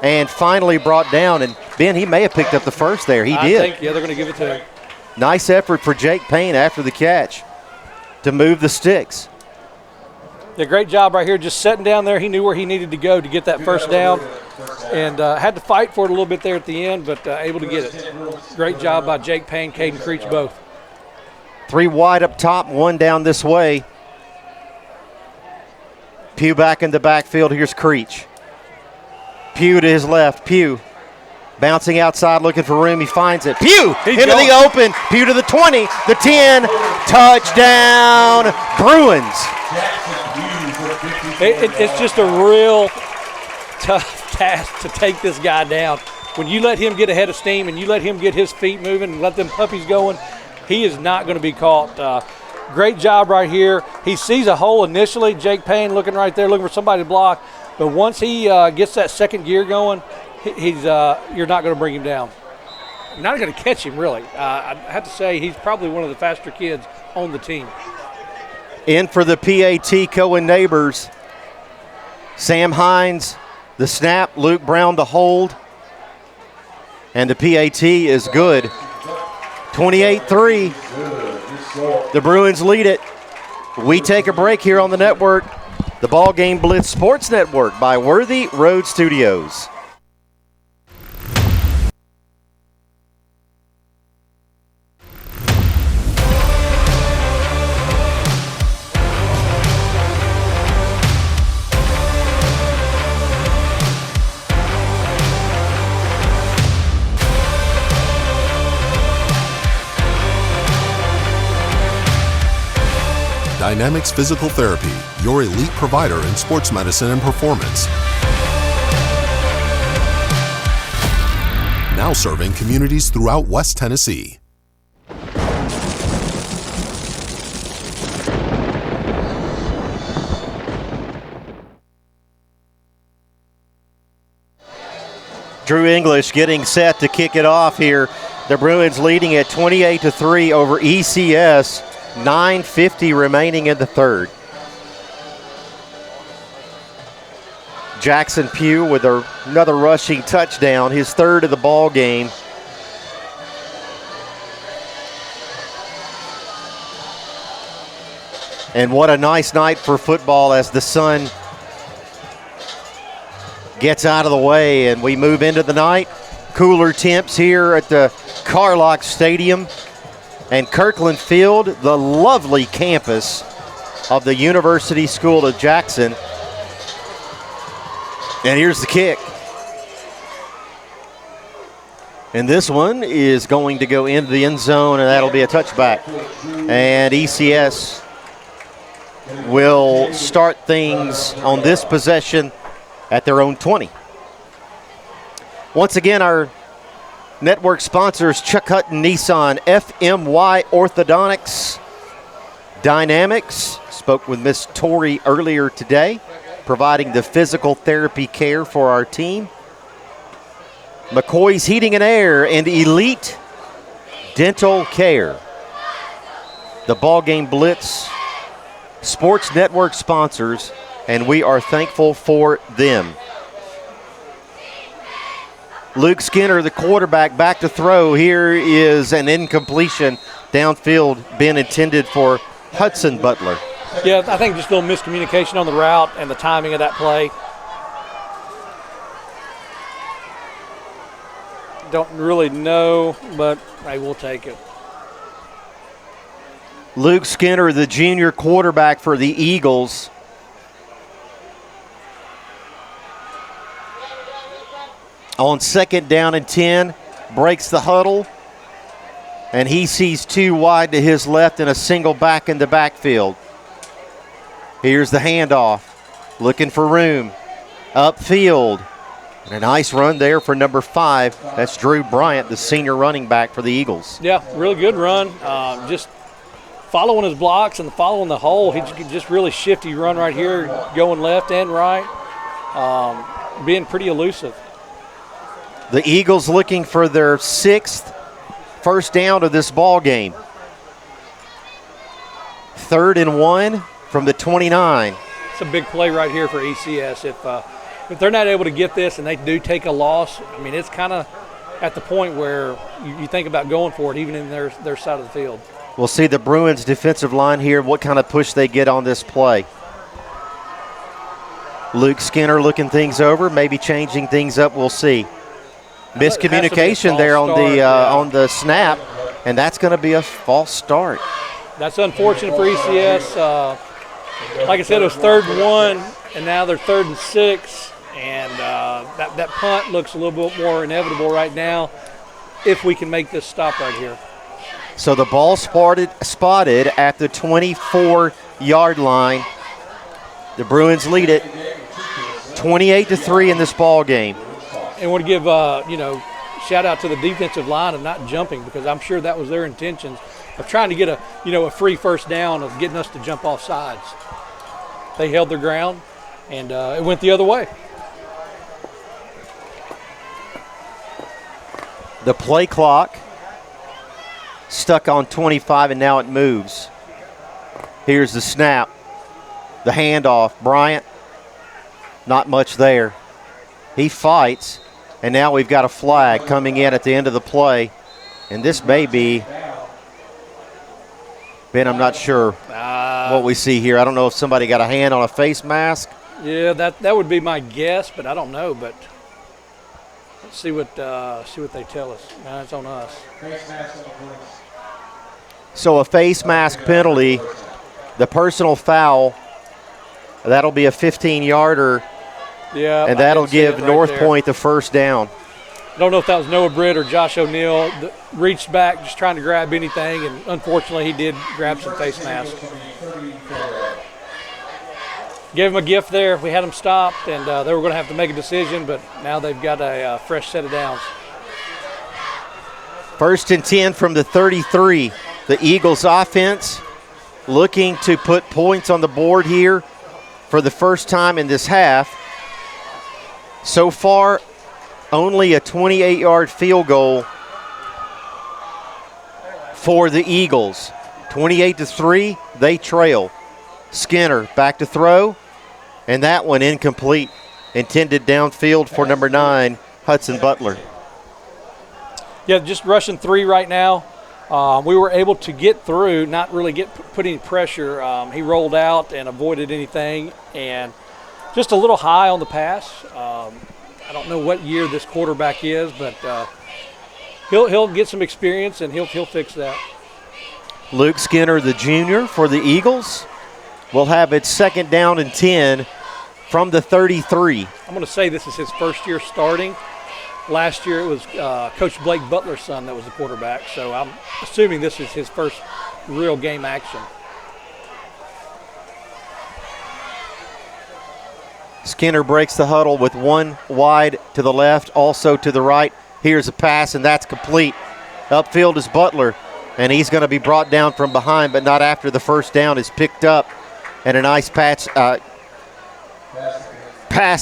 And finally brought down. And, Ben, he may have picked up the first there. He did. I think, they're going to give it to him. Nice effort for Jake Payne after the catch to move the sticks. Yeah, great job right here, just sitting down there. He knew where he needed to go to get that first down and had to fight for it a little bit there at the end, but able to get it. Great job by Jake Payne, Caden Creech both. 3 wide up top, 1 down this way. Pugh back in the backfield. Here's Creech. Pugh to his left. Pugh bouncing outside, looking for room. He finds it. Pugh into the open. Pugh to the 20, the 10. Touchdown, Bruins. It's just a real tough task to take this guy down. When you let him get ahead of steam and you let him get his feet moving and let them puppies going, he is not going to be caught. Great job right here. He sees a hole initially. Jake Payne looking right there, looking for somebody to block. But once he gets that second gear going, you're not going to bring him down. You're not going to catch him, really. I have to say he's probably one of the faster kids on the team. In for the PAT Cohen Neighbors. Sam Hines, the snap. Luke Brown, the hold. And the PAT is good. 28-3. The Bruins lead it. We take a break here on the network. The BallGame Blitz Sports Network by Worthy Road Studios. Dynamics Physical Therapy, your elite provider in sports medicine and performance. Now serving communities throughout West Tennessee. Drew English getting set to kick it off here. The Bruins leading at 28-3 over ECS. 9:50 remaining in the third. Jackson Pugh with another rushing touchdown, his third of the ball game. And what a nice night for football as the sun gets out of the way and we move into the night. Cooler temps here at the Carlock Stadium. and Kirkland Field, the lovely campus of the University School of Jackson. And here's the kick. And this one is going to go into the end zone, and that'll be a touchback. And ECS will start things on this possession at their own 20. Once again, our network sponsors, Chuck Hutton Nissan, FMY Orthodontics, Dynamics. Spoke with Miss Tori earlier today, providing the physical therapy care for our team. McCoy's Heating and Air and Elite Dental Care. The BallGame Blitz Sports Network sponsors, and we are thankful for them. Luke Skinner, the quarterback, back to throw. Here is an incompletion downfield, been intended for Hudson Butler. Yeah, I think just a little miscommunication on the route and the timing of that play. Don't really know, but I will take it. Luke Skinner, the junior quarterback for the Eagles. On 2nd down and 10, breaks the huddle, and he sees two wide to his left and a single back in the backfield. Here's the handoff, looking for room, upfield, and a nice run there for number 5. That's Drew Bryant, the senior running back for the Eagles. Yeah, really good run. Just following his blocks and following the hole. He just really shifty run right here, going left and right, being pretty elusive. The Eagles looking for their 6th first down of this ball game. 3rd and 1 from the 29. It's a big play right here for ECS. If they're not able to get this and they do take a loss, I mean, it's kind of at the point where you think about going for it, even in their side of the field. We'll see the Bruins defensive line here, what kind of push they get on this play. Luke Skinner looking things over, maybe changing things up, we'll see. Miscommunication there on the snap, and that's going to be a false start. That's unfortunate for ECS. Like I said, it was 3rd and 1, and now they're 3rd and 6, and that punt looks a little bit more inevitable right now if we can make this stop right here. So the ball spotted at the 24-yard line. The Bruins lead it 28-3 in this ball game. And want to give, shout out to the defensive line of not jumping, because I'm sure that was their intentions of trying to get a free first down of getting us to jump off sides. They held their ground, and it went the other way. The play clock stuck on 25, and now it moves. Here's the snap, the handoff. Bryant, not much there. He fights. And now we've got a flag coming in at the end of the play. And this may be, Ben, I'm not sure what we see here. I don't know if somebody got a hand on a face mask. Yeah, that would be my guess, but I don't know. But let's see what they tell us. Now it's on us. So a face mask penalty, the personal foul, that'll be a 15-yarder. Yeah, and that'll give North Point the first down. I don't know if that was Noah Britt or Josh O'Neill that reached back just trying to grab anything, and unfortunately he did grab some face mask. Gave him a gift there. We had them stopped, and they were going to have to make a decision, but now they've got a fresh set of downs. 1st and 10 from the 33. The Eagles offense looking to put points on the board here for the first time in this half. So far, only a 28-yard field goal for the Eagles. 28-3, they trail. Skinner back to throw, and that one incomplete. Intended downfield for number 9, Hudson Butler. Yeah, just rushing 3 right now. We were able to get through, not really put any pressure. He rolled out and avoided anything, and just a little high on the pass. I don't know what year this quarterback is, but he'll get some experience and he'll fix that. Luke Skinner, the junior for the Eagles, will have it 2nd down and 10 from the 33. I'm going to say this is his first year starting. Last year it was Coach Blake Butler's son that was the quarterback, so I'm assuming this is his first real game action. Skinner breaks the huddle with one wide to the left, also to the right. Here's a pass, and that's complete. Upfield is Butler, and he's going to be brought down from behind, but not after the first down is picked up. And a nice pass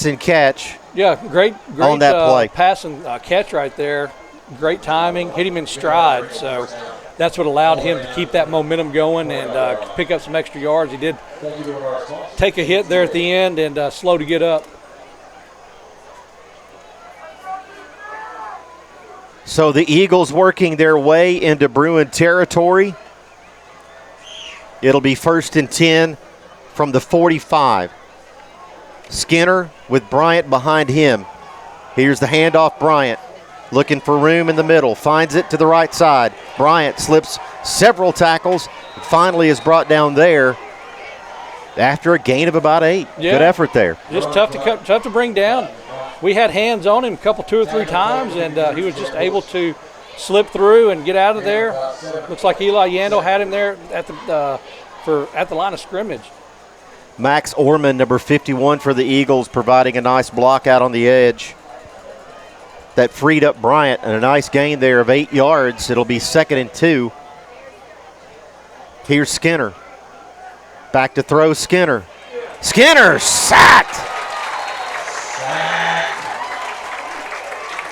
and catch. Yeah, great on that play. Pass and catch right there. Great timing, hit him in stride. So that's what allowed him to keep that momentum going and pick up some extra yards. He did take a hit there at the end and slow to get up. So the Eagles working their way into Bruin territory. It'll be 1st and 10 from the 45. Skinner with Bryant behind him. Here's the handoff. Bryant looking for room in the middle. Finds it to the right side. Bryant slips several tackles. Finally is brought down there after a gain of about 8. Yeah. Good effort there. Just tough to bring down. We had hands on him two or three times, and he was just able to slip through and get out of there. Looks like Eli Yandel had him there at the line of scrimmage. Max Orman, number 51 for the Eagles, providing a nice block out on the edge. That freed up Bryant, and a nice gain there of 8 yards. It'll be 2nd and 2. Here's Skinner. Back to throw, Skinner. Skinner sacked!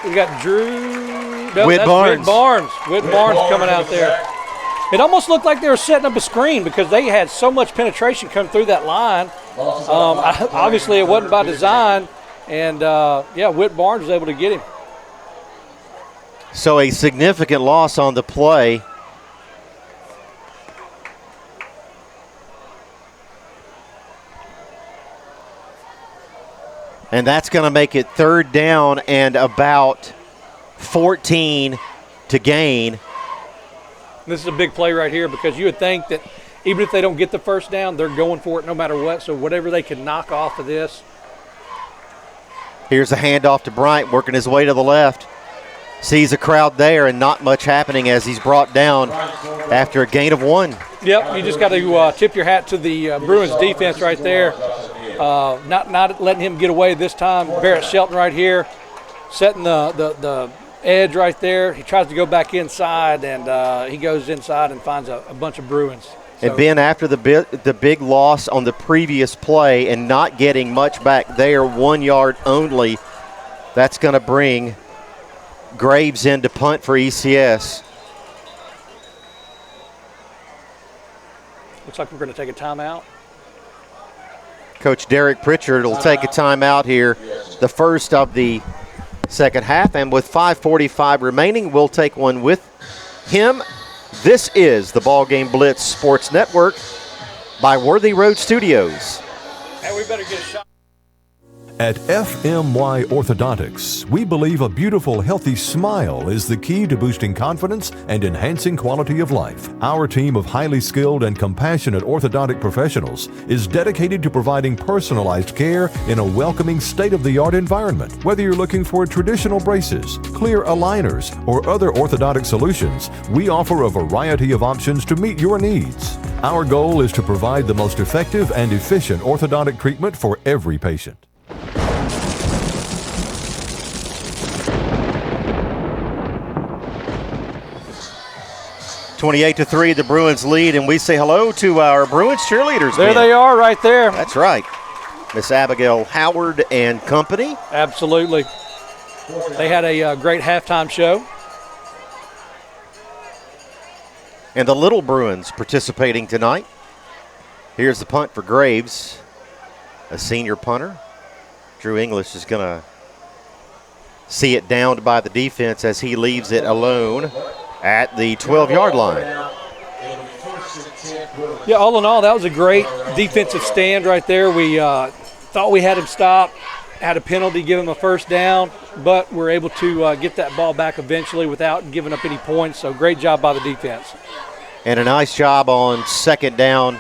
We got Drew. Whit Barnes. Whit Barnes coming out there. It almost looked like they were setting up a screen because they had so much penetration come through that line. Obviously, it wasn't by design, and Whit Barnes was able to get him. So a significant loss on the play. And that's going to make it 3rd down and about 14 to gain. This is a big play right here because you would think that even if they don't get the first down, they're going for it no matter what. So whatever they can knock off of this. Here's a handoff to Bryant, working his way to the left. Sees a crowd there and not much happening as he's brought down after a gain of 1. Yep, you just got to tip your hat to the Bruins defense right there. Not letting him get away this time. Barrett Shelton right here, setting the edge right there. He tries to go back inside, and he goes inside and finds a bunch of Bruins. And Ben, after the big loss on the previous play and not getting much back there, 1 yard only, that's going to bring Graves in to punt for ECS. Looks like we're going to take a timeout. Coach Derek Pritchard will take a timeout here, the first of the second half, and with 5:45 remaining, we'll take one with him. This is the BallGame Blitz Sports Network by Worthy Road Studios. Hey, we better get a shot. At FMY Orthodontics, we believe a beautiful, healthy smile is the key to boosting confidence and enhancing quality of life. Our team of highly skilled and compassionate orthodontic professionals is dedicated to providing personalized care in a welcoming, state-of-the-art environment. Whether you're looking for traditional braces, clear aligners, or other orthodontic solutions, we offer a variety of options to meet your needs. Our goal is to provide the most effective and efficient orthodontic treatment for every patient. 28-3, the Bruins lead, and we say hello to our Bruins cheerleaders. There they are right there. That's right. Miss Abigail Howard and company. Absolutely. They had a great halftime show. And the little Bruins participating tonight. Here's the punt for Graves, a senior punter. Drew English is going to see it downed by the defense as he leaves it alone at the 12-yard line. Yeah, all in all, that was a great defensive stand right there. We thought we had him stopped, had a penalty, give him a first down, but we're able to get that ball back eventually without giving up any points. So great job by the defense. And a nice job on second down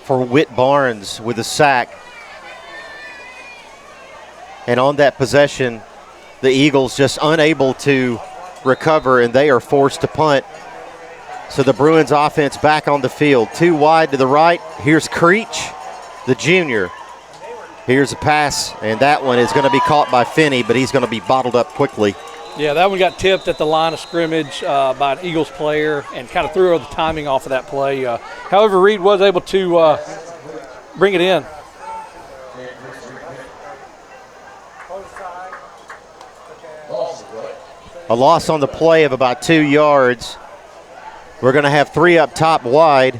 for Whit Barnes with a sack. And on that possession, the Eagles just unable to recover, and they are forced to punt. So the Bruins offense back on the field. 2 wide to the right. Here's Creech, the junior. Here's a pass, and that one is going to be caught by Finney, but he's going to be bottled up quickly. Yeah, that one got tipped at the line of scrimmage by an Eagles player and kind of threw the timing off of that play. However, Reed was able to bring it in. A loss on the play of about 2 yards. We're going to have 3 up top wide.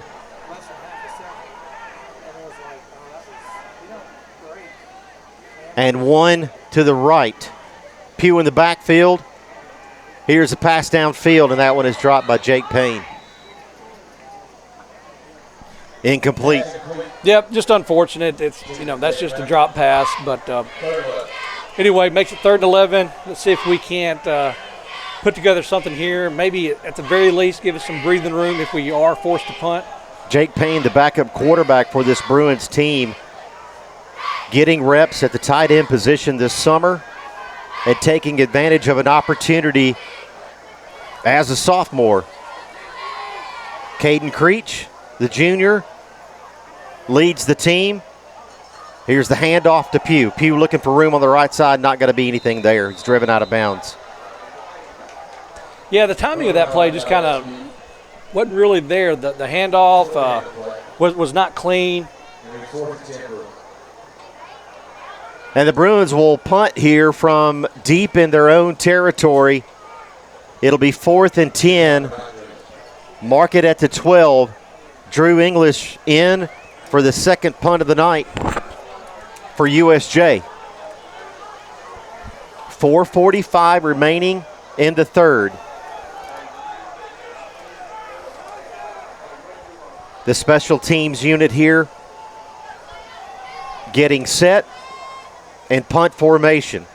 And 1 to the right. Pugh in the backfield. Here's a pass downfield, and that one is dropped by Jake Payne. Incomplete. Yep, just unfortunate. It's that's just a drop pass, but anyway, makes it 3rd and 11. Let's see if we can't put together something here. Maybe at the very least give us some breathing room if we are forced to punt. Jake Payne, the backup quarterback for this Bruins team, getting reps at the tight end position this summer and taking advantage of an opportunity as a sophomore. Caden Creech, the junior, leads the team. Here's the handoff to Pugh. Pugh looking for room on the right side, not going to be anything there. He's driven out of bounds. Yeah, the timing of that play just kind of wasn't really there. The handoff was not clean. And the Bruins will punt here from deep in their own territory. It'll be 4th and 10. Mark it at the 12. Drew English in for the second punt of the night for USJ. 4:45 remaining in the third. The special teams unit here getting set and punt formation.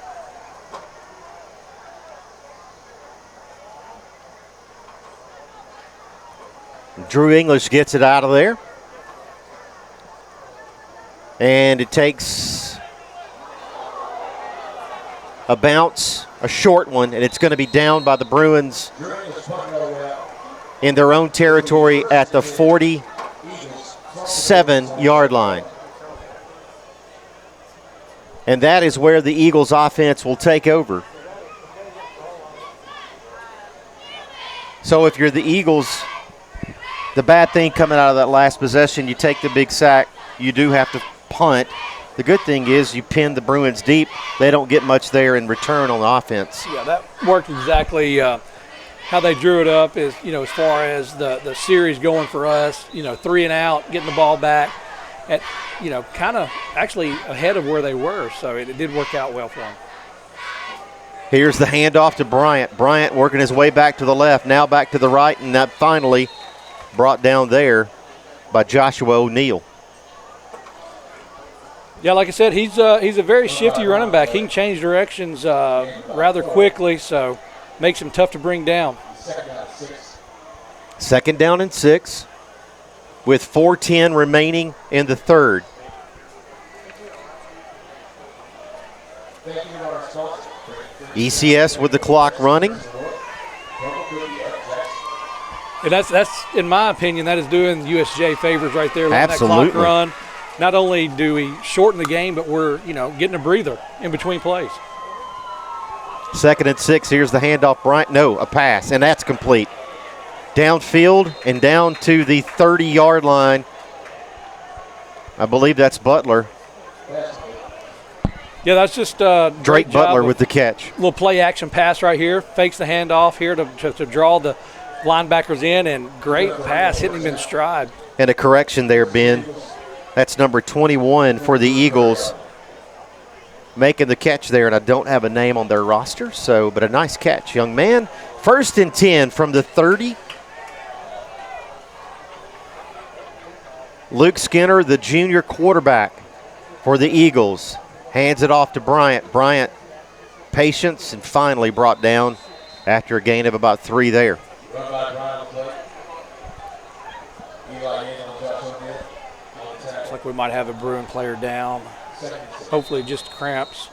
Drew English gets it out of there. And it takes a bounce, a short one, and it's going to be down by the Bruins in their own territory at the 47-yard line. And that is where the Eagles offense will take over. So if you're the Eagles, the bad thing coming out of that last possession, you take the big sack, you do have to punt. The good thing is you pin the Bruins deep. They don't get much there in return on the offense. Yeah, that worked exactly how they drew it up is, as far as the series going for us, 3 and out, getting the ball back at, kind of actually ahead of where they were. So it did work out well for them. Here's the handoff to Bryant. Bryant working his way back to the left, now back to the right, and that finally brought down there by Joshua O'Neal. Yeah, like I said, he's a very shifty running back. He can change directions rather quickly, so makes him tough to bring down. 2nd down and 6 with 4:10 remaining in the third. ECS with the clock running. And that's in my opinion, that is doing USJ favors right there. Absolutely. That clock run. Not only do we shorten the game, but we're, getting a breather in between plays. 2nd and 6. Here's the handoff. Bryant, no, a pass, and that's complete. Downfield and down to the 30-yard line. I believe that's Butler. Yeah, that's just Drake Butler with the catch. Little play action pass right here. Fakes the handoff here to draw the linebackers in, and great pass hitting him in stride. And a correction there, Ben. That's number 21 for the Eagles making the catch there, and I don't have a name on their roster, but a nice catch, young man. 1st and 10 from the 30. Luke Skinner, the junior quarterback for the Eagles, hands it off to Bryant. Bryant, patience, and finally brought down after a gain of about 3 there. Looks like we might have a Bruin player down. Hopefully just cramps.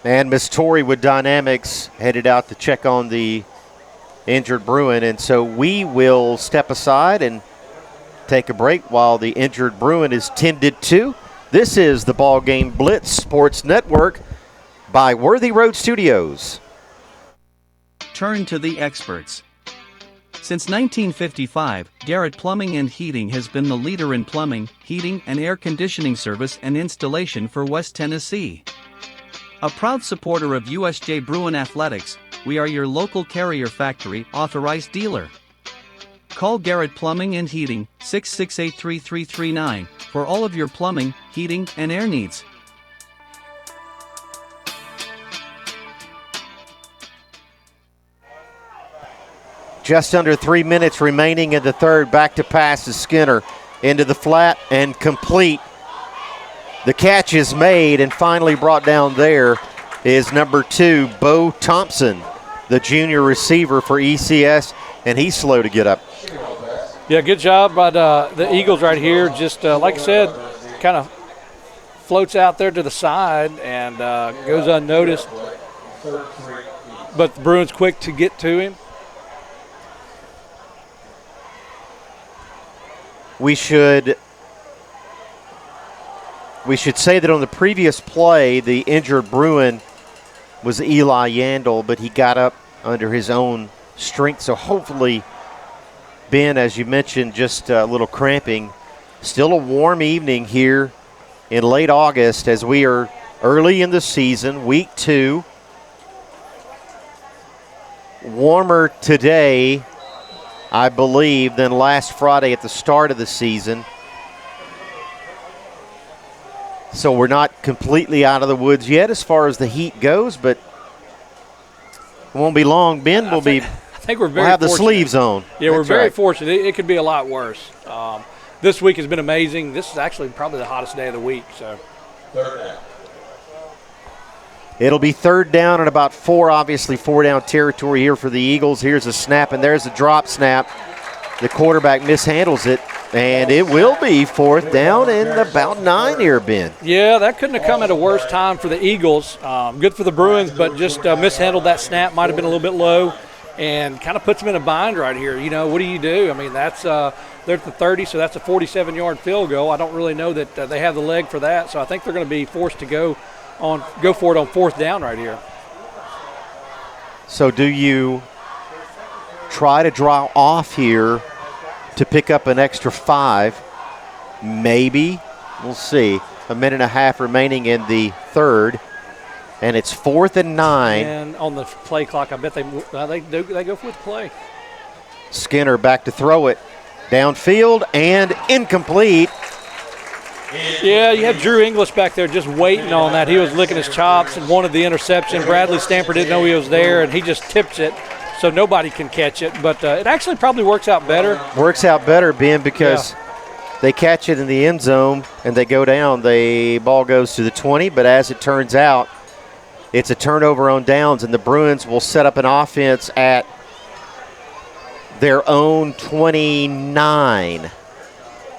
And Miss Torrey with Dynamics headed out to check on the injured Bruin. And so we will step aside and take a break while the injured Bruin is tended to. This is the Ball Game Blitz Sports Network by Worthy Road Studios. Turn to the experts. Since 1955, Garrett Plumbing and Heating has been the leader in plumbing, heating, and air conditioning service and installation for West Tennessee. A proud supporter of USJ Bruin Athletics, we are your local Carrier Factory authorized dealer. Call Garrett Plumbing and Heating, 668-3339, for all of your plumbing, heating, and air needs. Just under 3 minutes remaining in the third. Back to pass to Skinner into the flat and complete. The catch is made and finally brought down there is number 2, Bo Thompson, the junior receiver for ECS, and he's slow to get up. Yeah, good job by the Eagles right here. Just like I said, kind of floats out there to the side and goes unnoticed. But the Bruins quick to get to him. We should say that on the previous play, the injured Bruin was Eli Yandel, but he got up under his own strength. So hopefully, Ben, as you mentioned, just a little cramping. Still a warm evening here in late August as we are early in the season, week 2. Warmer today, I believe, than last Friday at the start of the season. So we're not completely out of the woods yet as far as the heat goes, but it won't be long. Ben will be. I think we'll have the fortunate. sleeves on. Yeah, we're That's very right. fortunate. It could be a lot worse. This week has been amazing. This is actually probably the hottest day of the week. So. It'll be third down and about 4, obviously 4-down territory here for the Eagles. Here's a snap, and there's a drop snap. The quarterback mishandles it, and it will be 4th down and about 9 here, Ben. Yeah, that couldn't have come at a worse time for the Eagles. Good for the Bruins, but just mishandled that snap. Might have been a little bit low and kind of puts them in a bind right here. You know, what do you do? I mean, that's they're at the 30, so that's a 47-yard field goal. I don't really know that they have the leg for that, so I think they're going to be forced to go for it on 4th down right here. So do you try to draw off here to pick up an extra 5? Maybe. We'll see. A minute and a half remaining in the third, and it's 4th and 9. And on the play clock, I bet they go for the play. Skinner back to throw it. Downfield and incomplete. Yeah, you had Drew English back there just waiting on that. He was licking his chops and wanted the interception. Bradley Stamper didn't know he was there, and he just tips it so nobody can catch it. But it actually probably works out better. Works out better, Ben, because they catch it in the end zone and they go down. The ball goes to the 20, but as it turns out, it's a turnover on downs, and the Bruins will set up an offense at their own 29.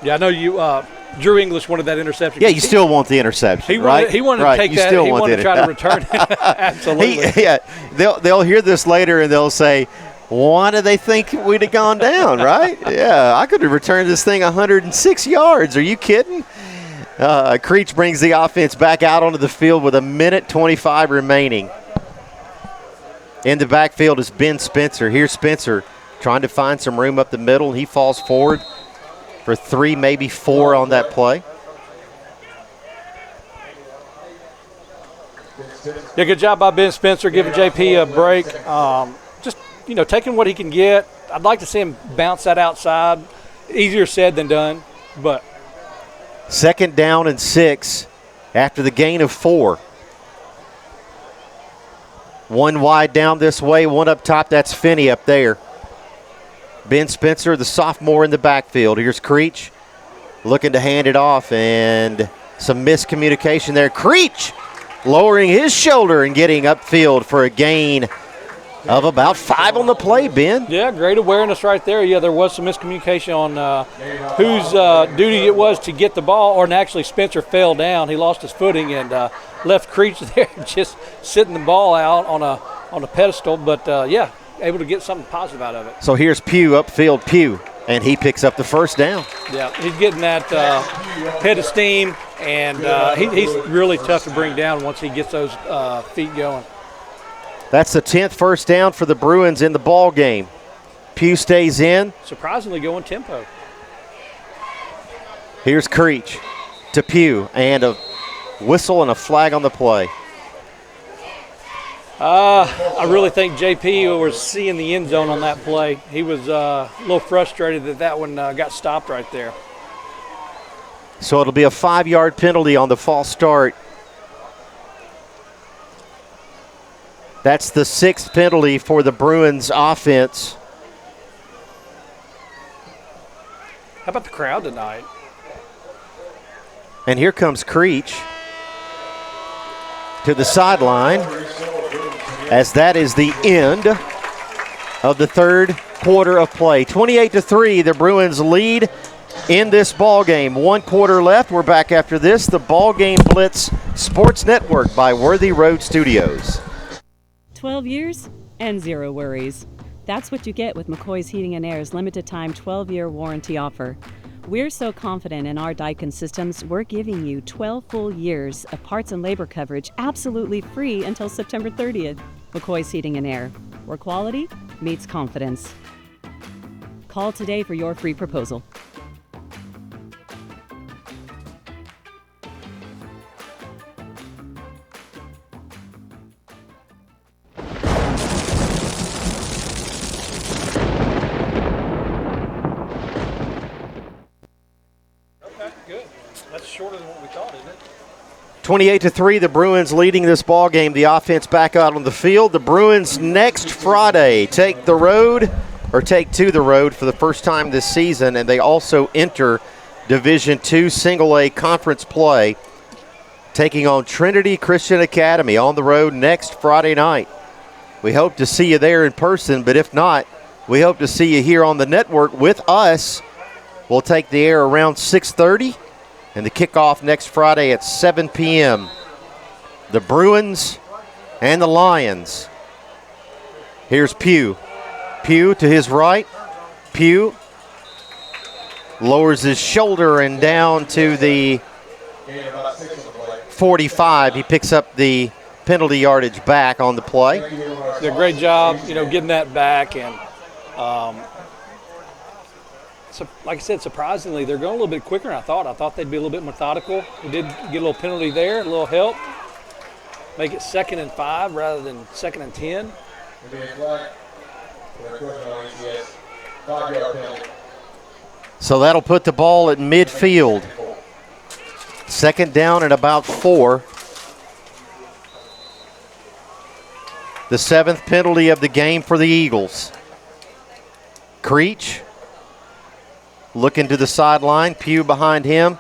Yeah, I know you Drew English wanted that interception. Yeah, you still want the interception, right? He wanted to take that. He wanted to try to return it. Absolutely. They'll hear this later and they'll say, why do they think we'd have gone down, right? Yeah, I could have returned this thing 106 yards. Are you kidding? Creech brings the offense back out onto the field with 1:25 remaining. In the backfield is Ben Spencer. Here's Spencer trying to find some room up the middle. He falls forward for 3, maybe 4 on that play. Yeah, good job by Ben Spencer giving JP a break. Just, taking what he can get. I'd like to see him bounce that outside. Easier said than done, but. 2nd down and 6 after the gain of 4. 1 wide down this way, 1 up top. That's Finney up there. Ben Spencer, the sophomore in the backfield. Here's Creech looking to hand it off, and some miscommunication there. Creech lowering his shoulder and getting upfield for a gain of about 5 on the play, Ben. Yeah, great awareness right there. Yeah, there was some miscommunication on whose duty it was to get the ball, and actually Spencer fell down. He lost his footing and left Creech there just sitting the ball out on a pedestal. But, yeah, able to get something positive out of it. So here's Pugh, upfield Pugh, and he picks up the first down. Yeah, he's getting that head of steam, and he's really tough to bring down once he gets those feet going. That's the 10th first down for the Bruins in the ball game. Pugh stays in. Surprisingly going tempo. Here's Creech to Pugh, and a whistle and a flag on the play. I really think JP was seeing the end zone on that play. He was a little frustrated that one got stopped right there. So it'll be a 5-yard penalty on the false start. That's the 6th penalty for the Bruins offense. How about the crowd tonight? And here comes Creech to the sideline, as that is the end of the third quarter of play. 28-3, the Bruins lead in this ball game. 1 quarter left. We're back after this. The BallGame Blitz Sports Network by Worthy Road Studios. 12 years and 0 worries. That's what you get with McCoy's Heating and Air's limited time 12-year warranty offer. We're so confident in our Daikin systems, we're giving you 12 full years of parts and labor coverage absolutely free until September 30th. McCoy's Heating and Air, where quality meets confidence. Call today for your free proposal. Shorter than what we thought, isn't it? 28-3, the Bruins leading this ball game. The offense back out on the field. The Bruins next Friday take to the road for the first time this season, and they also enter Division II Single A conference play, taking on Trinity Christian Academy on the road next Friday night. We hope to see you there in person, but if not, we hope to see you here on the network with us. We'll take the air around 6:30. And the kickoff next Friday at 7 p.m. The Bruins and the Lions. Here's Pugh. Pugh to his right. Pugh lowers his shoulder and down to the 45. He picks up the penalty yardage back on the play. Did a great job, getting that back. And so, like I said, surprisingly, they're going a little bit quicker than I thought. I thought they'd be a little bit methodical. We did get a little penalty there, a little help. Make it 2nd and 5 rather than 2nd and 10. So that'll put the ball at midfield. 2nd down and about 4. The 7th penalty of the game for the Eagles. Creech looking to the sideline, Pugh behind him.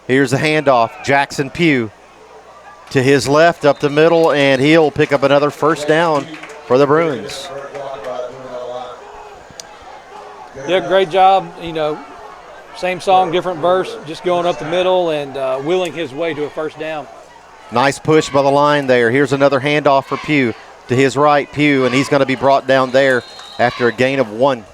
Here's a handoff, Jackson Pugh to his left up the middle, and he'll pick up another first down for the Bruins. Yeah, great job. Same song, different verse, just going up the middle and willing his way to a first down. Nice push by the line there. Here's another handoff for Pugh to his right, Pugh, and he's going to be brought down there after a gain of 1.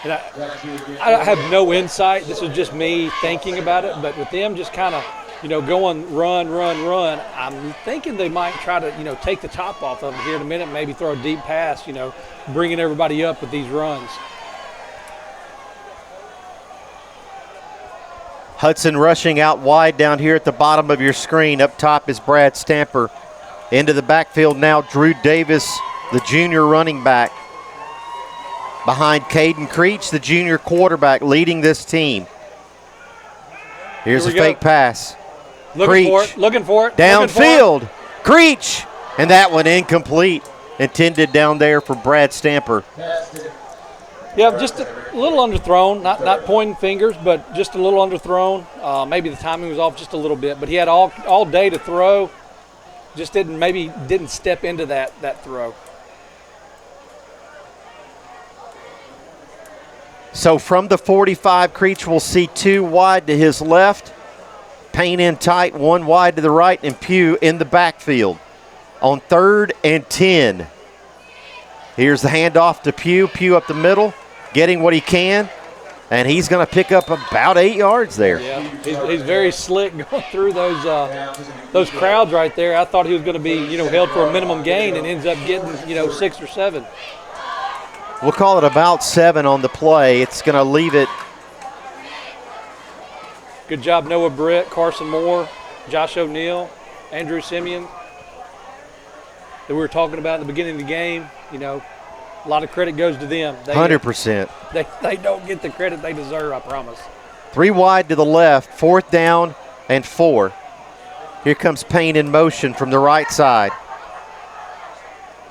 And I have no insight. This is just me thinking about it. But with them just kind of, going run, I'm thinking they might try to, take the top off of them here in a minute, maybe throw a deep pass, bringing everybody up with these runs. Hudson rushing out wide down here at the bottom of your screen. Up top is Brad Stamper. Into the backfield now, Drew Davis, the junior running back. Behind Caden Creech, the junior quarterback leading this team. Here's a fake pass. Looking for it. Downfield. Creech. And that one incomplete. Intended down there for Brad Stamper. Yeah, just a little underthrown, not pointing fingers, but just a little underthrown. Maybe the timing was off just a little bit, but he had all day to throw. Just didn't step into that throw. So from the 45, Creech will see 2 wide to his left, Payne in tight, 1 wide to the right, and Pugh in the backfield. On 3rd and 10. Here's the handoff to Pugh. Pugh up the middle, getting what he can, and he's going to pick up about 8 yards there. Yeah, he's very slick going through those crowds right there. I thought he was going to be, held for a minimum gain and ends up getting, 6 or 7. We'll call it about 7 on the play. It's going to leave it. Good job, Noah Britt, Carson Moore, Josh O'Neal, Andrew Simeon, that we were talking about at the beginning of the game. A lot of credit goes to them. 100%. They don't get the credit they deserve, I promise. 3 wide to the left, 4th down and 4. Here comes Payne in motion from the right side.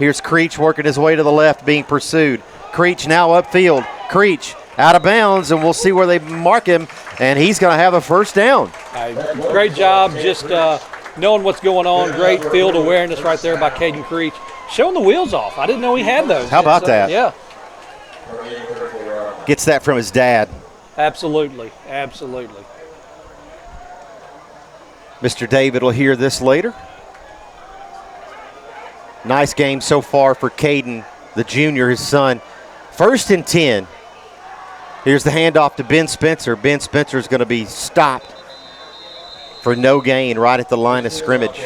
Here's Creech working his way to the left, being pursued. Creech now upfield. Creech out of bounds, and we'll see where they mark him, and he's going to have a first down. Great job just knowing what's going on. Great field awareness right there by Caden Creech. Showing the wheels off. I didn't know he had those. How about that? Yeah. Gets that from his dad. Absolutely. Absolutely. Mr. David will hear this later. Nice game so far for Caden, the junior, his son. 1st and 10. Here's the handoff to Ben Spencer. Ben Spencer is going to be stopped for no gain right at the line of scrimmage.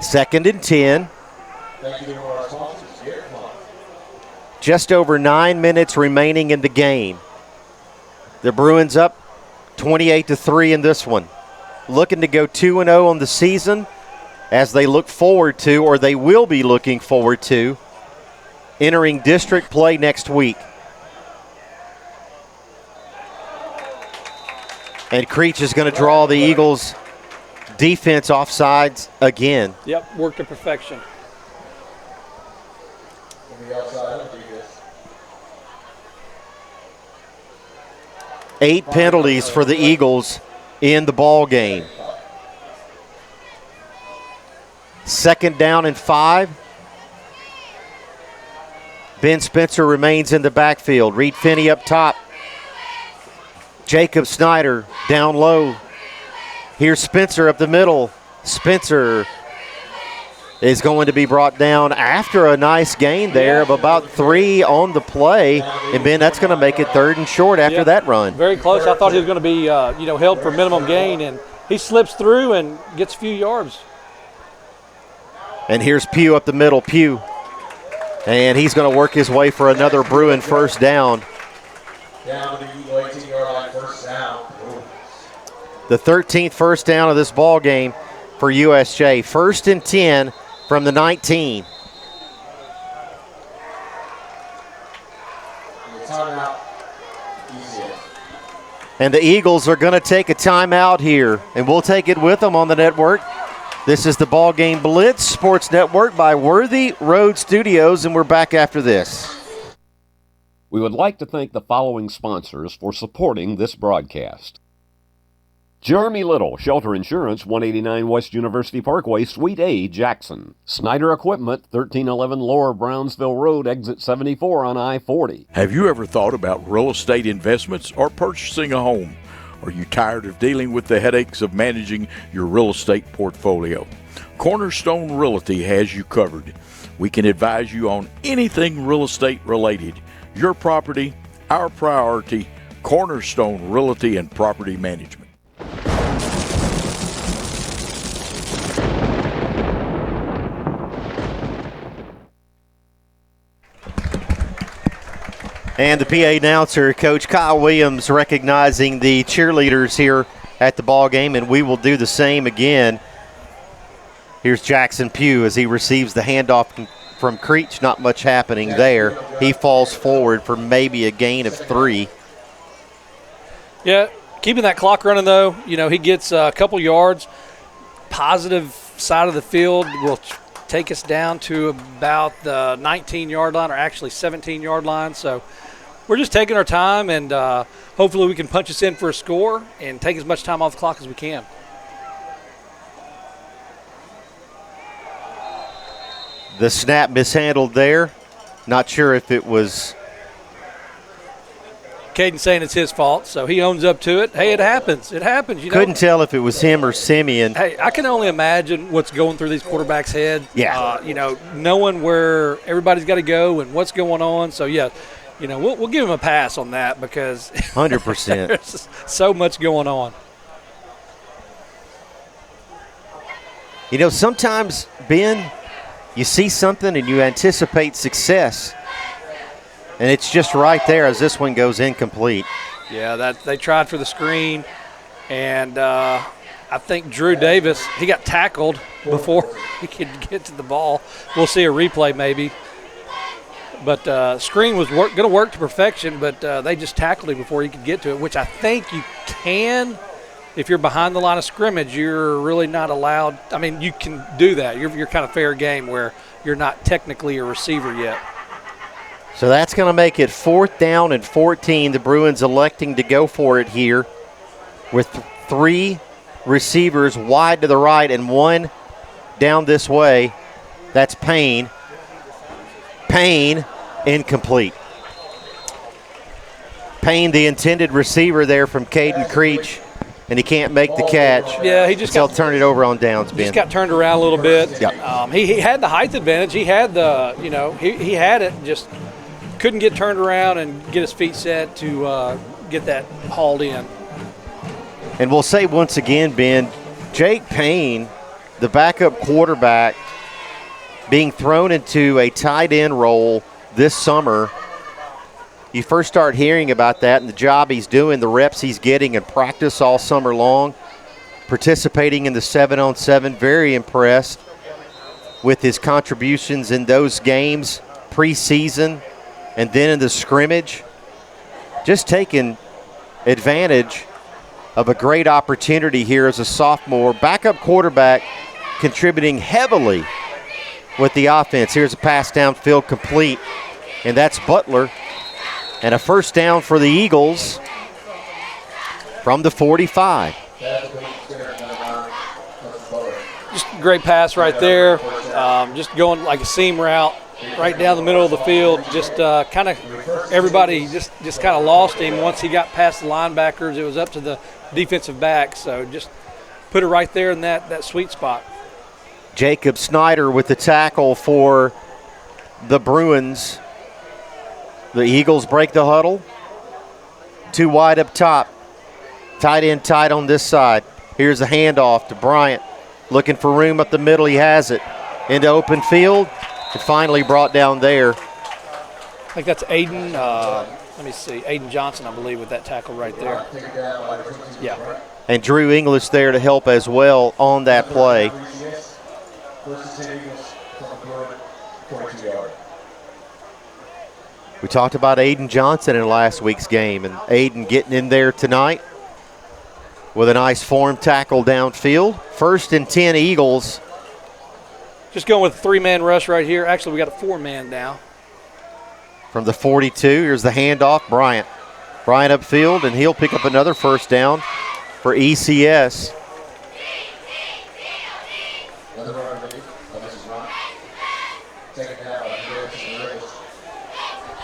Second and 10. Just over 9 minutes remaining in the game. The Bruins up 28-3 in this one. Looking to go 2-0 on the season as they look forward to, or they will be looking forward to, entering district play next week. And Creech is going to draw the Eagles' defense offsides again. Yep, work to perfection. 8 penalties for the Eagles in the ball game. 2nd down and 5. Ben Spencer remains in the backfield. Reed Finney up top. Jacob Snyder down low. Here's Spencer up the middle. Spencer is going to be brought down after a nice gain there of about 3 on the play. And, Ben, that's going to make it 3rd and short after that run. Very close. I thought he was going to be, held for minimum gain, and he slips through and gets a few yards. And here's Pugh up the middle. Pugh. And he's going to work his way for another Bruin first down. Down to the Eagle 18-yard line, first down. The 13th first down of this ball game for USJ. 1st and 10 from the 19. And the Eagles are going to take a timeout here, and we'll take it with them on the network. This is the BallGame Blitz Sports Network by Worthy Road Studios, and we're back after this. We would like to thank the following sponsors for supporting this broadcast. Jeremy Little, Shelter Insurance, 189 West University Parkway, Suite A, Jackson. Snyder Equipment, 1311 Lower Brownsville Road, Exit 74 on I-40. Have you ever thought about real estate investments or purchasing a home? Are you tired of dealing with the headaches of managing your real estate portfolio? Cornerstone Realty has you covered. We can advise you on anything real estate related. Your property, our priority, Cornerstone Realty and Property Management. And the PA announcer, Coach Kyle Williams, recognizing the cheerleaders here at the ball game, and we will do the same again. Here's Jackson Pugh as he receives the handoff from Creech. Not much happening there. He falls forward for maybe a gain of 3. Yeah, keeping that clock running, though. He gets a couple yards. Positive side of the field will take us down to about the 19-yard line, or actually 17-yard line. So we're just taking our time, and hopefully we can punch us in for a score and take as much time off the clock as we can. The snap mishandled there. Not sure if it was. Caden saying it's his fault, so he owns up to it. Hey, it happens. It happens. You know? Couldn't tell if it was him or Simeon. Hey, I can only imagine what's going through these quarterbacks' head. Yeah. Knowing where everybody's got to go and what's going on. So, yeah, we'll give him a pass on that because 100%. There's so much going on. Sometimes, Ben, you see something and you anticipate success. And it's just right there as this one goes incomplete. Yeah, they tried for the screen, and I think Drew Davis, he got tackled before he could get to the ball. We'll see a replay maybe. But screen was going to work to perfection, but they just tackled him before he could get to it, which I think you can. If you're behind the line of scrimmage, you're really not allowed. I mean, you can do that. You're kind of fair game where you're not technically a receiver yet. So that's going to make it 4th down and 14. The Bruins electing to go for it here with 3 receivers wide to the right and 1 down this way. That's Payne. Payne, incomplete. Payne, the intended receiver there from Caden Creech, and he can't make the catch. Yeah, he just got turn it over on downs, Ben. Just got turned around a little bit. Yep. He had the height advantage. He had he had it, just couldn't get turned around and get his feet set to get that hauled in. And we'll say once again, Ben, Jake Payne, the backup quarterback, being thrown into a tight end role this summer. You first start hearing about that and the job he's doing, the reps he's getting in practice all summer long, participating in the 7-on-7. Very impressed with his contributions in those games preseason and then in the scrimmage. Just taking advantage of a great opportunity here as a sophomore. Backup quarterback contributing heavily with the offense. Here's a pass downfield complete, and that's Butler. And a first down for the Eagles from the 45. Just a great pass right there. Just going like a seam route right down the middle of the field. Just kind of everybody just kind of lost him once he got past the linebackers. It was up to the defensive back. So just put it right there in that sweet spot. Jacob Snyder with the tackle for the Bruins. The Eagles break the huddle. 2 wide up top. Tight end tight on this side. Here's the handoff to Bryant. Looking for room up the middle. He has it. Into open field. And finally brought down there. I think that's Aiden. Let me see. Aiden Johnson, I believe, with that tackle right there. Yeah. And Drew English there to help as well on that play. We talked about Aiden Johnson in last week's game, and Aiden getting in there tonight with a nice form tackle downfield. 1st and 10 Eagles. Just going with a 3-man rush right here. Actually, we got a 4-man now. From the 42, here's the handoff, Bryant. Bryant upfield, and he'll pick up another first down for ECS.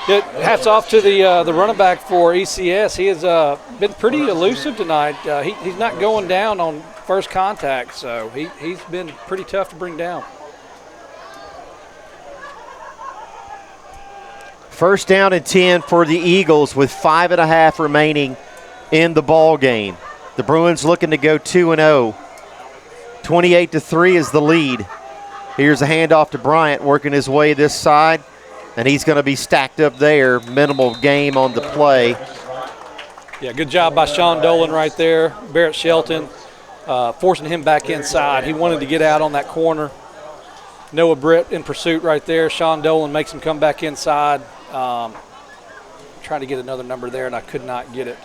Hats off to the running back for ECS. He has been pretty elusive tonight. He's not going down on first contact, so he's been pretty tough to bring down. First down and 10 for the Eagles with 5.5 remaining in the ball game. The Bruins looking to go 2-0. 28-3 is the lead. Here's a handoff to Bryant, working his way this side. And he's going to be stacked up there. Minimal game on the play. Yeah, good job by Sean Dolan right there. Barrett Shelton forcing him back inside. He wanted to get out on that corner. Noah Britt in pursuit right there. Sean Dolan makes him come back inside. Trying to get another number there, and I could not get it.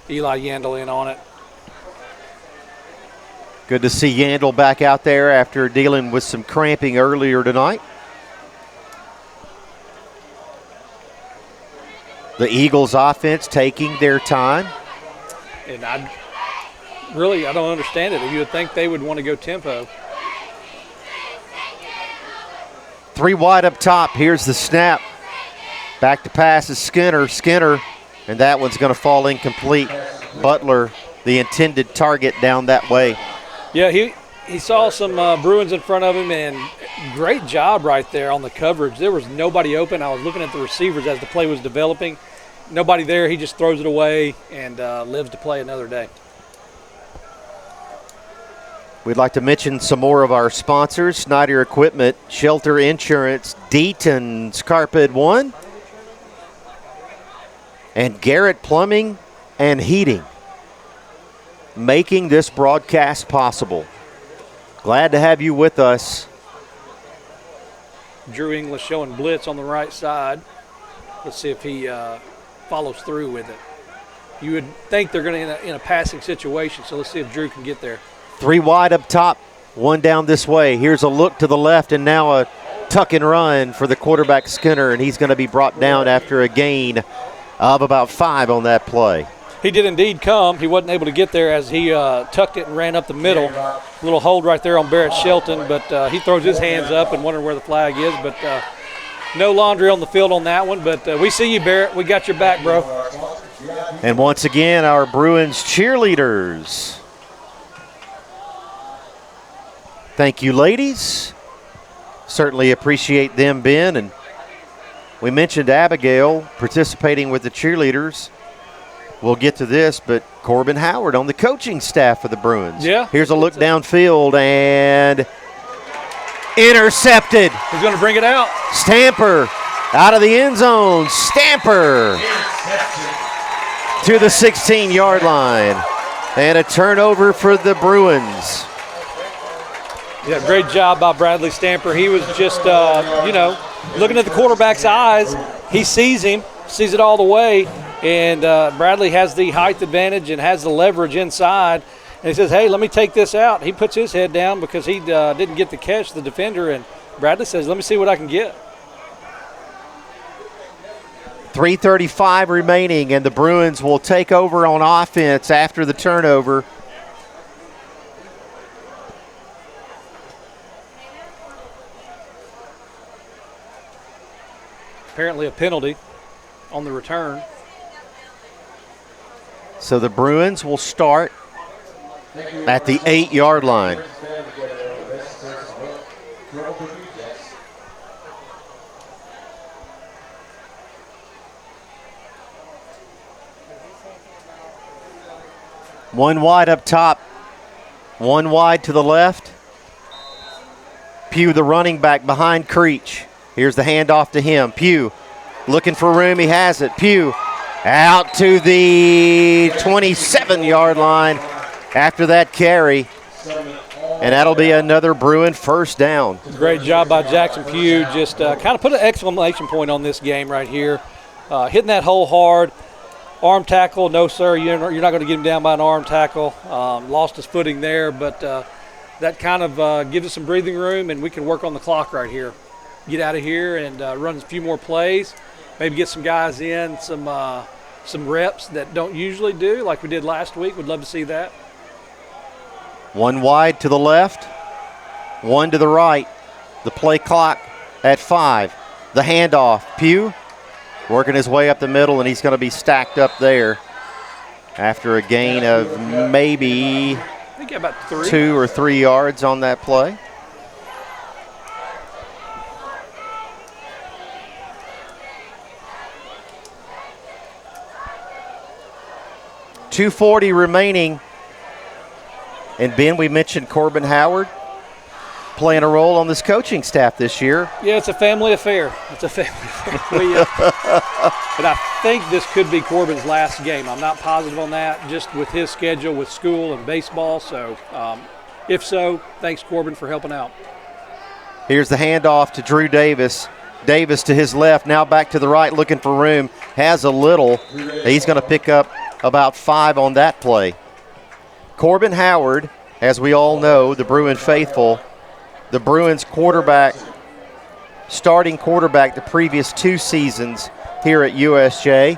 Eli Yandel in on it. Good to see Yandel back out there after dealing with some cramping earlier tonight. The Eagles offense taking their time. And I don't understand it. You would think they would want to go tempo. 3 wide up top. Here's the snap. Back to pass is Skinner. Skinner, and that one's going to fall incomplete. Butler, the intended target, down that way. Yeah, he saw some Bruins in front of him, and great job right there on the coverage. There was nobody open. I was looking at the receivers as the play was developing. Nobody there. He just throws it away and lives to play another day. We'd like to mention some more of our sponsors: Snyder Equipment, Shelter Insurance, Deaton's Carpet One, and Garrett Plumbing and Heating, making this broadcast possible. Glad to have you with us. Drew English showing blitz on the right side. Let's see if he follows through with it. You would think they're going to in a passing situation, so let's see if Drew can get there. 3 wide up top, 1 down this way. Here's a look to the left, and now a tuck and run for the quarterback Skinner, and he's going to be brought down after a gain of about 5 on that play. He did indeed come. He wasn't able to get there as he tucked it and ran up the middle. Little hold right there on Barrett Shelton, but he throws his hands up and wondering where the flag is. But no laundry on the field on that one. But we see you, Barrett. We got your back, bro. And once again, our Bruins cheerleaders. Thank you, ladies. Certainly appreciate them, Ben. And we mentioned Abigail participating with the cheerleaders. We'll get to this, but Corbin Howard on the coaching staff for the Bruins. Yeah. Here's a look downfield, and intercepted. He's going to bring it out. Stamper out of the end zone. Stamper to the 16-yard line. And a turnover for the Bruins. Yeah, great job by Bradley Stamper. He was just, looking at the quarterback's eyes. He sees him, sees it all the way. And Bradley has the height advantage and has the leverage inside. And he says, hey, let me take this out. He puts his head down because he didn't get the catch, the defender. And Bradley says, let me see what I can get. 3:35 remaining, and the Bruins will take over on offense after the turnover. Apparently a penalty on the return. So the Bruins will start at the 8-yard line. One wide up top, 1 wide to the left. Pugh, the running back, behind Creech. Here's the handoff to him. Pugh looking for room. He has it. Pugh out to the 27-yard line after that carry. And that'll be another Bruin first down. Great job by Jackson Pugh. Just kind of put an exclamation point on this game right here. Hitting that hole hard. Arm tackle, no, sir. You're not going to get him down by an arm tackle. Lost his footing there, but that kind of gives us some breathing room, and we can work on the clock right here. Get out of here and run a few more plays. Maybe get some guys in, some reps that don't usually do, like we did last week. Would love to see that. 1 wide to the left, 1 to the right. The play clock at 5. The handoff. Pugh working his way up the middle, and he's going to be stacked up there after a gain of maybe I think about 3. 2 or 3 yards on that play. .240 remaining. And Ben, we mentioned Corbin Howard playing a role on this coaching staff this year. Yeah, it's a family affair. It's a family affair. And I think this could be Corbin's last game. I'm not positive on that, just with his schedule with school and baseball. So if so, thanks, Corbin, for helping out. Here's the handoff to Drew Davis. Davis to his left, now back to the right, looking for room. Has a little. He's going to pick up about 5 on that play. Corbin Howard as we all know, the Bruin faithful, the Bruins starting quarterback the previous 2 seasons here at USJ.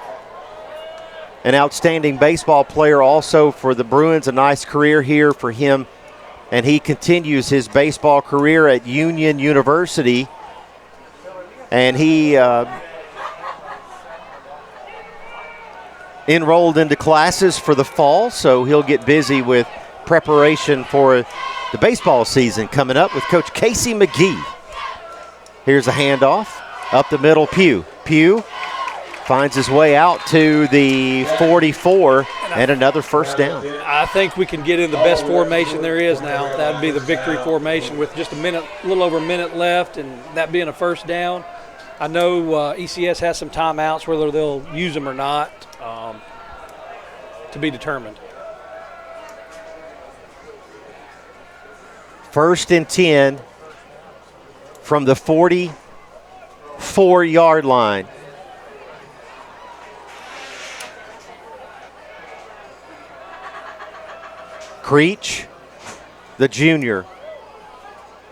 An outstanding baseball player also for the Bruins, a nice career here for him. And he continues his baseball career at Union University. And he enrolled into classes for the fall, so he'll get busy with preparation for the baseball season coming up with Coach Casey McGee. Here's a handoff up the middle. Pugh finds his way out to the 44 and another first down. I think we can get in the best formation there is now. That would be the victory formation with just a little over a minute left, and that being a first down. I know ECS has some timeouts, whether they'll use them or not, to be determined. 1st and 10 from the 44-yard line. Creech, the junior.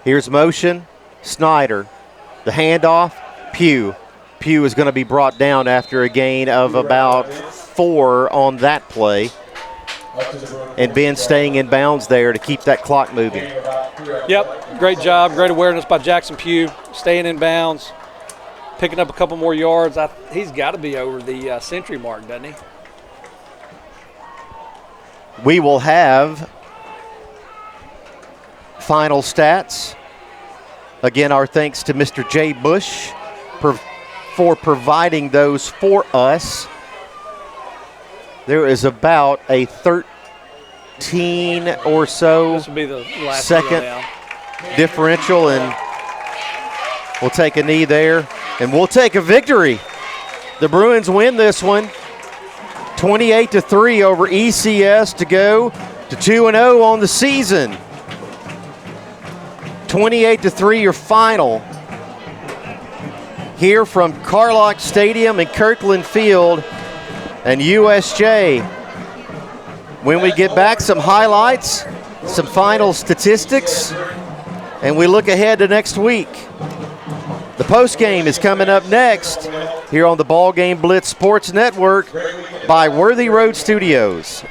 Here's motion, Snyder. The handoff, Pugh. Pugh is going to be brought down after a gain of about 4 on that play. And Ben staying in bounds there to keep that clock moving. Yep, great job, great awareness by Jackson Pugh, staying in bounds, picking up a couple more yards. He's got to be over the century mark, doesn't he? We will have final stats. Again, our thanks to Mr. Jay Bush for providing those for us. There is about a 13 or so This will be the last second differential, and we'll take a knee there, and we'll take a victory. The Bruins win this one, 28-3 over ECS to go to 2-0 on the season. 28-3 your final here from Carlock Stadium and Kirkland Field and USJ. When we get back, some highlights, some final statistics, and we look ahead to next week. The postgame is coming up next here on the BallGame Blitz Sports Network by Worthy Road Studios.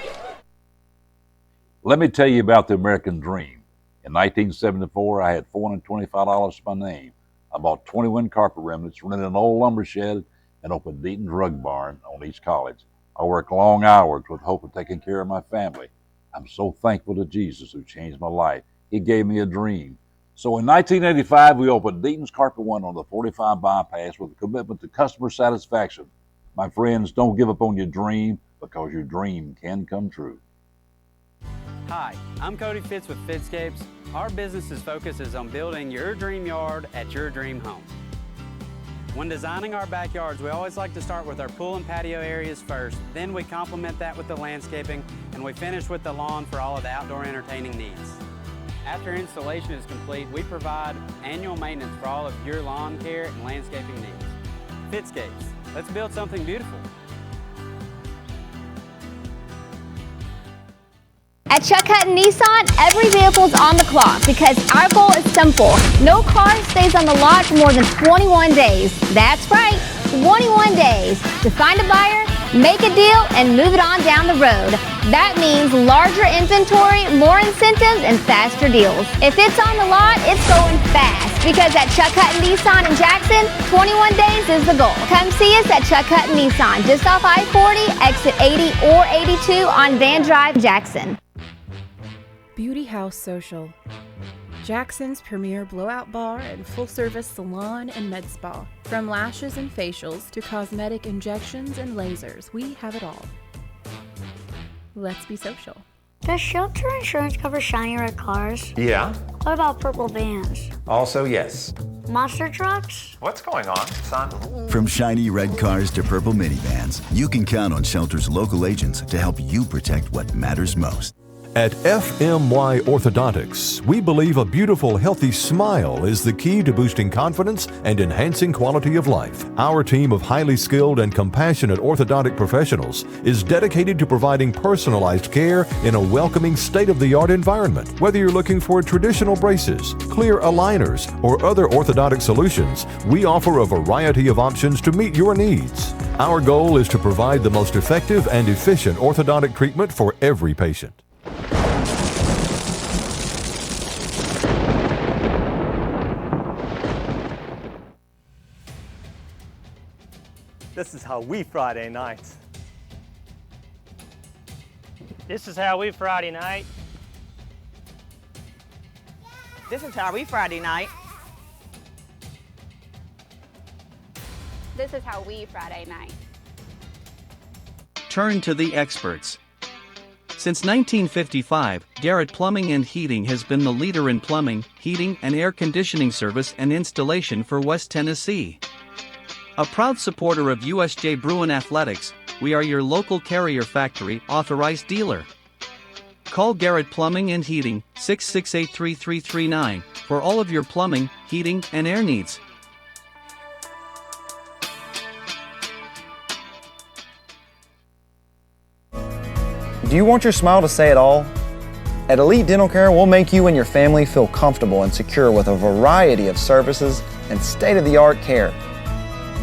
Let me tell you about the American dream. In 1974, I had $425 to my name. I bought 21 carpet remnants, rented an old lumber shed, and opened Deaton's Rug Barn on East College. I worked long hours with hope of taking care of my family. I'm so thankful to Jesus who changed my life. He gave me a dream. So in 1985, we opened Deaton's Carpet One on the 45 bypass with a commitment to customer satisfaction. My friends, don't give up on your dream, because your dream can come true. Hi, I'm Cody Fitz with Fitscapes. Our business's focus is on building your dream yard at your dream home. When designing our backyards, we always like to start with our pool and patio areas first. Then we complement that with the landscaping, and we finish with the lawn for all of the outdoor entertaining needs. After installation is complete, we provide annual maintenance for all of your lawn care and landscaping needs. Fitscapes, let's build something beautiful. At Chuck Hutton Nissan, every vehicle's on the clock because our goal is simple. No car stays on the lot for more than 21 days. That's right, 21 days to find a buyer, make a deal, and move it on down the road. That means larger inventory, more incentives, and faster deals. If it's on the lot, it's going fast because at Chuck Hutton Nissan in Jackson, 21 days is the goal. Come see us at Chuck Hutton Nissan, just off I-40, exit 80 or 82 on Van Drive, Jackson. Beauty House Social, Jackson's premier blowout bar and full-service salon and med spa. From lashes and facials to cosmetic injections and lasers, we have it all. Let's be social. Does shelter insurance cover shiny red cars? Yeah. What about purple vans? Also, yes. Monster trucks? What's going on, son? From shiny red cars to purple minivans, you can count on Shelter's local agents to help you protect what matters most. At FMY Orthodontics, we believe a beautiful, healthy smile is the key to boosting confidence and enhancing quality of life. Our team of highly skilled and compassionate orthodontic professionals is dedicated to providing personalized care in a welcoming, state-of-the-art environment. Whether you're looking for traditional braces, clear aligners, or other orthodontic solutions, we offer a variety of options to meet your needs. Our goal is to provide the most effective and efficient orthodontic treatment for every patient. This is how we Friday night. This is how we Friday night. This is how we Friday night. This is how we Friday night. Turn to the experts. Since 1955, Garrett Plumbing and Heating has been the leader in plumbing, heating, and air conditioning service and installation for West Tennessee. A proud supporter of USJ Bruin Athletics, we are your local Carrier Factory authorized dealer. Call Garrett Plumbing and Heating 668-3339 for all of your plumbing, heating, and air needs. Do you want your smile to say it all? At Elite Dental Care, we'll make you and your family feel comfortable and secure with a variety of services and state-of-the-art care.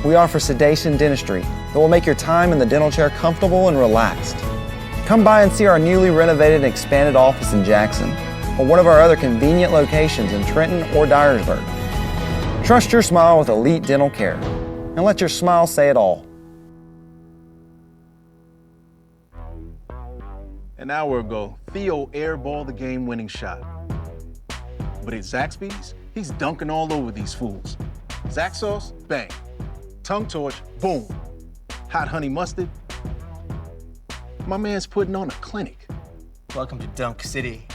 We offer sedation dentistry that will make your time in the dental chair comfortable and relaxed. Come by and see our newly renovated and expanded office in Jackson, or one of our other convenient locations in Trenton or Dyersburg. Trust your smile with Elite Dental Care, and let your smile say it all. An hour ago, Theo airballed the game-winning shot. But at Zaxby's, he's dunking all over these fools. Zax sauce, bang. Tongue torch, boom. Hot honey mustard. My man's putting on a clinic. Welcome to Dunk City.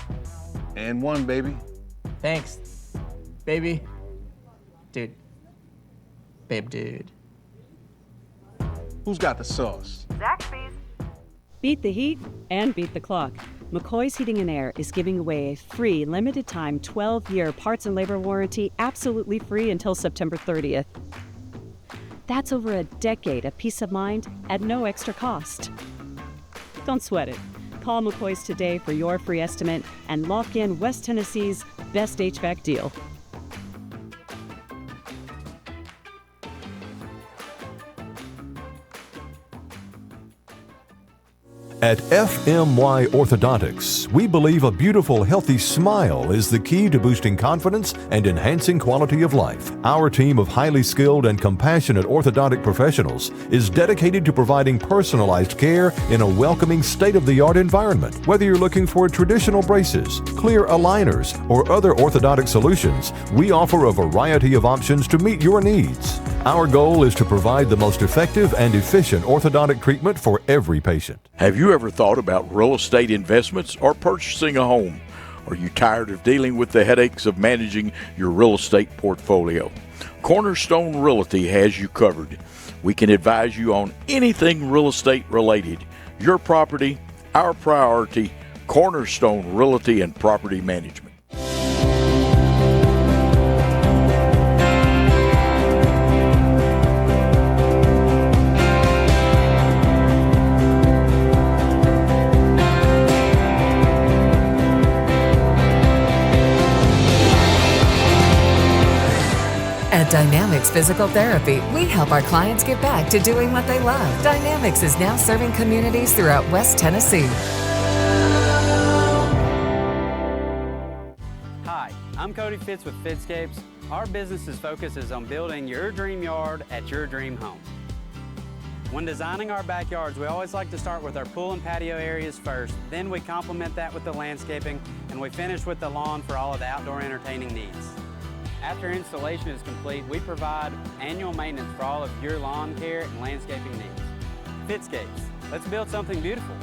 And one, baby. Thanks, baby. Dude. Babe, dude. Who's got the sauce? Zaxby's. Beat the heat and beat the clock. McCoy's Heating and Air is giving away a free limited-time 12-year parts and labor warranty absolutely free until September 30th. That's over a decade of peace of mind at no extra cost. Don't sweat it. Call McCoy's today for your free estimate and lock in West Tennessee's best HVAC deal. At FMY Orthodontics, we believe a beautiful, healthy smile is the key to boosting confidence and enhancing quality of life. Our team of highly skilled and compassionate orthodontic professionals is dedicated to providing personalized care in a welcoming, state-of-the-art environment. Whether you're looking for traditional braces, clear aligners, or other orthodontic solutions, we offer a variety of options to meet your needs. Our goal is to provide the most effective and efficient orthodontic treatment for every patient. Have you ever thought about real estate investments or purchasing a home? Are you tired of dealing with the headaches of managing your real estate portfolio? Cornerstone Realty has you covered. We can advise you on anything real estate related. Your property, our priority. Cornerstone Realty and Property Management. At Dynamics Physical Therapy, we help our clients get back to doing what they love. Dynamics is now serving communities throughout West Tennessee. Hi, I'm Cody Fitz with Fitscapes. Our business's focus is on building your dream yard at your dream home. When designing our backyards, we always like to start with our pool and patio areas first. Then we complement that with the landscaping, and we finish with the lawn for all of the outdoor entertaining needs. After installation is complete, we provide annual maintenance for all of your lawn care and landscaping needs. Fitscapes, let's build something beautiful.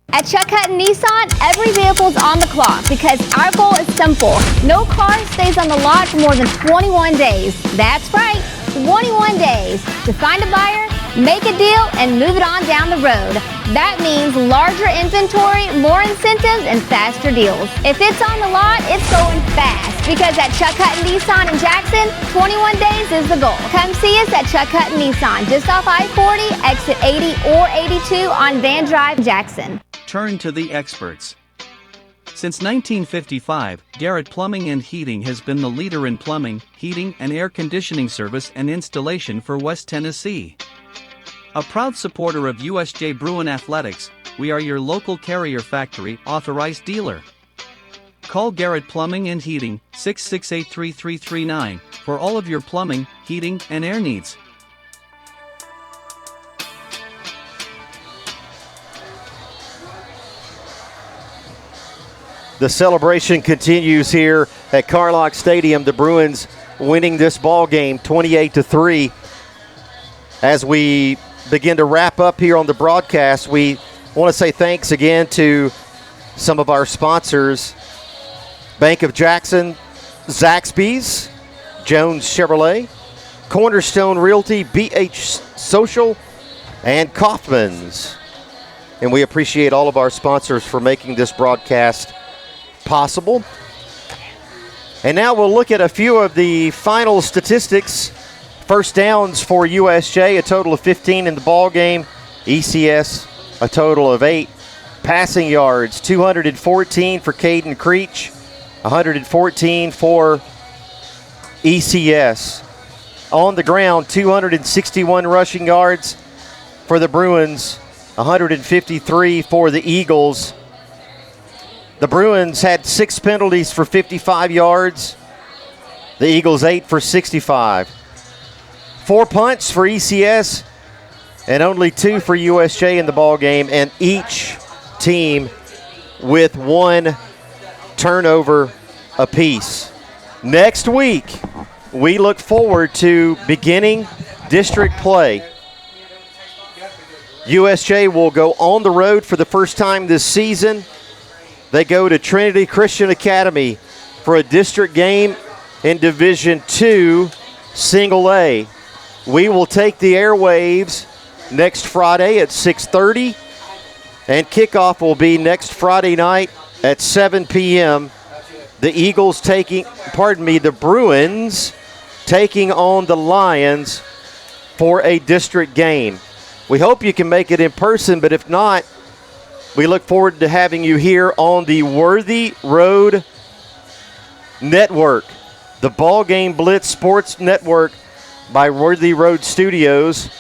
At Chuck Hutton Nissan, every vehicle's on the clock because our goal is simple. No car stays on the lot for more than 21 days. That's right, 21 days to find a buyer Make a deal and move it on down the road. That means larger inventory, more incentives, and faster deals. If it's on the lot, it's going fast because at Chuck Hutton Nissan in Jackson, 21 days is the goal. Come see us at Chuck Hutton Nissan, just off I-40, exit 80 or 82 on Van Drive, Jackson. Turn to the experts. Since 1955, Garrett Plumbing and Heating has been the leader in plumbing, heating, and air conditioning service and installation for West Tennessee. A proud supporter of USJ Bruin Athletics, we are your local Carrier Factory authorized dealer. Call Garrett Plumbing and Heating 668-3339 for all of your plumbing, heating, and air needs. The celebration continues here at Carlock Stadium. The Bruins winning this ball game 28-3. As we begin to wrap up here on the broadcast, we want to say thanks again to some of our sponsors: Bank of Jackson, Zaxby's, Jones Chevrolet, Cornerstone Realty, BH Social, and Kaufman's. And we appreciate all of our sponsors for making this broadcast possible. And now we'll look at a few of the final statistics. First downs for USJ, a total of 15 in the ball game. ECS, a total of 8. Passing yards, 214 for Caden Creech, 114 for ECS. On the ground, 261 rushing yards for the Bruins, 153 for the Eagles. The Bruins had 6 penalties for 55 yards. The Eagles 8 for 65. 4 punts for ECS and only 2 for USJ in the ball game, and each team with 1 turnover apiece. Next week, we look forward to beginning district play. USJ will go on the road for the first time this season. They go to Trinity Christian Academy for a district game in Division II, Single A. We will take the airwaves next Friday at 6:30, and kickoff will be next Friday night at 7 p.m. The Bruins taking on the Lions for a district game. We hope you can make it in person, but if not, we look forward to having you here on the Worthy Road Network, the BallGame Blitz Sports Network by Worthy Road Studios.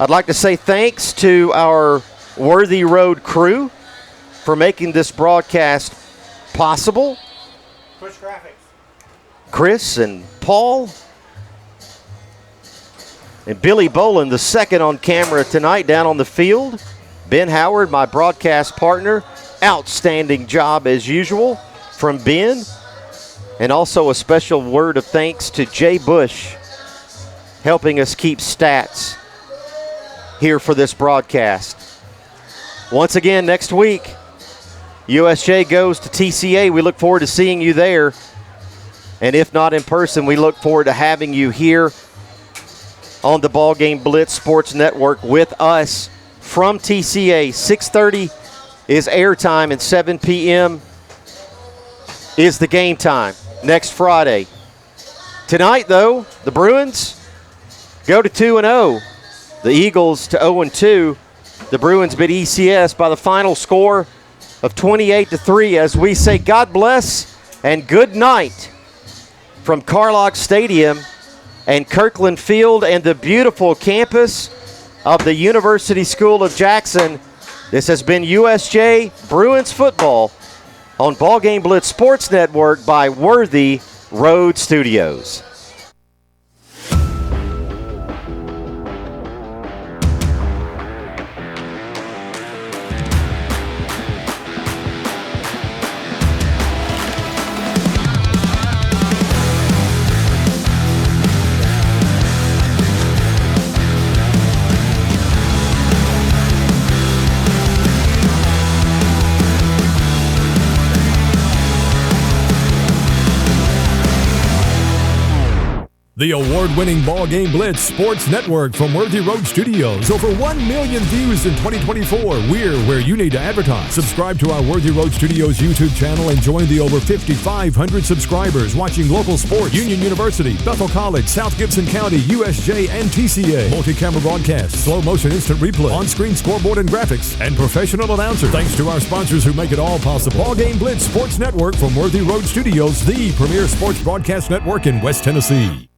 I'd like to say thanks to our Worthy Road crew for making this broadcast possible. Push graphics. Chris and Paul and Billy Bolin, the second on camera tonight down on the field. Ben Howard, my broadcast partner. Outstanding job as usual from Ben. And also a special word of thanks to Jay Bush, helping us keep stats here for this broadcast. Once again, next week, USJ goes to TCA. We look forward to seeing you there. And if not in person, we look forward to having you here on the BallGame Blitz Sports Network with us from TCA. 6:30 is airtime and 7 p.m. is the game time next Friday. Tonight, though, the Bruins go to 2-0. The Eagles to 0-2. The Bruins beat ECS by the final score of 28-3 as we say God bless and good night from Carlock Stadium and Kirkland Field and the beautiful campus of the University School of Jackson. This has been USJ Bruins football on BallGame Blitz Sports Network by Worthy Road Studios. The award-winning BallGame Blitz Sports Network from Worthy Road Studios. Over 1 million views in 2024. We're where you need to advertise. Subscribe to our Worthy Road Studios YouTube channel and join the over 5,500 subscribers watching local sports. Union University, Bethel College, South Gibson County, USJ, and TCA. Multi-camera broadcasts, slow motion instant replay, on-screen scoreboard and graphics, and professional announcers. Thanks to our sponsors who make it all possible. BallGame Blitz Sports Network from Worthy Road Studios, the premier sports broadcast network in West Tennessee.